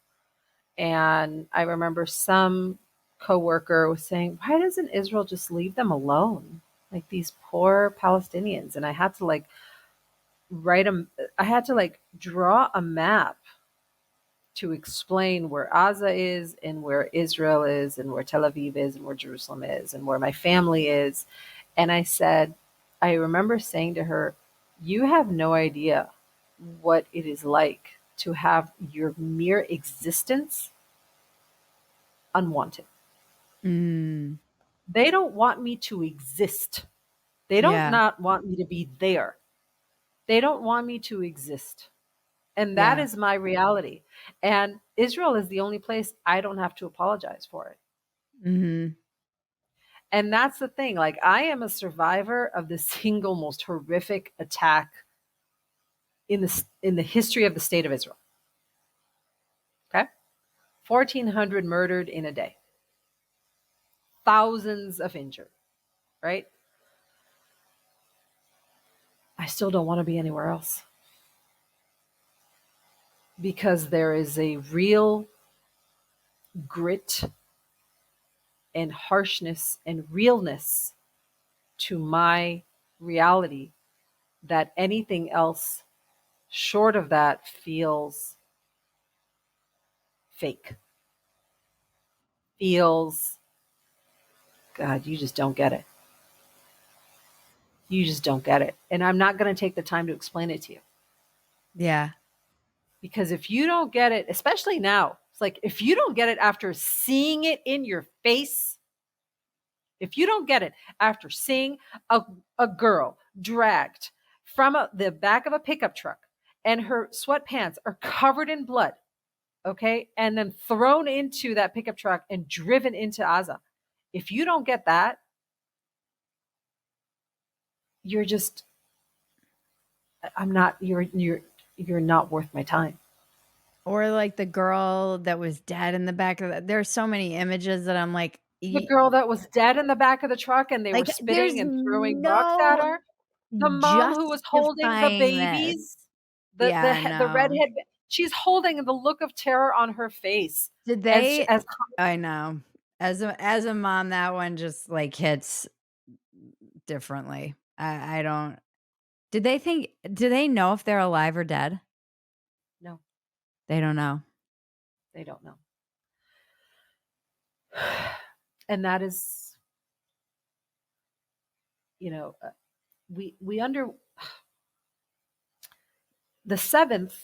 and I remember some coworker was saying, "Why doesn't Israel just leave them alone? Like these poor Palestinians." And I had to draw a map to explain where Gaza is and where Israel is and where Tel Aviv is and where Jerusalem is and where my family is. And I remember saying to her, "You have no idea what it is like to have your mere existence unwanted. Mm, They don't want me to exist. They don't yeah. not want me to be there. They don't want me to exist." And that Yeah. is my reality. And Israel is the only place I don't have to apologize for it. Mm-hmm. And that's the thing. Like, I am a survivor of the single most horrific attack in the history of the state of Israel. Okay? 1,400 murdered in a day. Thousands of injured, right? I still don't want to be anywhere else. Because there is a real grit and harshness and realness to my reality that anything else short of that feels fake. Feels, God, you just don't get it. You just don't get it. And I'm not going to take the time to explain it to you. Yeah. Because if you don't get it, especially now, it's like if you don't get it after seeing it in your face, if you don't get it after seeing a girl dragged from the back of a pickup truck and her sweatpants are covered in blood, okay, and then thrown into that pickup truck and driven into Gaza, if you don't get that, you're just, you're not worth my time. Or like the girl that was dead in the back of there's so many images that I'm like, The girl that was dead in the back of the truck and they were there's spitting and throwing rocks at no her. The mom who was holding the justifying this. babies, Yeah, the no. redhead, She's holding the look of terror on her face. Did they I know. As a mom, that one just, like, hits differently. I don't do they know if they're alive or dead? No, They don't know. they don't know. And that is, you know, we under the 7th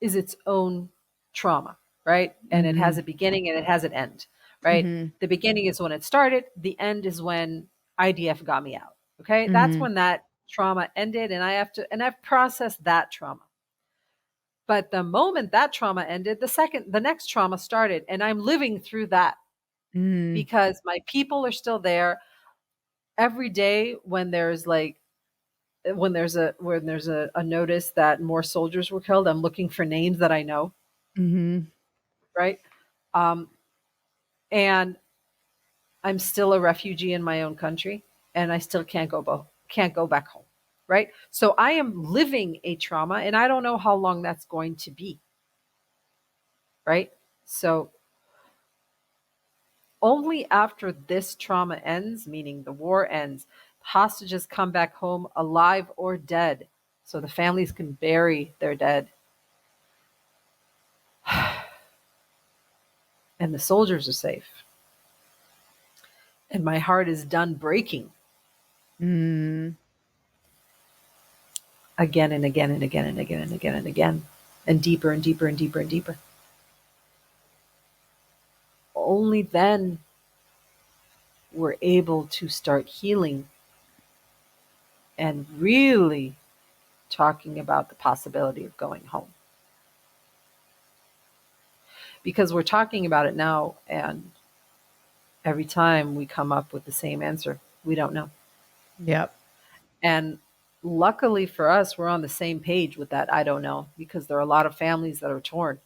is its own trauma, right? And it has a beginning and it has an end, right? Mhm. The beginning is when it started, the end is when IDF got me out. Okay? That's Mhm. when that trauma ended, and I've processed that trauma. But the moment that trauma ended, the next trauma started, and I'm living through that Mhm. because my people are still there. Every day when there's a notice that more soldiers were killed, I'm looking for names that I know, Mhm. right? Um, and I'm still a refugee in my own country, and I still can't go back home, right? So I am living a trauma, and I don't know how long that's going to be, right? So only after this trauma ends, meaning the war ends, hostages come back home alive or dead, so the families can bury their dead, and the soldiers are safe. And my heart is done breaking Mm. again and again and again and again and again and again, and deeper and deeper and deeper and deeper. Only then we're able to start healing and really talking about the possibility of going home. Because we're talking about it now, and every time we come up with the same answer, we don't know. Yep. And luckily for us, we're on the same page with that I don't know, because there are a lot of families that are torn.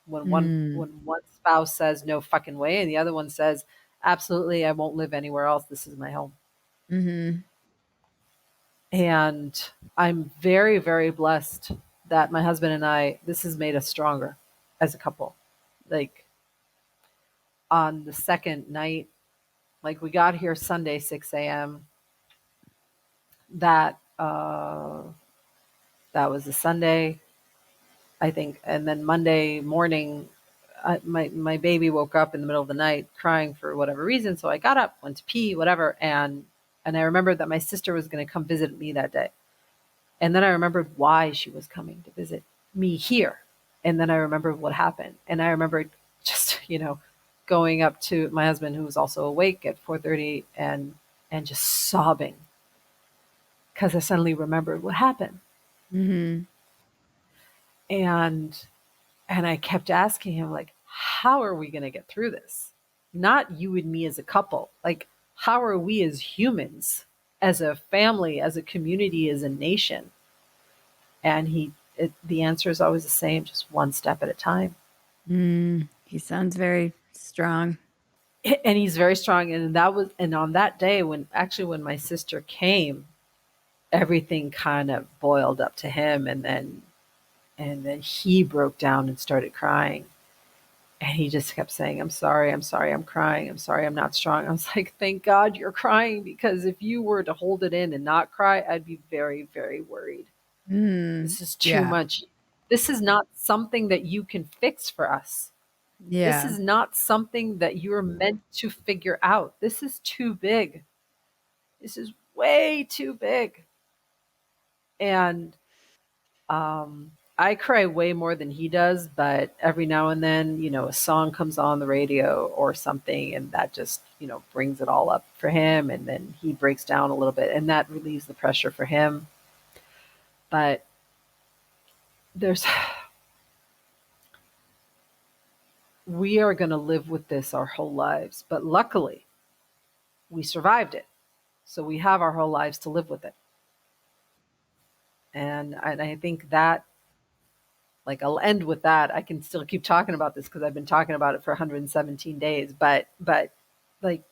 Mm. When one spouse says no fucking way and the other one says absolutely, I won't live anywhere else. This is my home. Mhm. And I'm very, very blessed that my husband and I, this has made us stronger as a couple. Like on the second night, like we got here Sunday, 6 a.m. That, that was a Sunday, I think. And then Monday morning, my baby woke up in the middle of the night crying for whatever reason. So I got up, went to pee, whatever. And I remembered that my sister was going to come visit me that day. And then I remembered why she was coming to visit me here. And then I remembered what happened. And I remembered just, going up to my husband, who was also awake at 4:30, and just sobbing because I suddenly remembered what happened. Mhm. And I kept asking him, like, how are we going to get through this? Not you and me as a couple. Like, how are we as humans, as a family, as a community, as a nation? And the answer is always the same, just one step at a time. Mm. He sounds very strong. And he's very strong. And on that day, when my sister came, everything kind of boiled up to him. And then he broke down and started crying. And he just kept saying, I'm sorry, I'm crying, I'm sorry, I'm not strong. I was like, thank God you're crying, because if you were to hold it in and not cry, I'd be very, very worried. Mm. This is too Yeah. much. This is not something that you can fix for us. This Yeah. is not something that you're meant to figure out. This is too big. This is way too big. And I cry way more than he does, but every now and then, a song comes on the radio or something, and that just, brings it all up for him. And then he breaks down a little bit, and that relieves the pressure for him. But there's, we are going to live with this our whole lives. But luckily, we survived it. So we have our whole lives to live with it. And I think that, like, I'll end with that. I can still keep talking about this because I've been talking about it for 117 days. But like,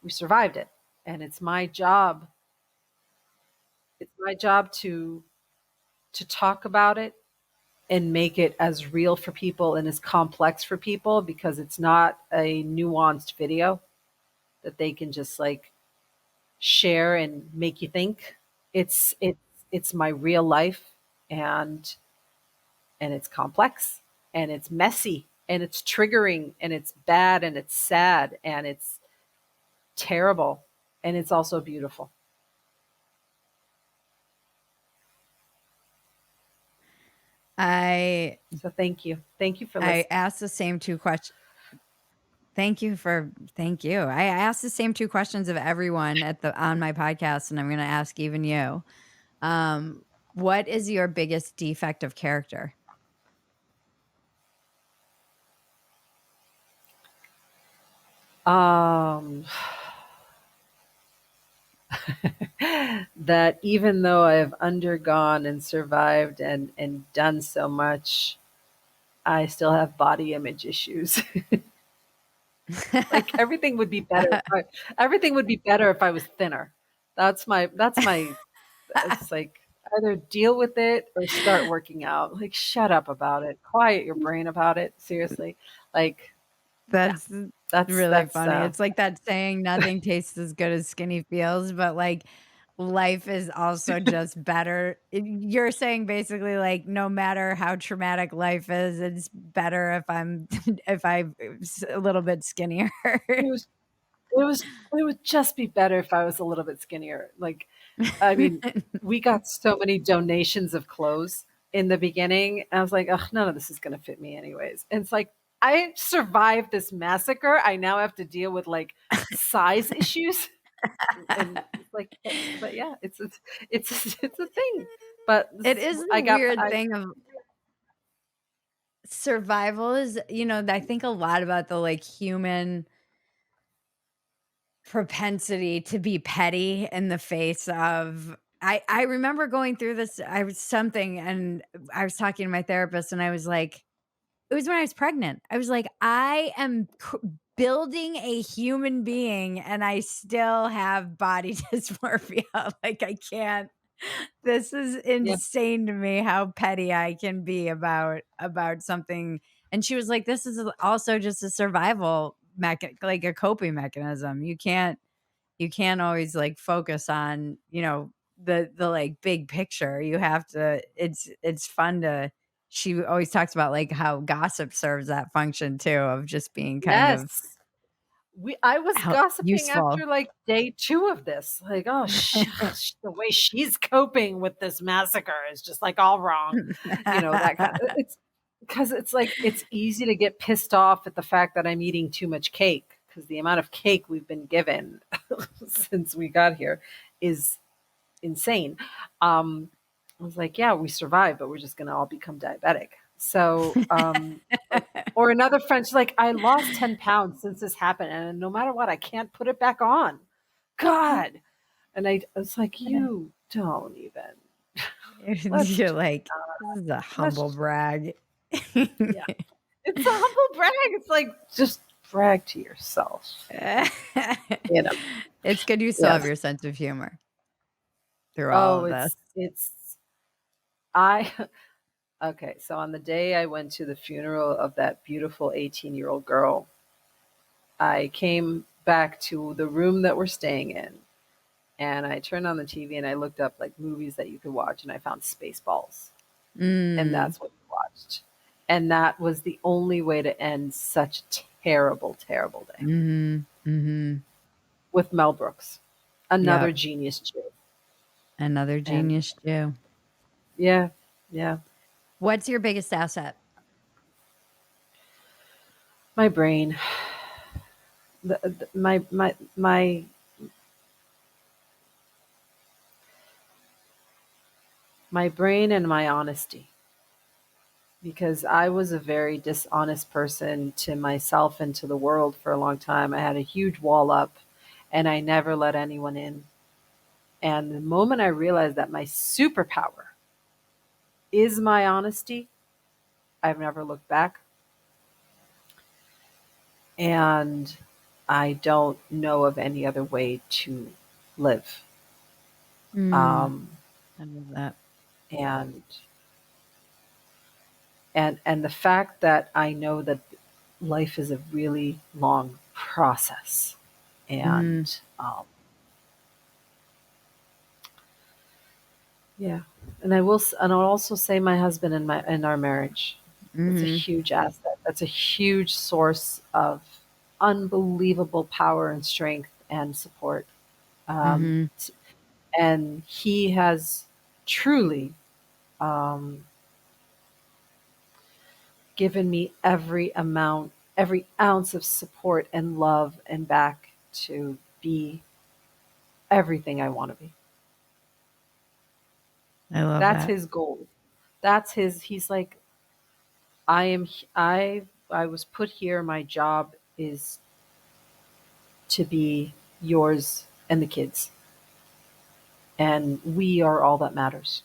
we survived it, and it's my job. It's my job to to talk about it and make it as real for people and as complex for people, because it's not a nuanced video that they can just like share and make you think. It's my real life, and it's complex, and it's messy, and it's triggering, and it's bad, and it's sad, and it's terrible, and it's also beautiful. I So thank you. Thank you for I listening. asked the same 2 questions. Thank you. I asked the same 2 questions of everyone on my podcast, and I'm gonna ask even you. What is your biggest defect of character? Um, that even though I've undergone and survived and done so much, I still have body image issues. Like everything would be better. Everything would be better if I was thinner. That's my. It's like either deal with it or start working out. Like shut up about it. Quiet your brain about it. Seriously. Like yeah, That's really that's funny. It's like that saying, "Nothing tastes as good as skinny feels," but, like, life is also just better. You're saying basically, like, no matter how traumatic life is, it's better if I'm if I'm a little bit skinnier. it was it was it would just be better if I was a little bit skinnier. Like I mean, we got so many donations of clothes in the beginning. And I was like, oh, none of this is going to fit me anyways. And it's like, I survived this massacre. I now have to deal with like size issues. And it's like, but yeah, it's a thing. But It is I the got, weird I, thing of survival is, I think a lot about the, like, human propensity to be petty in the face of I remember going through this. I was something, and I was talking to my therapist, and I was like, it was when I was pregnant. I was like, I am building a human being, and I still have body dysmorphia. Like, I can't. This is yeah, insane to me how petty I can be about something. And she was like, this is also just a survival like a coping mechanism. You can't always like focus on, the like big picture. You have to it's fun to she always talks about like how gossip serves that function too of just being kind of yes. I was gossiping useful. after like day 2 of this. Like, oh, the way she's coping with this massacre is just like all wrong. That kind of it's because it's like it's easy to get pissed off at the fact that I'm eating too much cake, because the amount of cake we've been given since we got here is insane. I was like, yeah, we survived, but we're just gonna all become diabetic. So, or another friend, she's like, I lost 10 pounds since this happened, and no matter what, I can't put it back on. God. And I was like, you don't even. Let's You're just, like, this is a let's humble just, brag. yeah. It's a humble brag. It's like, just brag to yourself. You know, It's good you still have yes. your sense of humor through all Oh, of this. I, okay. So on the day I went to the funeral of that beautiful 18-year-old girl, I came back to the room that we're staying in, and I turned on the TV and I looked up like movies that you could watch, and I found Spaceballs, and Mm, that's what we watched. And that was the only way to end such a terrible, terrible day, mhm, mhm. with Mel Brooks, another Yep, genius Jew. another And genius Jew. yeah, yeah, What's your biggest asset? my brain, my brain and my honesty, because I was a very dishonest person to myself and to the world for a long time. I had a huge wall up, and I never let anyone in. And the moment I realized that my superpower is my honesty, I've never looked back. And I don't know of any other way to live. Mm, Um, I love that. and the fact that I know that life is a really long process, and yeah, and I'll also say my husband in our marriage. That's a huge asset. That's a huge source of unbelievable power and strength and support. And he has truly given me every ounce of support and love and back to be everything I want to be. I love That's that. his goal. He's like, I was put here. My job is to be yours and the kids. And we are all that matters.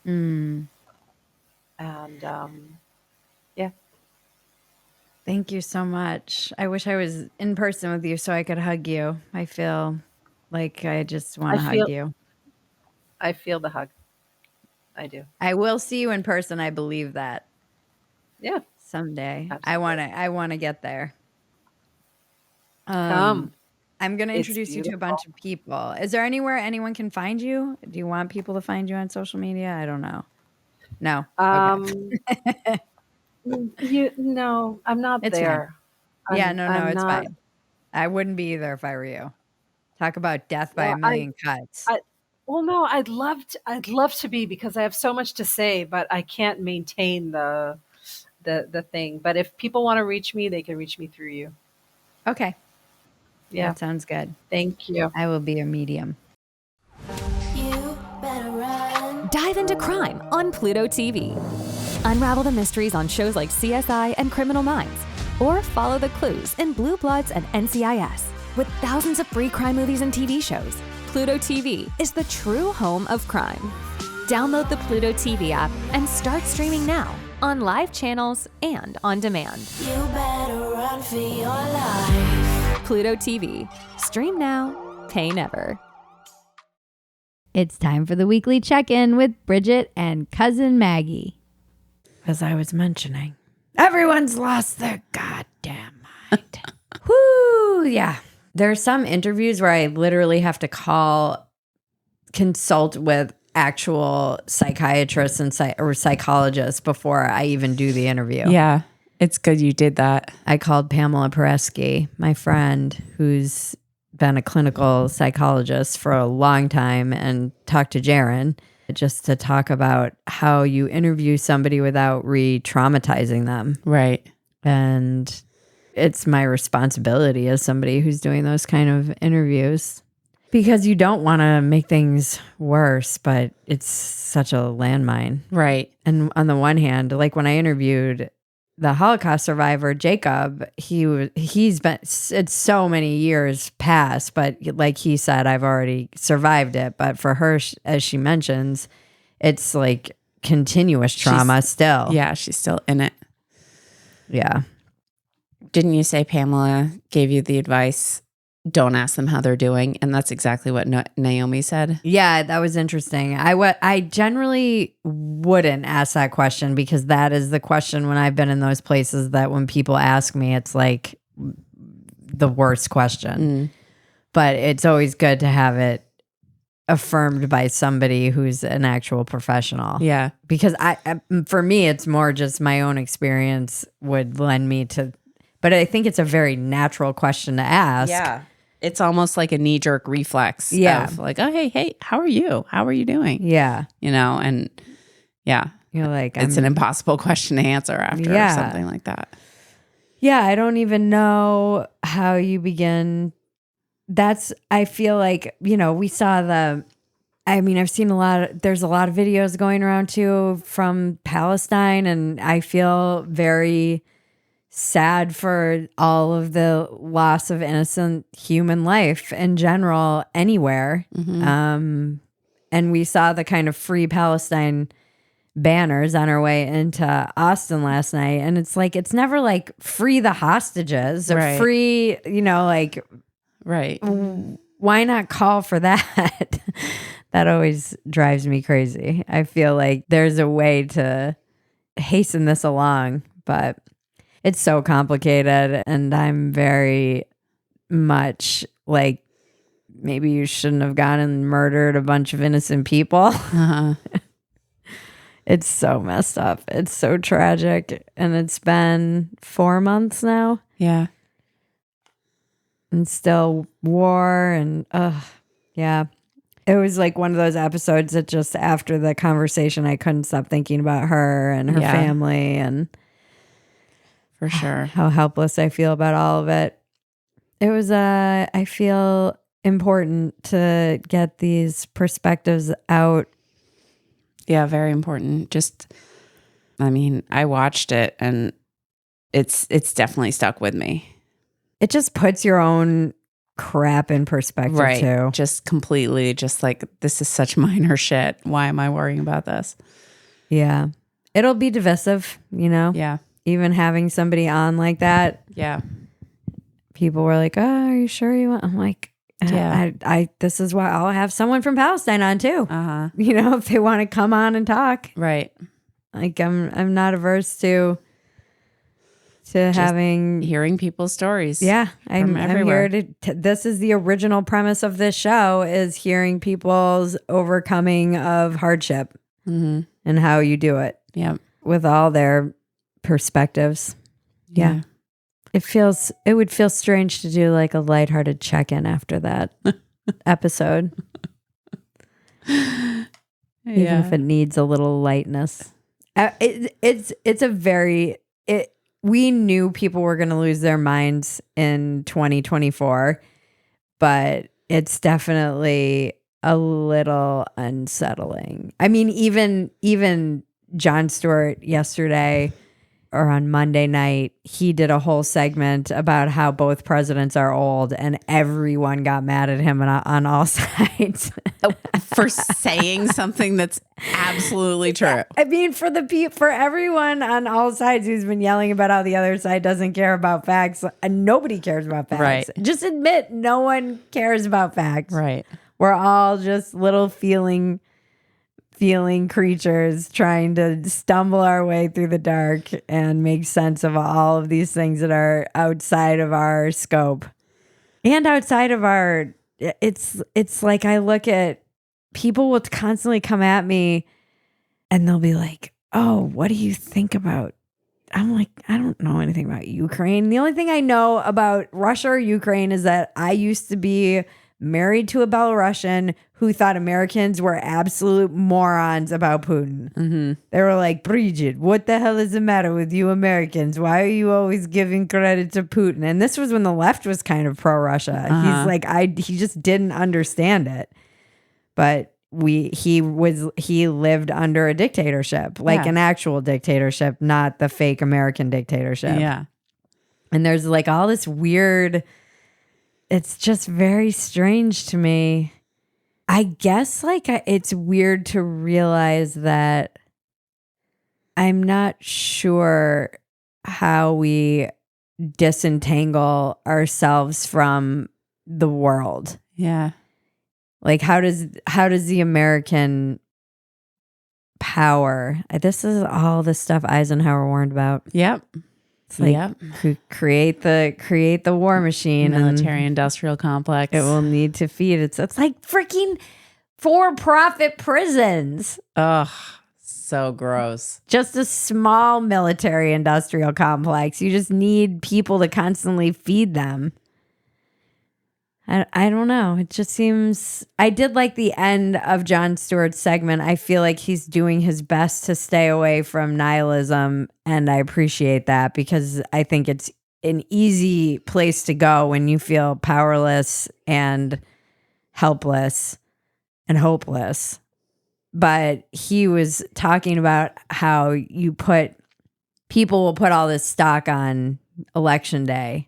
And yeah. Thank you so much. I wish I was in person with you so I could hug you. I feel like I just want to hug you. I feel the hug. I do. I will see you in person. I believe that. Yeah. Someday. Absolutely. I want to get there. Come. I'm going to It's introduce you to a beautiful. bunch of people. Is there anywhere anyone can find you? Do you want people to find you on social media? I don't know. No. Okay. No, I'm not It's there. Yeah, no, I'm it's not. fine. I wouldn't be either if I were you. Talk about death by Well, a million cuts. no, I'd love to be, because I have so much to say, but I can't maintain the thing. But if people want to reach me, they can reach me through you. Okay. Yeah. That sounds good. Thank you. I will be a medium. You better run. Dive into crime on Pluto TV. Unravel the mysteries on shows like CSI and Criminal Minds, or follow the clues in Blue Bloods and NCIS. With thousands of free crime movies and TV shows, Pluto TV is the true home of crime. Download the Pluto TV app and start streaming now on live channels and on demand. You better run for your life. Pluto TV. Stream now, pay never. It's time for the weekly check-in with Bridget and cousin Maggie. As I was mentioning, everyone's lost their goddamn mind. Whoo, yeah. There are some interviews where I literally have to consult with actual psychiatrists and or psychologists before I even do the interview. Yeah, it's good you did that. I called Pamela Peresky, my friend, who's been a clinical psychologist for a long time, and talked to Jaron just to talk about how you interview somebody without re-traumatizing them. Right. And it's my responsibility as somebody who's doing those kind of interviews, because you don't want to make things worse, but it's such a landmine. Right. And on the one hand, like when I interviewed the Holocaust survivor, Jacob, he's been, it's so many years past, but like he said, I've already survived it. But for her, as she mentions, it's like continuous trauma still. Yeah, she's still in it. Yeah. Didn't you say Pamela gave you the advice, don't ask them how they're doing? And that's exactly what Naomi said. Yeah, that was interesting. I generally wouldn't ask that question, because that is the question when I've been in those places that when people ask me, it's like the worst question. But it's always good to have it affirmed by somebody who's an actual professional. Yeah. Because for me, it's more just my own experience would lend me to, but I think it's a very natural question to ask. Yeah. It's almost like a knee-jerk reflex. Yeah. Of like, oh, hey, how are you? How are you doing? Yeah. You know, and yeah. You're like, it's an impossible question to answer after or something like that. Yeah, I don't even know how you begin. I feel like, we saw I've seen there's a lot of videos going around too from Palestine, and I feel very sad for all of the loss of innocent human life in general anywhere. And we saw the kind of Free Palestine banners on our way into Austin last night, and it's like, it's never like free the hostages or free, like, right. Why not call for that? That always drives me crazy. I feel like there's a way to hasten this along, but it's so complicated. And I'm very much like, maybe you shouldn't have gone and murdered a bunch of innocent people. Uh-huh. It's so messed up. It's so tragic. And it's been 4 months now. Yeah. And still war and yeah. It was like one of those episodes that just after the conversation I couldn't stop thinking about her and her family and for sure how helpless I feel about all of it. It was I feel important to get these perspectives out. Yeah, very important. Just, I mean, I watched it and it's definitely stuck with me. It just puts your own crap in perspective too. Just completely, just like, this is such minor shit. Why am I worrying about this? Yeah. It'll be divisive, you know? Yeah. Even having somebody on like that. Yeah. People were like, "Oh, are you sure you want?" I'm like, Yeah. I this is why I'll have someone from Palestine on too. Uh-huh. You know, if they want to come on and talk. Right. Like I'm not averse to having hearing people's stories. Yeah, I'm everywhere. here to this is the original premise of this show, is hearing people's overcoming of hardship Mm-hmm. and how you do it. Yeah. With all their perspectives. Yeah. It would feel strange to do like a lighthearted check-in after that episode. Even if it needs a little lightness. We knew people were going to lose their minds in 2024, but it's definitely a little unsettling. I mean, even Jon Stewart yesterday or on Monday night, he did a whole segment about how both presidents are old, and everyone got mad at him on all sides for saying something that's absolutely true. I mean, for everyone on all sides who's been yelling about how the other side doesn't care about facts, and nobody cares about facts. Right. Just admit no one cares about facts. Right. We're all just little feeling creatures trying to stumble our way through the dark and make sense of all of these things that are outside of our scope and outside of our. It's like I look at people will constantly come at me and they'll be like, "Oh, what do you think about?" I'm like, I don't know anything about Ukraine. The only thing I know about Russia or Ukraine is that I used to be married to a Belarusian who thought Americans were absolute morons about Putin. Mm-hmm. They were like, "Bridget, what the hell is the matter with you Americans? Why are you always giving credit to Putin?" And this was when the left was kind of pro-Russia. He's like, he just didn't understand it. But he lived under a dictatorship, like an actual dictatorship, not the fake American dictatorship. Yeah. And there's like all this weird, it's just very strange to me. I guess like it's weird to realize that I'm not sure how we disentangle ourselves from the world. Yeah. Like how does the American power, this is all the stuff Eisenhower warned about. Yep. It's like create the war machine, military industrial complex. It will need to feed it. So it's like freaking for-profit prisons. Ugh, so gross. Just a small military industrial complex. You just need people to constantly feed them. I don't know. It just seems. I did like the end of Jon Stewart's segment. I feel like he's doing his best to stay away from nihilism, and I appreciate that because I think it's an easy place to go when you feel powerless and helpless and hopeless. But he was talking about how people will put all this stock on election day,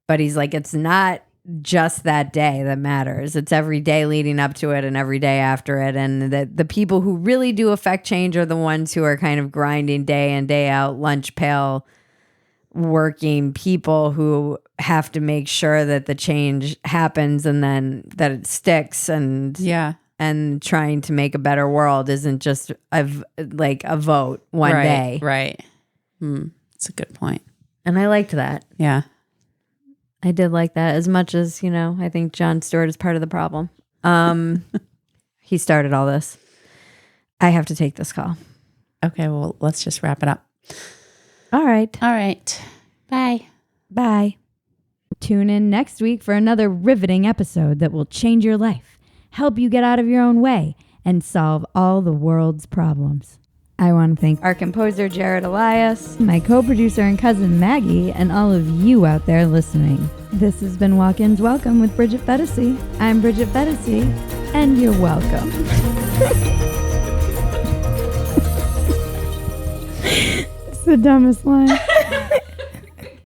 but he's like, it's not just that day that matters. It's every day leading up to it and every day after it. And the people who really do affect change are the ones who are kind of grinding day in, day out, lunch pail working people who have to make sure that the change happens and then that it sticks. And and trying to make a better world isn't just like a vote one day. Right. That's a good point. And I liked that. Yeah. I did like that as much as, I think Jon Stewart is part of the problem. He started all this. I have to take this call. Okay, well, let's just wrap it up. All right. Bye. Bye. Tune in next week for another riveting episode that will change your life, help you get out of your own way, and solve all the world's problems. I want to thank our composer, Jared Elias, my co-producer and cousin, Maggie, and all of you out there listening. This has been Walk-Ins Welcome with Bridget Phetasy. I'm Bridget Phetasy, and you're welcome. It's the dumbest line.